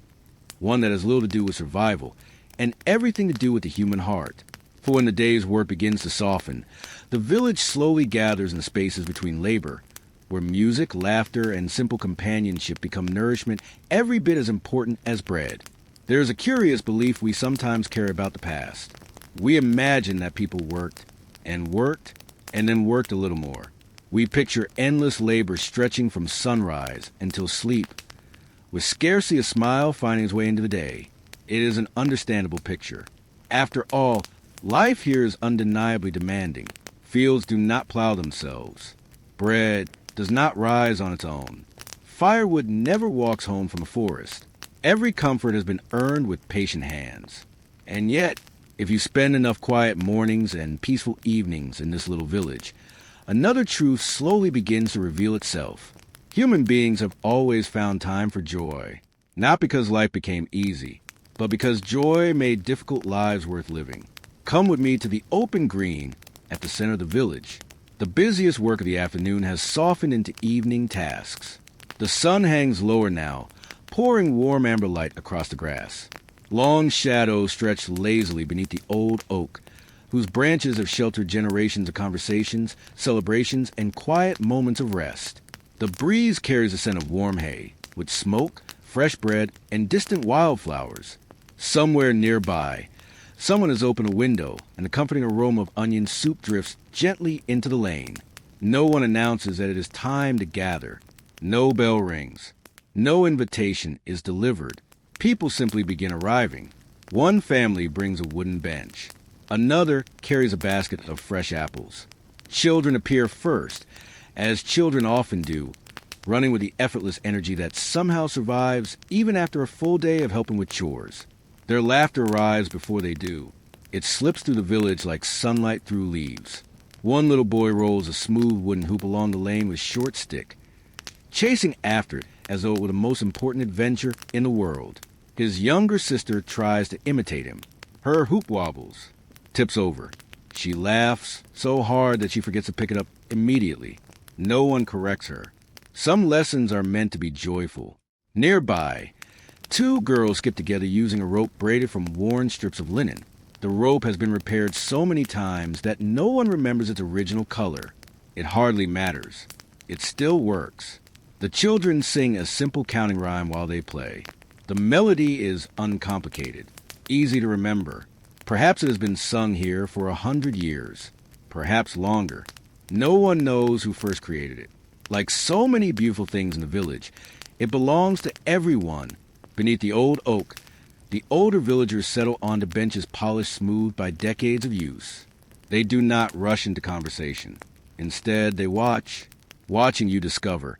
A: One that has little to do with survival and everything to do with the human heart. For when the day's work begins to soften, the village slowly gathers in the spaces between labor, where music, laughter, and simple companionship become nourishment every bit as important as bread. There is a curious belief we sometimes carry about the past. We imagine that people worked, and then worked a little more. We picture endless labor stretching from sunrise until sleep, with scarcely a smile finding its way into the day. It is an understandable picture. After all, life here is undeniably demanding. Fields do not plow themselves. Bread does not rise on its own. Firewood never walks home from a forest. Every comfort has been earned with patient hands. And yet, if you spend enough quiet mornings and peaceful evenings in this little village, another truth slowly begins to reveal itself. Human beings have always found time for joy, not because life became easy, but because joy made difficult lives worth living. Come with me to the open green at the center of the village. The busiest work of the afternoon has softened into evening tasks. The sun hangs lower now, pouring warm amber light across the grass. Long shadows stretch lazily beneath the old oak, whose branches have sheltered generations of conversations, celebrations, and quiet moments of rest. The breeze carries a scent of warm hay, with smoke, fresh bread, and distant wildflowers. Somewhere nearby, someone has opened a window, and the comforting aroma of onion soup drifts gently into the lane. No one announces that it is time to gather. No bell rings. No invitation is delivered. People simply begin arriving. One family brings a wooden bench. Another carries a basket of fresh apples. Children appear first, as children often do, running with the effortless energy that somehow survives even after a full day of helping with chores. Their laughter arrives before they do. It slips through the village like sunlight through leaves. One little boy rolls a smooth wooden hoop along the lane with short stick, chasing after it as though it were the most important adventure in the world. His younger sister tries to imitate him. Her hoop wobbles, tips over. She laughs so hard that she forgets to pick it up immediately. No one corrects her. Some lessons are meant to be joyful. Nearby, two girls skip together using a rope braided from worn strips of linen. The rope has been repaired so many times that no one remembers its original color. It hardly matters. It still works. The children sing a simple counting rhyme while they play. The melody is uncomplicated, easy to remember. Perhaps it has been sung here for 100 years, perhaps longer. No one knows who first created it. Like so many beautiful things in the village, it belongs to everyone. Beneath the old oak, the older villagers settle onto benches polished smooth by decades of use. They do not rush into conversation. Instead, they watch. Watching, you discover,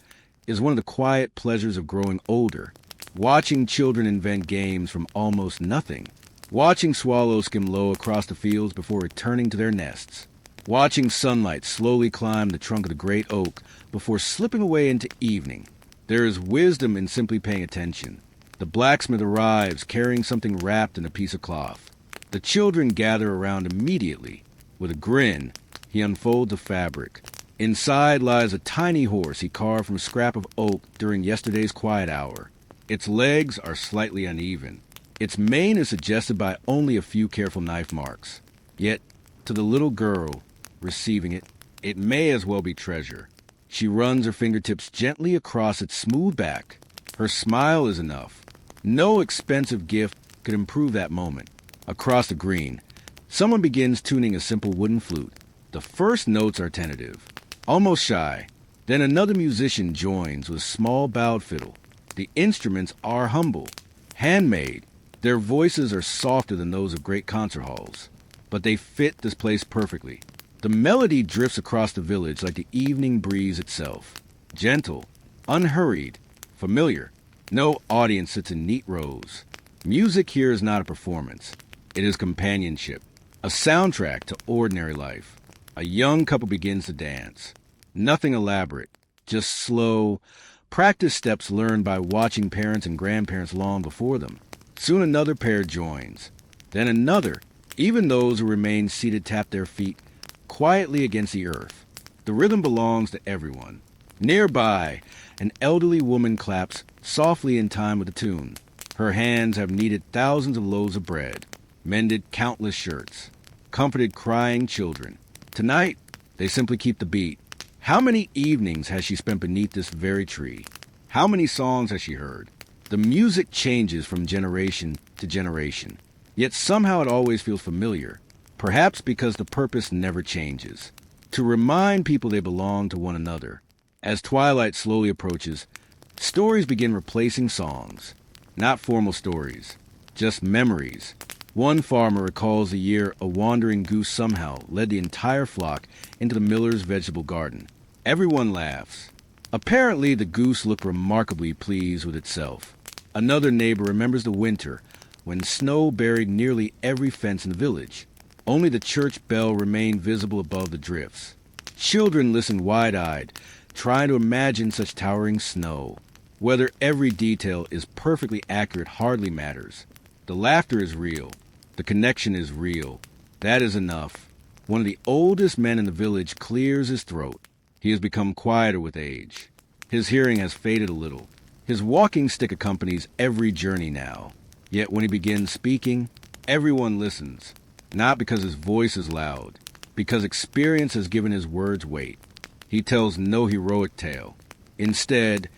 A: is one of the quiet pleasures of growing older. Watching children invent games from almost nothing. Watching swallows skim low across the fields before returning to their nests. Watching sunlight slowly climb the trunk of the great oak before slipping away into evening. There is wisdom in simply paying attention. The blacksmith arrives carrying something wrapped in a piece of cloth. The children gather around immediately. With a grin, he unfolds the fabric. Inside lies a tiny horse he carved from a scrap of oak during yesterday's quiet hour. Its legs are slightly uneven. Its mane is suggested by only a few careful knife marks. Yet, to the little girl receiving it, it may as well be treasure. She runs her fingertips gently across its smooth back. Her smile is enough. No expensive gift could improve that moment. Across the green, someone begins tuning a simple wooden flute. The first notes are tentative, almost shy. Then another musician joins with a small bowed fiddle. The instruments are humble, handmade. Their voices are softer than those of great concert halls. but they fit this place perfectly. The melody drifts across the village like the evening breeze itself. Gentle, unhurried, familiar. No audience sits in neat rows. Music here is not a performance. It is companionship, a soundtrack to ordinary life. A young couple begins to dance. Nothing elaborate, just slow, practice steps learned by watching parents and grandparents long before them. Soon another pair joins. Then another. Even those who remain seated tap their feet quietly against the earth. The rhythm belongs to everyone. Nearby, an elderly woman claps softly in time with the tune. Her hands have kneaded thousands of loaves of bread, mended countless shirts, comforted crying children. Tonight, they simply keep the beat. How many evenings has she spent beneath this very tree? How many songs has she heard? The music changes from generation to generation, yet somehow it always feels familiar, perhaps because the purpose never changes. To remind people they belong to one another. As twilight slowly approaches, stories begin replacing songs. Not formal stories, just memories. One farmer recalls the year a wandering goose somehow led the entire flock into the miller's vegetable garden. Everyone laughs. Apparently, the goose looked remarkably pleased with itself. Another neighbor remembers the winter when snow buried nearly every fence in the village. Only the church bell remained visible above the drifts. Children listened wide-eyed, trying to imagine such towering snow. Whether every detail is perfectly accurate hardly matters. The laughter is real. The connection is real. That is enough. One of the oldest men in the village clears his throat. He has become quieter with age. His hearing has faded a little. His walking stick accompanies every journey now. Yet when he begins speaking, everyone listens. Not because his voice is loud, because experience has given his words weight. He tells no heroic tale. Instead,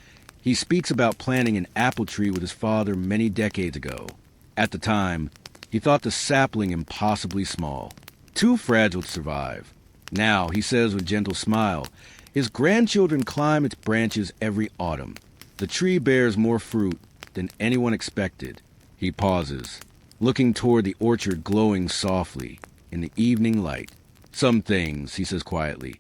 A: he speaks about planting an apple tree with his father many decades ago. At the time, he thought the sapling impossibly small, too fragile to survive. Now, he says with gentle smile, his grandchildren climb its branches every autumn. The tree bears more fruit than anyone expected. He pauses, looking toward the orchard glowing softly in the evening light. Some things, he says quietly,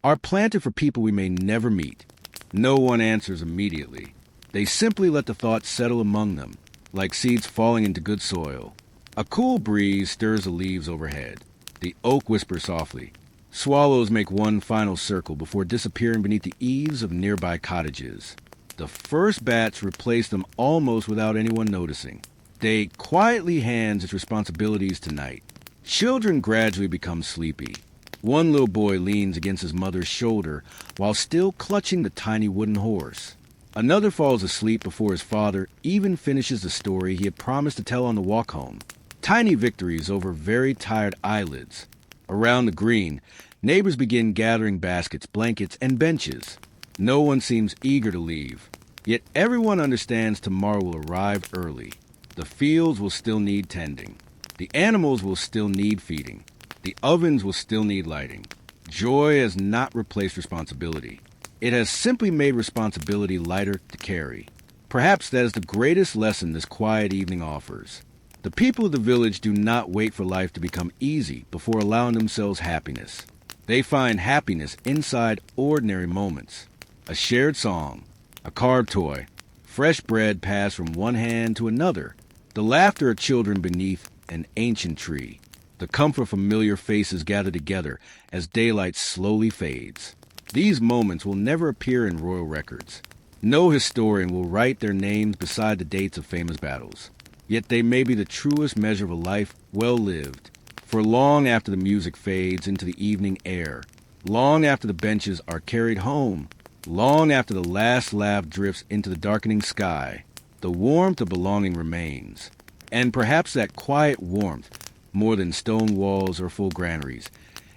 A: are planted for people we may never meet. No one answers immediately. They simply let the thought settle among them, like seeds falling into good soil. A cool breeze stirs the leaves overhead. The oak whispers softly. Swallows make one final circle before disappearing beneath the eaves of nearby cottages. The first bats replace them almost without anyone noticing. Day quietly hands its responsibilities to night. Children gradually become sleepy. One little boy leans against his mother's shoulder while still clutching the tiny wooden horse. Another falls asleep before his father even finishes the story he had promised to tell on the walk home. Tiny victories over very tired eyelids. Around the green, neighbors begin gathering baskets, blankets, and benches. No one seems eager to leave. Yet everyone understands tomorrow will arrive early. The fields will still need tending. The animals will still need feeding. The ovens will still need lighting. Joy has not replaced responsibility. It has simply made responsibility lighter to carry. Perhaps that is the greatest lesson this quiet evening offers. The people of the village do not wait for life to become easy before allowing themselves happiness. They find happiness inside ordinary moments. A shared song, a carved toy, fresh bread passed from one hand to another, the laughter of children beneath an ancient tree, the comfort of familiar faces gathered together as daylight slowly fades. These moments will never appear in royal records. No historian will write their names beside the dates of famous battles. Yet they may be the truest measure of a life well lived. For long after the music fades into the evening air, long after the benches are carried home, long after the last laugh drifts into the darkening sky, the warmth of belonging remains. And perhaps that quiet warmth, more than stone walls or full granaries,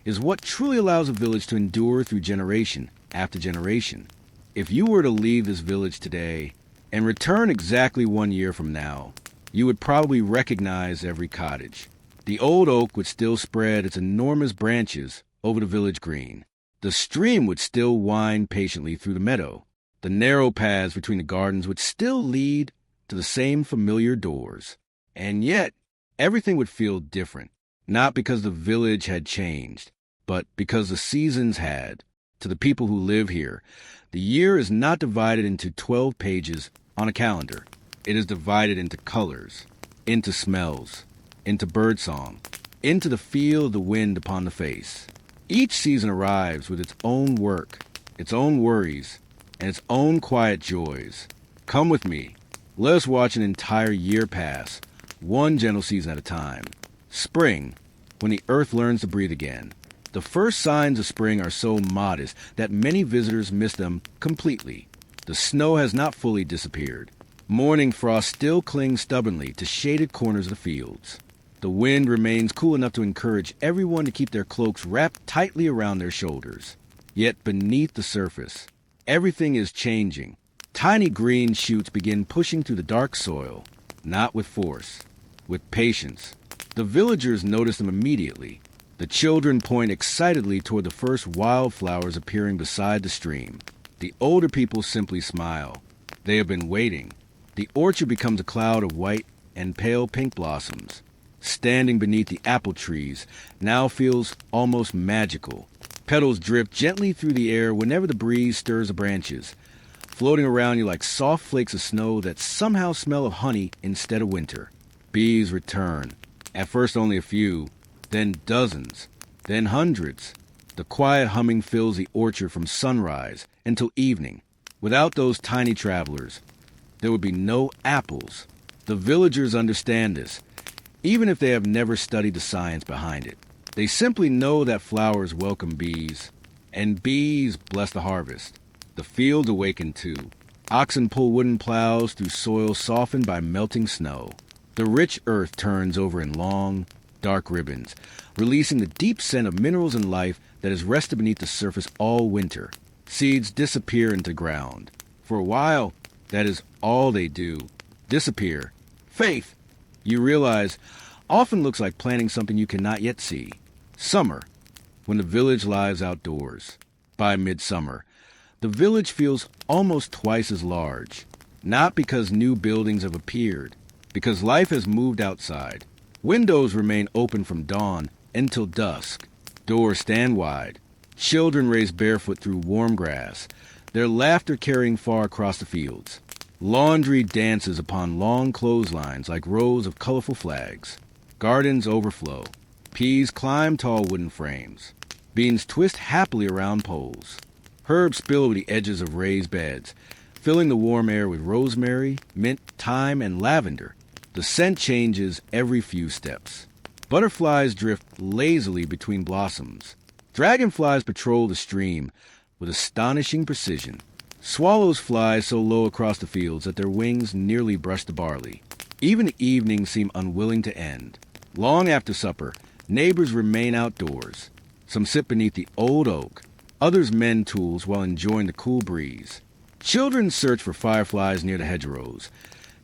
A: is what truly allows a village to endure through generation after generation. If you were to leave this village today and return exactly 1 year from now, you would probably recognize every cottage. The old oak would still spread its enormous branches over the village green. The stream would still wind patiently through the meadow. The narrow paths between the gardens would still lead to the same familiar doors. And yet, everything would feel different. Not because the village had changed, but because the seasons had. To the people who live here, the year is not divided into 12 pages on a calendar. It is divided into colors, into smells, into birdsong, into the feel of the wind upon the face. Each season arrives with its own work, its own worries, and its own quiet joys. Come with me. Let us watch an entire year pass, one gentle season at a time. Spring, when the earth learns to breathe again. The first signs of spring are so modest that many visitors miss them completely. The snow has not fully disappeared. Morning frost still clings stubbornly to shaded corners of the fields. The wind remains cool enough to encourage everyone to keep their cloaks wrapped tightly around their shoulders. Yet beneath the surface, everything is changing. Tiny green shoots begin pushing through the dark soil, not with force, with patience. The villagers notice them immediately. The children point excitedly toward the first wildflowers appearing beside the stream. The older people simply smile. They have been waiting. The orchard becomes a cloud of white and pale pink blossoms. Standing beneath the apple trees now feels almost magical. Petals drift gently through the air whenever the breeze stirs the branches, floating around you like soft flakes of snow that somehow smell of honey instead of winter. Bees return. At first only a few, then dozens, then hundreds. The quiet humming fills the orchard from sunrise until evening. Without those tiny travelers, there would be no apples. The villagers understand this, even if they have never studied the science behind it. They simply know that flowers welcome bees, and bees bless the harvest. The fields awaken too. Oxen pull wooden plows through soil softened by melting snow. The rich earth turns over in long, dark ribbons, releasing the deep scent of minerals and life that has rested beneath the surface all winter. Seeds disappear into ground. For a while, that is all they do. Disappear. Faith, you realize, often looks like planting something you cannot yet see. Summer, when the village lies outdoors. By midsummer, the village feels almost twice as large. Not because new buildings have appeared, because life has moved outside. Windows remain open from dawn until dusk. Doors stand wide. Children race barefoot through warm grass, their laughter carrying far across the fields. Laundry dances upon long clotheslines like rows of colorful flags. Gardens overflow. Peas climb tall wooden frames. Beans twist happily around poles. Herbs spill over the edges of raised beds, filling the warm air with rosemary, mint, thyme, and lavender. The scent changes every few steps. Butterflies drift lazily between blossoms. Dragonflies patrol the stream with astonishing precision. Swallows fly so low across the fields that their wings nearly brush the barley. Even the evenings seem unwilling to end. Long after supper, neighbors remain outdoors. Some sit beneath the old oak. Others mend tools while enjoying the cool breeze. Children search for fireflies near the hedgerows,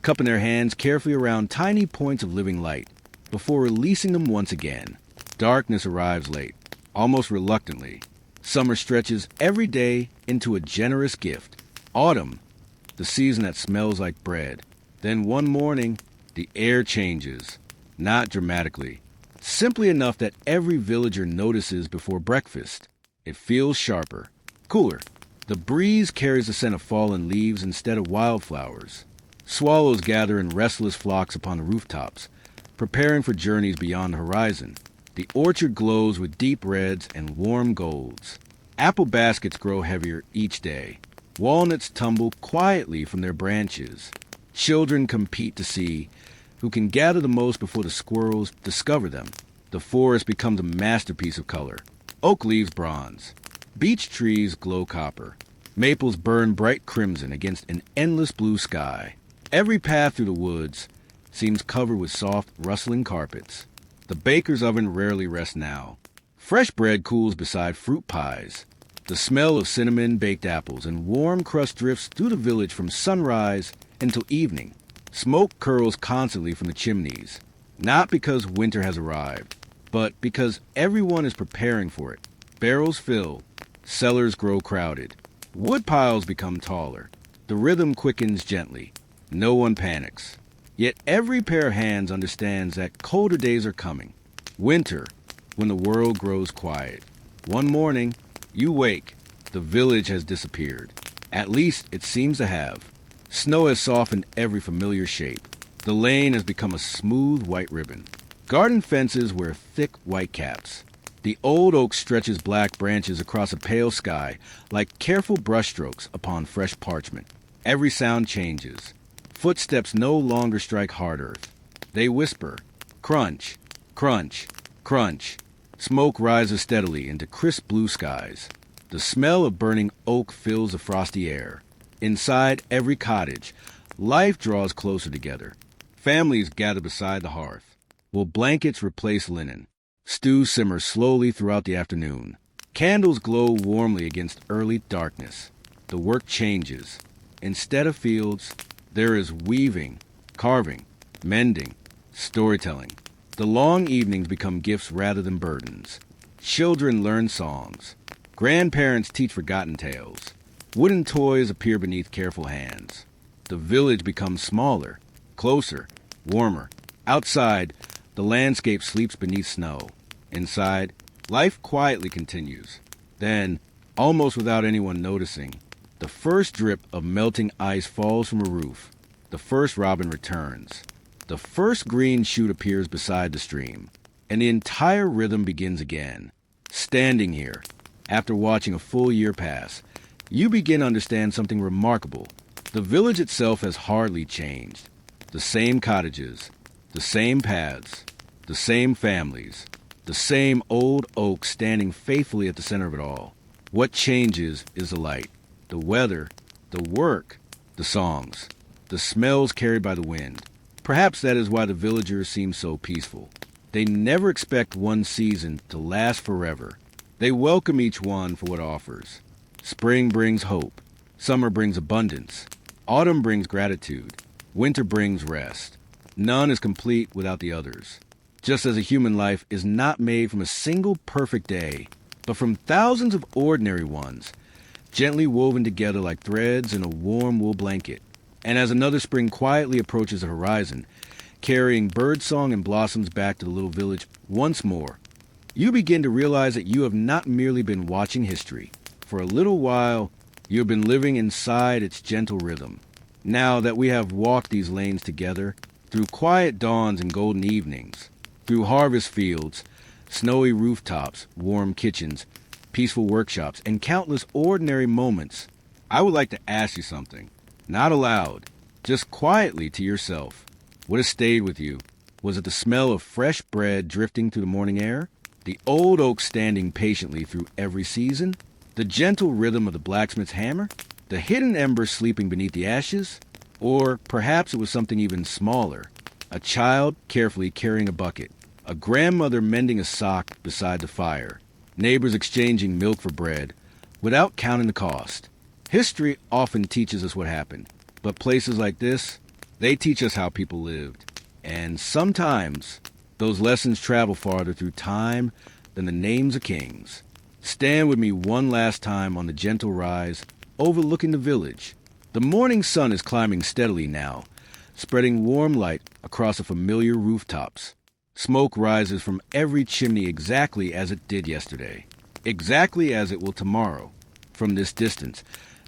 A: cupping their hands carefully around tiny points of living light before releasing them once again. Darkness arrives late, almost reluctantly. Summer stretches every day into a generous gift. Autumn, the season that smells like bread. Then one morning, the air changes, not dramatically, simply enough that every villager notices before breakfast. It feels sharper, cooler. The breeze carries the scent of fallen leaves instead of wildflowers. Swallows gather in restless flocks upon the rooftops, preparing for journeys beyond the horizon. The orchard glows with deep reds and warm golds. Apple baskets grow heavier each day. Walnuts tumble quietly from their branches. Children compete to see who can gather the most before the squirrels discover them. The forest becomes a masterpiece of color. Oak leaves bronze. Beech trees glow copper. Maples burn bright crimson against an endless blue sky. Every path through the woods seems covered with soft, rustling carpets. The baker's oven rarely rests now. Fresh bread cools beside fruit pies. The smell of cinnamon-baked apples and warm crust drifts through the village from sunrise until evening. Smoke curls constantly from the chimneys, not because winter has arrived, but because everyone is preparing for it. Barrels fill, cellars grow crowded, wood piles become taller. The rhythm quickens gently. No one panics. Yet every pair of hands understands that colder days are coming. Winter, when the world grows quiet. One morning, you wake. The village has disappeared. At least it seems to have. Snow has softened every familiar shape. The lane has become a smooth white ribbon. Garden fences wear thick white caps. The old oak stretches black branches across a pale sky like careful brushstrokes upon fresh parchment. Every sound changes. Footsteps no longer strike hard earth. They whisper, crunch, crunch, crunch. Smoke rises steadily into crisp blue skies. The smell of burning oak fills the frosty air. Inside every cottage, life draws closer together. Families gather beside the hearth. Will blankets replace linen? Stew simmers slowly throughout the afternoon. Candles glow warmly against early darkness. The work changes. Instead of fields, there is weaving, carving, mending, storytelling. The long evenings become gifts rather than burdens. Children learn songs. Grandparents teach forgotten tales. Wooden toys appear beneath careful hands. The village becomes smaller, closer, warmer. Outside, the landscape sleeps beneath snow. Inside, life quietly continues. Then, almost without anyone noticing, the first drip of melting ice falls from a roof. The first robin returns. The first green shoot appears beside the stream, and the entire rhythm begins again. Standing here, after watching a full year pass, you begin to understand something remarkable. The village itself has hardly changed. The same cottages, the same paths, the same families, the same old oak standing faithfully at the center of it all. What changes is the light, the weather, the work, the songs, the smells carried by the wind. Perhaps that is why the villagers seem so peaceful. They never expect one season to last forever. They welcome each one for what it offers. Spring brings hope. Summer brings abundance. Autumn brings gratitude. Winter brings rest. None is complete without the others. Just as a human life is not made from a single perfect day, but from thousands of ordinary ones, gently woven together like threads in a warm wool blanket. And as another spring quietly approaches the horizon, carrying birdsong and blossoms back to the little village once more, you begin to realize that you have not merely been watching history. For a little while, you have been living inside its gentle rhythm. Now that we have walked these lanes together, through quiet dawns and golden evenings, through harvest fields, snowy rooftops, warm kitchens, peaceful workshops, and countless ordinary moments, I would like to ask you something. Not aloud, just quietly to yourself. What has stayed with you? Was it the smell of fresh bread drifting through the morning air? The old oak standing patiently through every season? The gentle rhythm of the blacksmith's hammer? The hidden embers sleeping beneath the ashes? Or perhaps it was something even smaller. A child carefully carrying a bucket. A grandmother mending a sock beside the fire. Neighbors exchanging milk for bread without counting the cost. History often teaches us what happened, but places like this, they teach us how people lived. And sometimes, those lessons travel farther through time than the names of kings. Stand with me one last time on the gentle rise, overlooking the village. The morning sun is climbing steadily now, spreading warm light across the familiar rooftops. Smoke rises from every chimney exactly as it did yesterday, exactly as it will tomorrow. From this distance,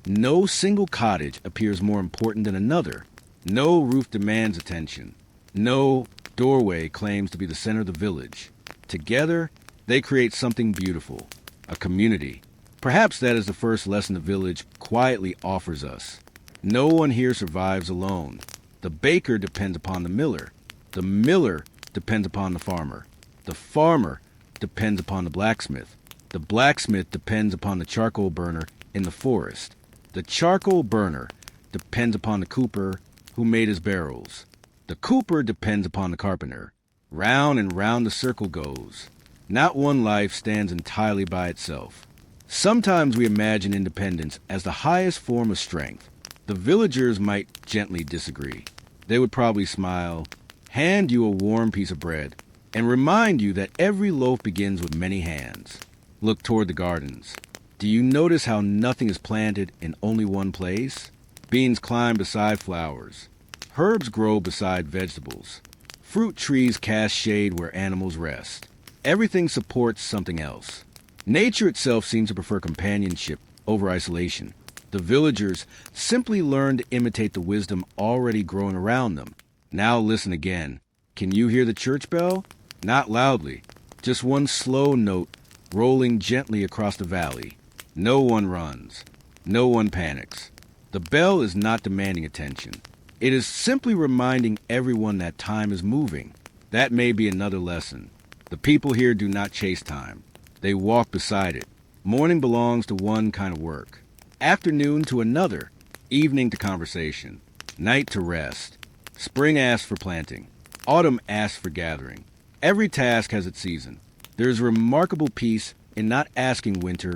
A: no single cottage appears more important than another. No roof demands attention. No doorway claims to be the center of the village. Together, they create something beautiful, a community. Perhaps that is the first lesson the village quietly offers us. No one here survives alone. The baker depends upon the miller. The miller depends upon the farmer. The farmer depends upon the blacksmith. The blacksmith depends upon the charcoal burner in the forest. The charcoal burner depends upon the cooper who made his barrels. The cooper depends upon the carpenter. Round and round the circle goes. Not one life stands entirely by itself. Sometimes we imagine independence as the highest form of strength. The villagers might gently disagree. They would probably smile, hand you a warm piece of bread, and remind you that every loaf begins with many hands. Look toward the gardens. Do you notice how nothing is planted in only one place? Beans climb beside flowers. Herbs grow beside vegetables. Fruit trees cast shade where animals rest. Everything supports something else. Nature itself seems to prefer companionship over isolation. The villagers simply learn to imitate the wisdom already growing around them. Now listen again. Can you hear the church bell? Not loudly, just one slow note rolling gently across the valley. No one runs. No one panics. The bell is not demanding attention. It is simply reminding everyone that time is moving. That may be another lesson. The people here do not chase time. They walk beside it. Morning belongs to one kind of work. Afternoon to another. Evening to conversation. Night to rest. Spring asks for planting. Autumn asks for gathering. Every task has its season. There is remarkable peace in not asking winter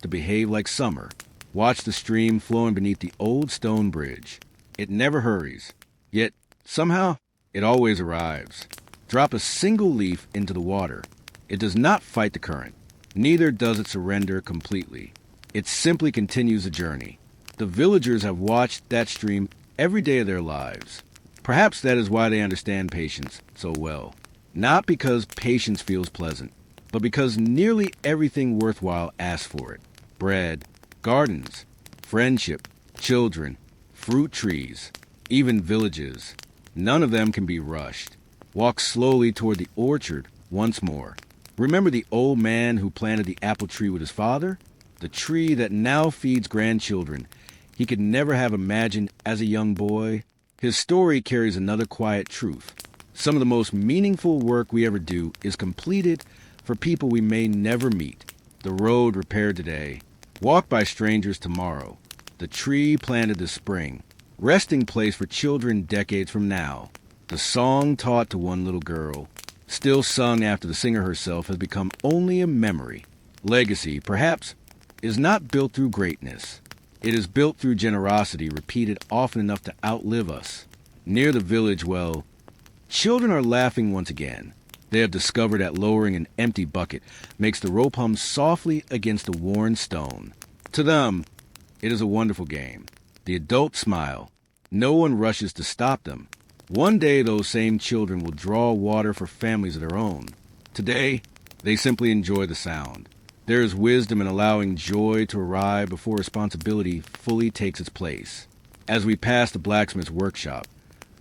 A: to behave like summer. Watch the stream flowing beneath the old stone bridge. It never hurries, yet somehow it always arrives. Drop a single leaf into the water. It does not fight the current. Neither does it surrender completely. It simply continues the journey. The villagers have watched that stream every day of their lives. Perhaps that is why they understand patience so well. Not because patience feels pleasant, but because nearly everything worthwhile asks for it. Bread, gardens, friendship, children, fruit trees, even villages. None of them can be rushed. Walk slowly toward the orchard once more. Remember the old man who planted the apple tree with his father? The tree that now feeds grandchildren he could never have imagined as a young boy? His story carries another quiet truth. Some of the most meaningful work we ever do is completed for people we may never meet. The road repaired today, walked by strangers tomorrow. The tree planted this spring, resting place for children decades from now. The song taught to one little girl, still sung after the singer herself has become only a memory. Legacy, perhaps, is not built through greatness. It is built through generosity repeated often enough to outlive us. Near the village well, children are laughing once again. They have discovered that lowering an empty bucket makes the rope hum softly against a worn stone. To them, it is a wonderful game. The adults smile. No one rushes to stop them. One day those same children will draw water for families of their own. Today, they simply enjoy the sound. There is wisdom in allowing joy to arrive before responsibility fully takes its place. As we pass the blacksmith's workshop,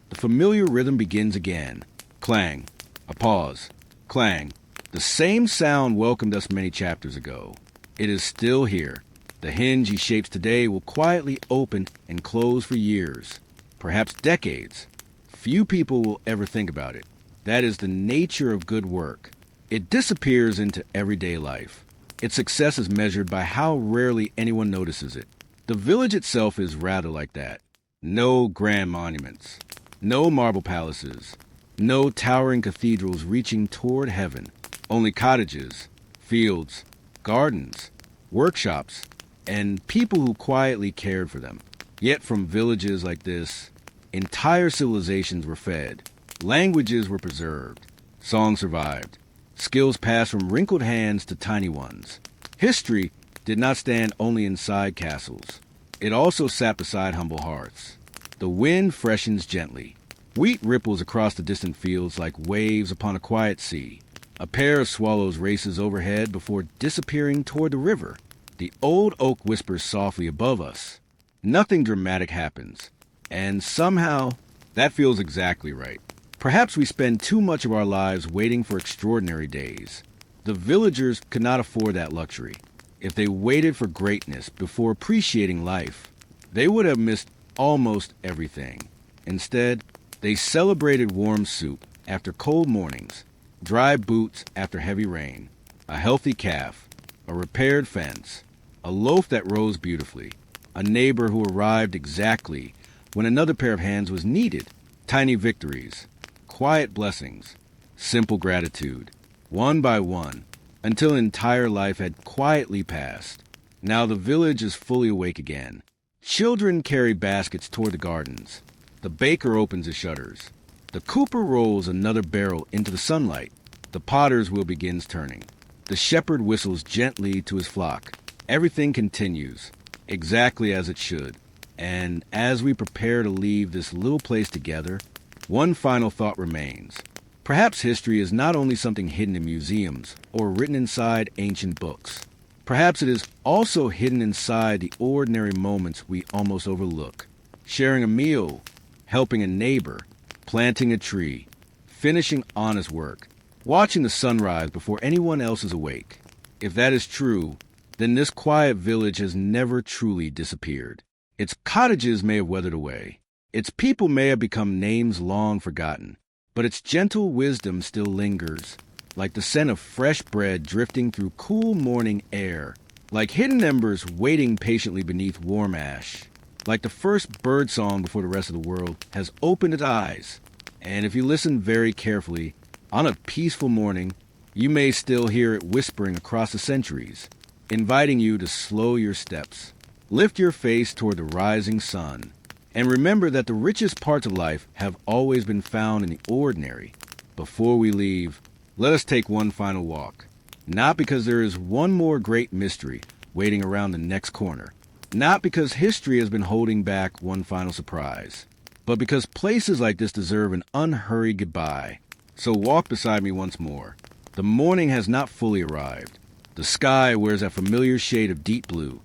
A: the familiar rhythm begins again. Clang. A pause. Clang. The same sound welcomed us many chapters ago. It is still here. The hinge he shapes today will quietly open and close for years, perhaps decades. Few people will ever think about it. That is the nature of good work. It disappears into everyday life. Its success is measured by how rarely anyone notices it. The village itself is rather like that. No grand monuments. No marble palaces. No towering cathedrals reaching toward heaven. Only cottages, fields, gardens, workshops, and people who quietly cared for them. Yet from villages like this, entire civilizations were fed. Languages were preserved. Songs survived. Skills passed from wrinkled hands to tiny ones. History did not stand only inside castles. It also sat beside humble hearths. The wind freshens gently. Wheat ripples across the distant fields like waves upon a quiet sea. A pair of swallows races overhead before disappearing toward the river. The old oak whispers softly above us. Nothing dramatic happens. And somehow, that feels exactly right. Perhaps we spend too much of our lives waiting for extraordinary days. The villagers could not afford that luxury. If they waited for greatness before appreciating life, they would have missed almost everything. Instead, they celebrated warm soup after cold mornings, dry boots after heavy rain, a healthy calf, a repaired fence, a loaf that rose beautifully, a neighbor who arrived exactly when another pair of hands was needed, tiny victories, quiet blessings, simple gratitude, one by one, until an entire life had quietly passed. Now the village is fully awake again. Children carry baskets toward the gardens. The baker opens his shutters. The cooper rolls another barrel into the sunlight. The potter's wheel begins turning. The shepherd whistles gently to his flock. Everything continues, exactly as it should. And as we prepare to leave this little place together, one final thought remains. Perhaps history is not only something hidden in museums or written inside ancient books. Perhaps it is also hidden inside the ordinary moments we almost overlook. Sharing a meal, helping a neighbor, planting a tree, finishing honest work, watching the sunrise before anyone else is awake. If that is true, then this quiet village has never truly disappeared. Its cottages may have weathered away. Its people may have become names long forgotten. But its gentle wisdom still lingers, like the scent of fresh bread drifting through cool morning air, like hidden embers waiting patiently beneath warm ash, like the first bird song before the rest of the world has opened its eyes. And if you listen very carefully, on a peaceful morning, you may still hear it whispering across the centuries, inviting you to slow your steps, lift your face toward the rising sun, and remember that the richest parts of life have always been found in the ordinary. Before we leave, let us take one final walk. Not because there is one more great mystery waiting around the next corner. Not because history has been holding back one final surprise. But because places like this deserve an unhurried goodbye. So walk beside me once more. The morning has not fully arrived. The sky wears that familiar shade of deep blue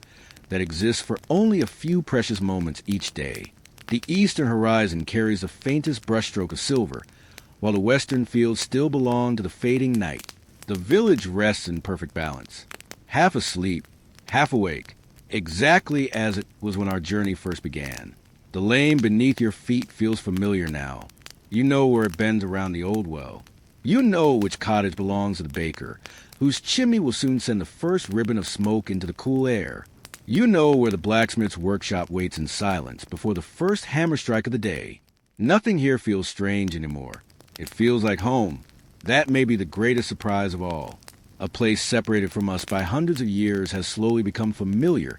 A: that exists for only a few precious moments each day. The eastern horizon carries the faintest brushstroke of silver, while the western fields still belong to the fading night. The village rests in perfect balance, half asleep, half awake, exactly as it was when our journey first began. The lane beneath your feet feels familiar now. You know where it bends around the old well. You know which cottage belongs to the baker, whose chimney will soon send the first ribbon of smoke into the cool air. You know where the blacksmith's workshop waits in silence before the first hammer strike of the day. Nothing here feels strange anymore. It feels like home. That may be the greatest surprise of all. A place separated from us by hundreds of years has slowly become familiar,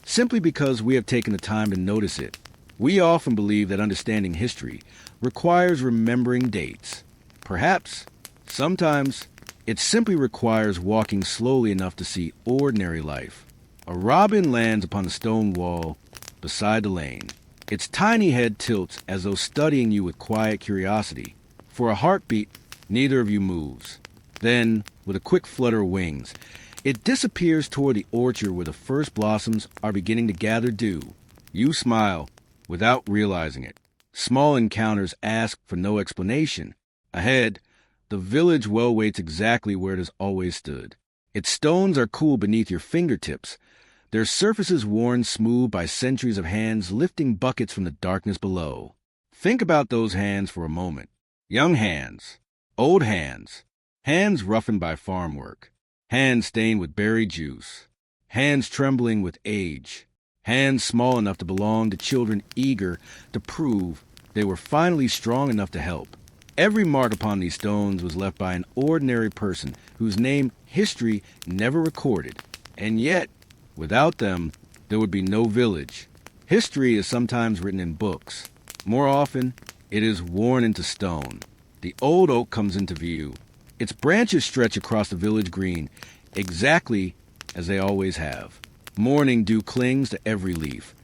A: simply because we have taken the time to notice it. We often believe that understanding history requires remembering dates. Perhaps, sometimes, it simply requires walking slowly enough to see ordinary life. A robin lands upon the stone wall beside the lane. Its tiny head tilts as though studying you with quiet curiosity. For a heartbeat, neither of you moves. Then, with a quick flutter of wings, it disappears toward the orchard where the first blossoms are beginning to gather dew. You smile, without realizing it. Small encounters ask for no explanation. Ahead, the village well waits exactly where it has always stood. Its stones are cool beneath your fingertips, their surfaces worn smooth by centuries of hands lifting buckets from the darkness below. Think about those hands for a moment. Young hands, old hands, hands roughened by farm work, hands stained with berry juice, hands trembling with age, hands small enough to belong to children eager to prove they were finally strong enough to help. Every mark upon these stones was left by an ordinary person whose name history never recorded, and yet, without them, there would be no village. History is sometimes written in books. More often, it is worn into stone. The old oak comes into view. Its branches stretch across the village green, exactly as they always have. Morning dew clings to every leaf,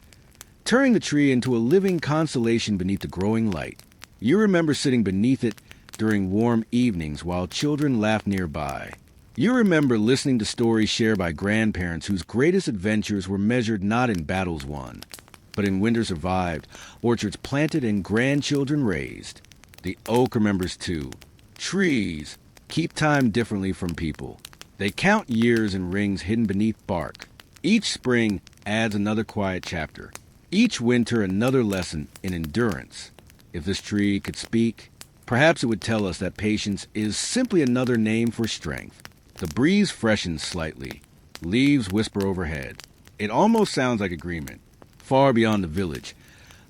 A: turning the tree into a living constellation beneath the growing light. You remember sitting beneath it during warm evenings while children laughed nearby. You remember listening to stories shared by grandparents whose greatest adventures were measured not in battles won, but in winter survived, orchards planted, and grandchildren raised. The oak remembers too. Trees keep time differently from people. They count years in rings hidden beneath bark. Each spring adds another quiet chapter. Each winter another lesson in endurance. If this tree could speak, perhaps it would tell us that patience is simply another name for strength. The breeze freshens slightly. Leaves whisper overhead. It almost sounds like agreement. Far beyond the village,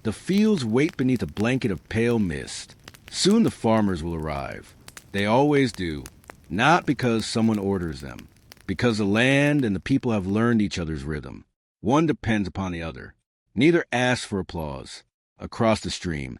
A: the fields wait beneath a blanket of pale mist. Soon the farmers will arrive. They always do, not because someone orders them, because the land and the people have learned each other's rhythm. One depends upon the other. Neither asks for applause. Across the stream,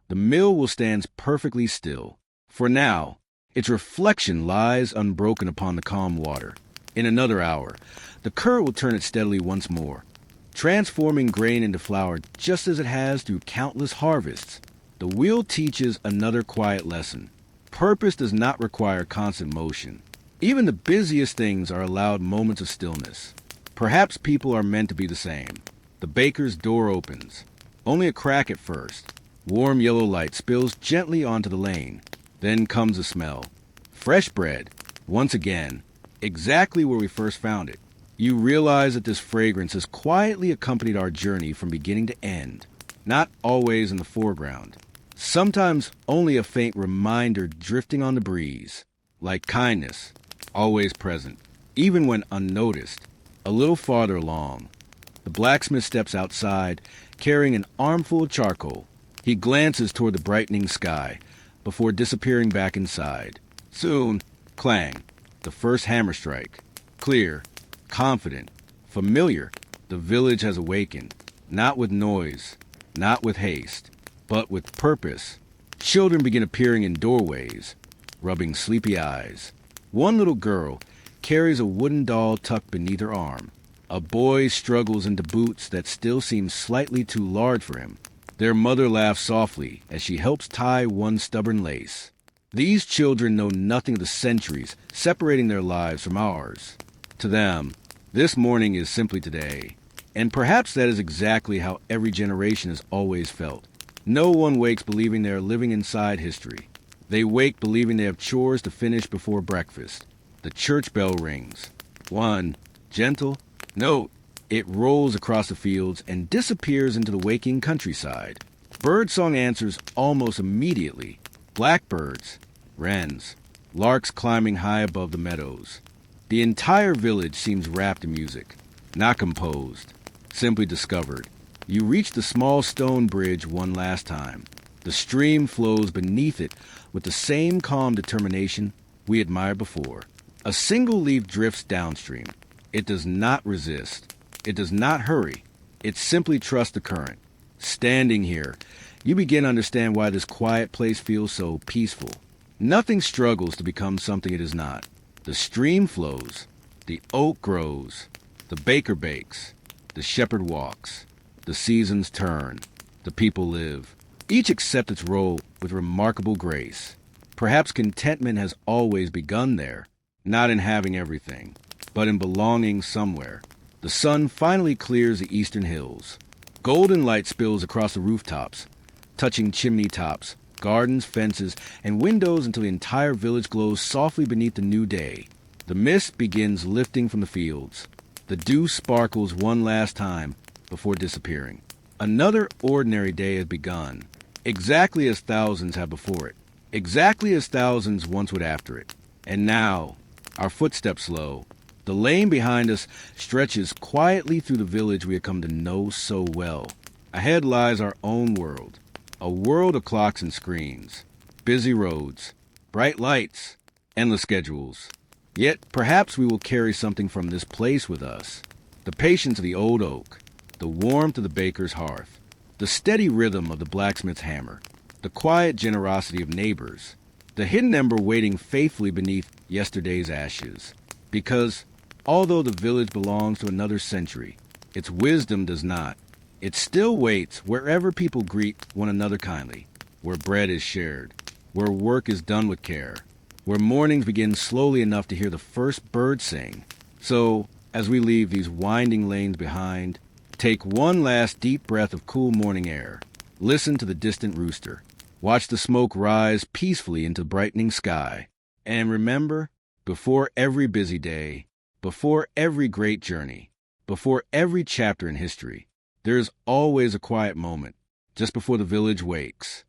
A: the mill will stand perfectly still. For now, its reflection lies unbroken upon the calm water. In another hour, the current will turn it steadily once more, transforming grain into flour just as it has through countless harvests. The wheel teaches another quiet lesson. Purpose does not require constant motion. Even the busiest things are allowed moments of stillness. Perhaps people are meant to be the same. The baker's door opens. Only a crack at first. Warm yellow light spills gently onto the lane. Then comes the smell. Fresh bread. Once again, exactly where we first found it. You realize that this fragrance has quietly accompanied our journey from beginning to end. Not always in the foreground. Sometimes only a faint reminder drifting on the breeze. Like kindness, always present, even when unnoticed. A little farther along, the blacksmith steps outside, carrying an armful of charcoal. He glances toward the brightening sky, before disappearing back inside. Soon, clang, the first hammer strike. Clear, confident, familiar, the village has awakened. Not with noise, not with haste, but with purpose. Children begin appearing in doorways, rubbing sleepy eyes. One little girl carries a wooden doll tucked beneath her arm. A boy struggles into boots that still seem slightly too large for him. Their mother laughs softly as she helps tie one stubborn lace. These children know nothing of the centuries separating their lives from ours. To them, this morning is simply today. And perhaps that is exactly how every generation has always felt. No one wakes believing they are living inside history. They wake believing they have chores to finish before breakfast. The church bell rings. One gentle note. It rolls across the fields and disappears into the waking countryside. Birdsong answers almost immediately. Blackbirds, wrens, larks climbing high above the meadows. The entire village seems wrapped in music. Not composed, simply discovered. You reach the small stone bridge one last time. The stream flows beneath it with the same calm determination we admired before. A single leaf drifts downstream. It does not resist. It does not hurry. It simply trusts the current. Standing here, you begin to understand why this quiet place feels so peaceful. Nothing struggles to become something it is not. The stream flows. The oak grows. The baker bakes. The shepherd walks. The seasons turn. The people live. Each accepts its role with remarkable grace. Perhaps contentment has always begun there, not in having everything, but in belonging somewhere. The sun finally clears the eastern hills. Golden light spills across the rooftops, touching chimney tops, gardens, fences, and windows until the entire village glows softly beneath the new day. The mist begins lifting from the fields. The dew sparkles one last time before disappearing. Another ordinary day has begun, exactly as thousands have before it, exactly as thousands once would after it. And now, our footsteps slow. The lane behind us stretches quietly through the village we have come to know so well. Ahead lies our own world, a world of clocks and screens, busy roads, bright lights, endless schedules. Yet perhaps we will carry something from this place with us. The patience of the old oak, the warmth of the baker's hearth, the steady rhythm of the blacksmith's hammer, the quiet generosity of neighbors, the hidden ember waiting faithfully beneath yesterday's ashes. Because, although the village belongs to another century, its wisdom does not. It still waits wherever people greet one another kindly, where bread is shared, where work is done with care, where mornings begin slowly enough to hear the first bird sing. So, as we leave these winding lanes behind, take one last deep breath of cool morning air. Listen to the distant rooster. Watch the smoke rise peacefully into the brightening sky. And remember, before every busy day, before every great journey, before every chapter in history, there is always a quiet moment just before the village wakes.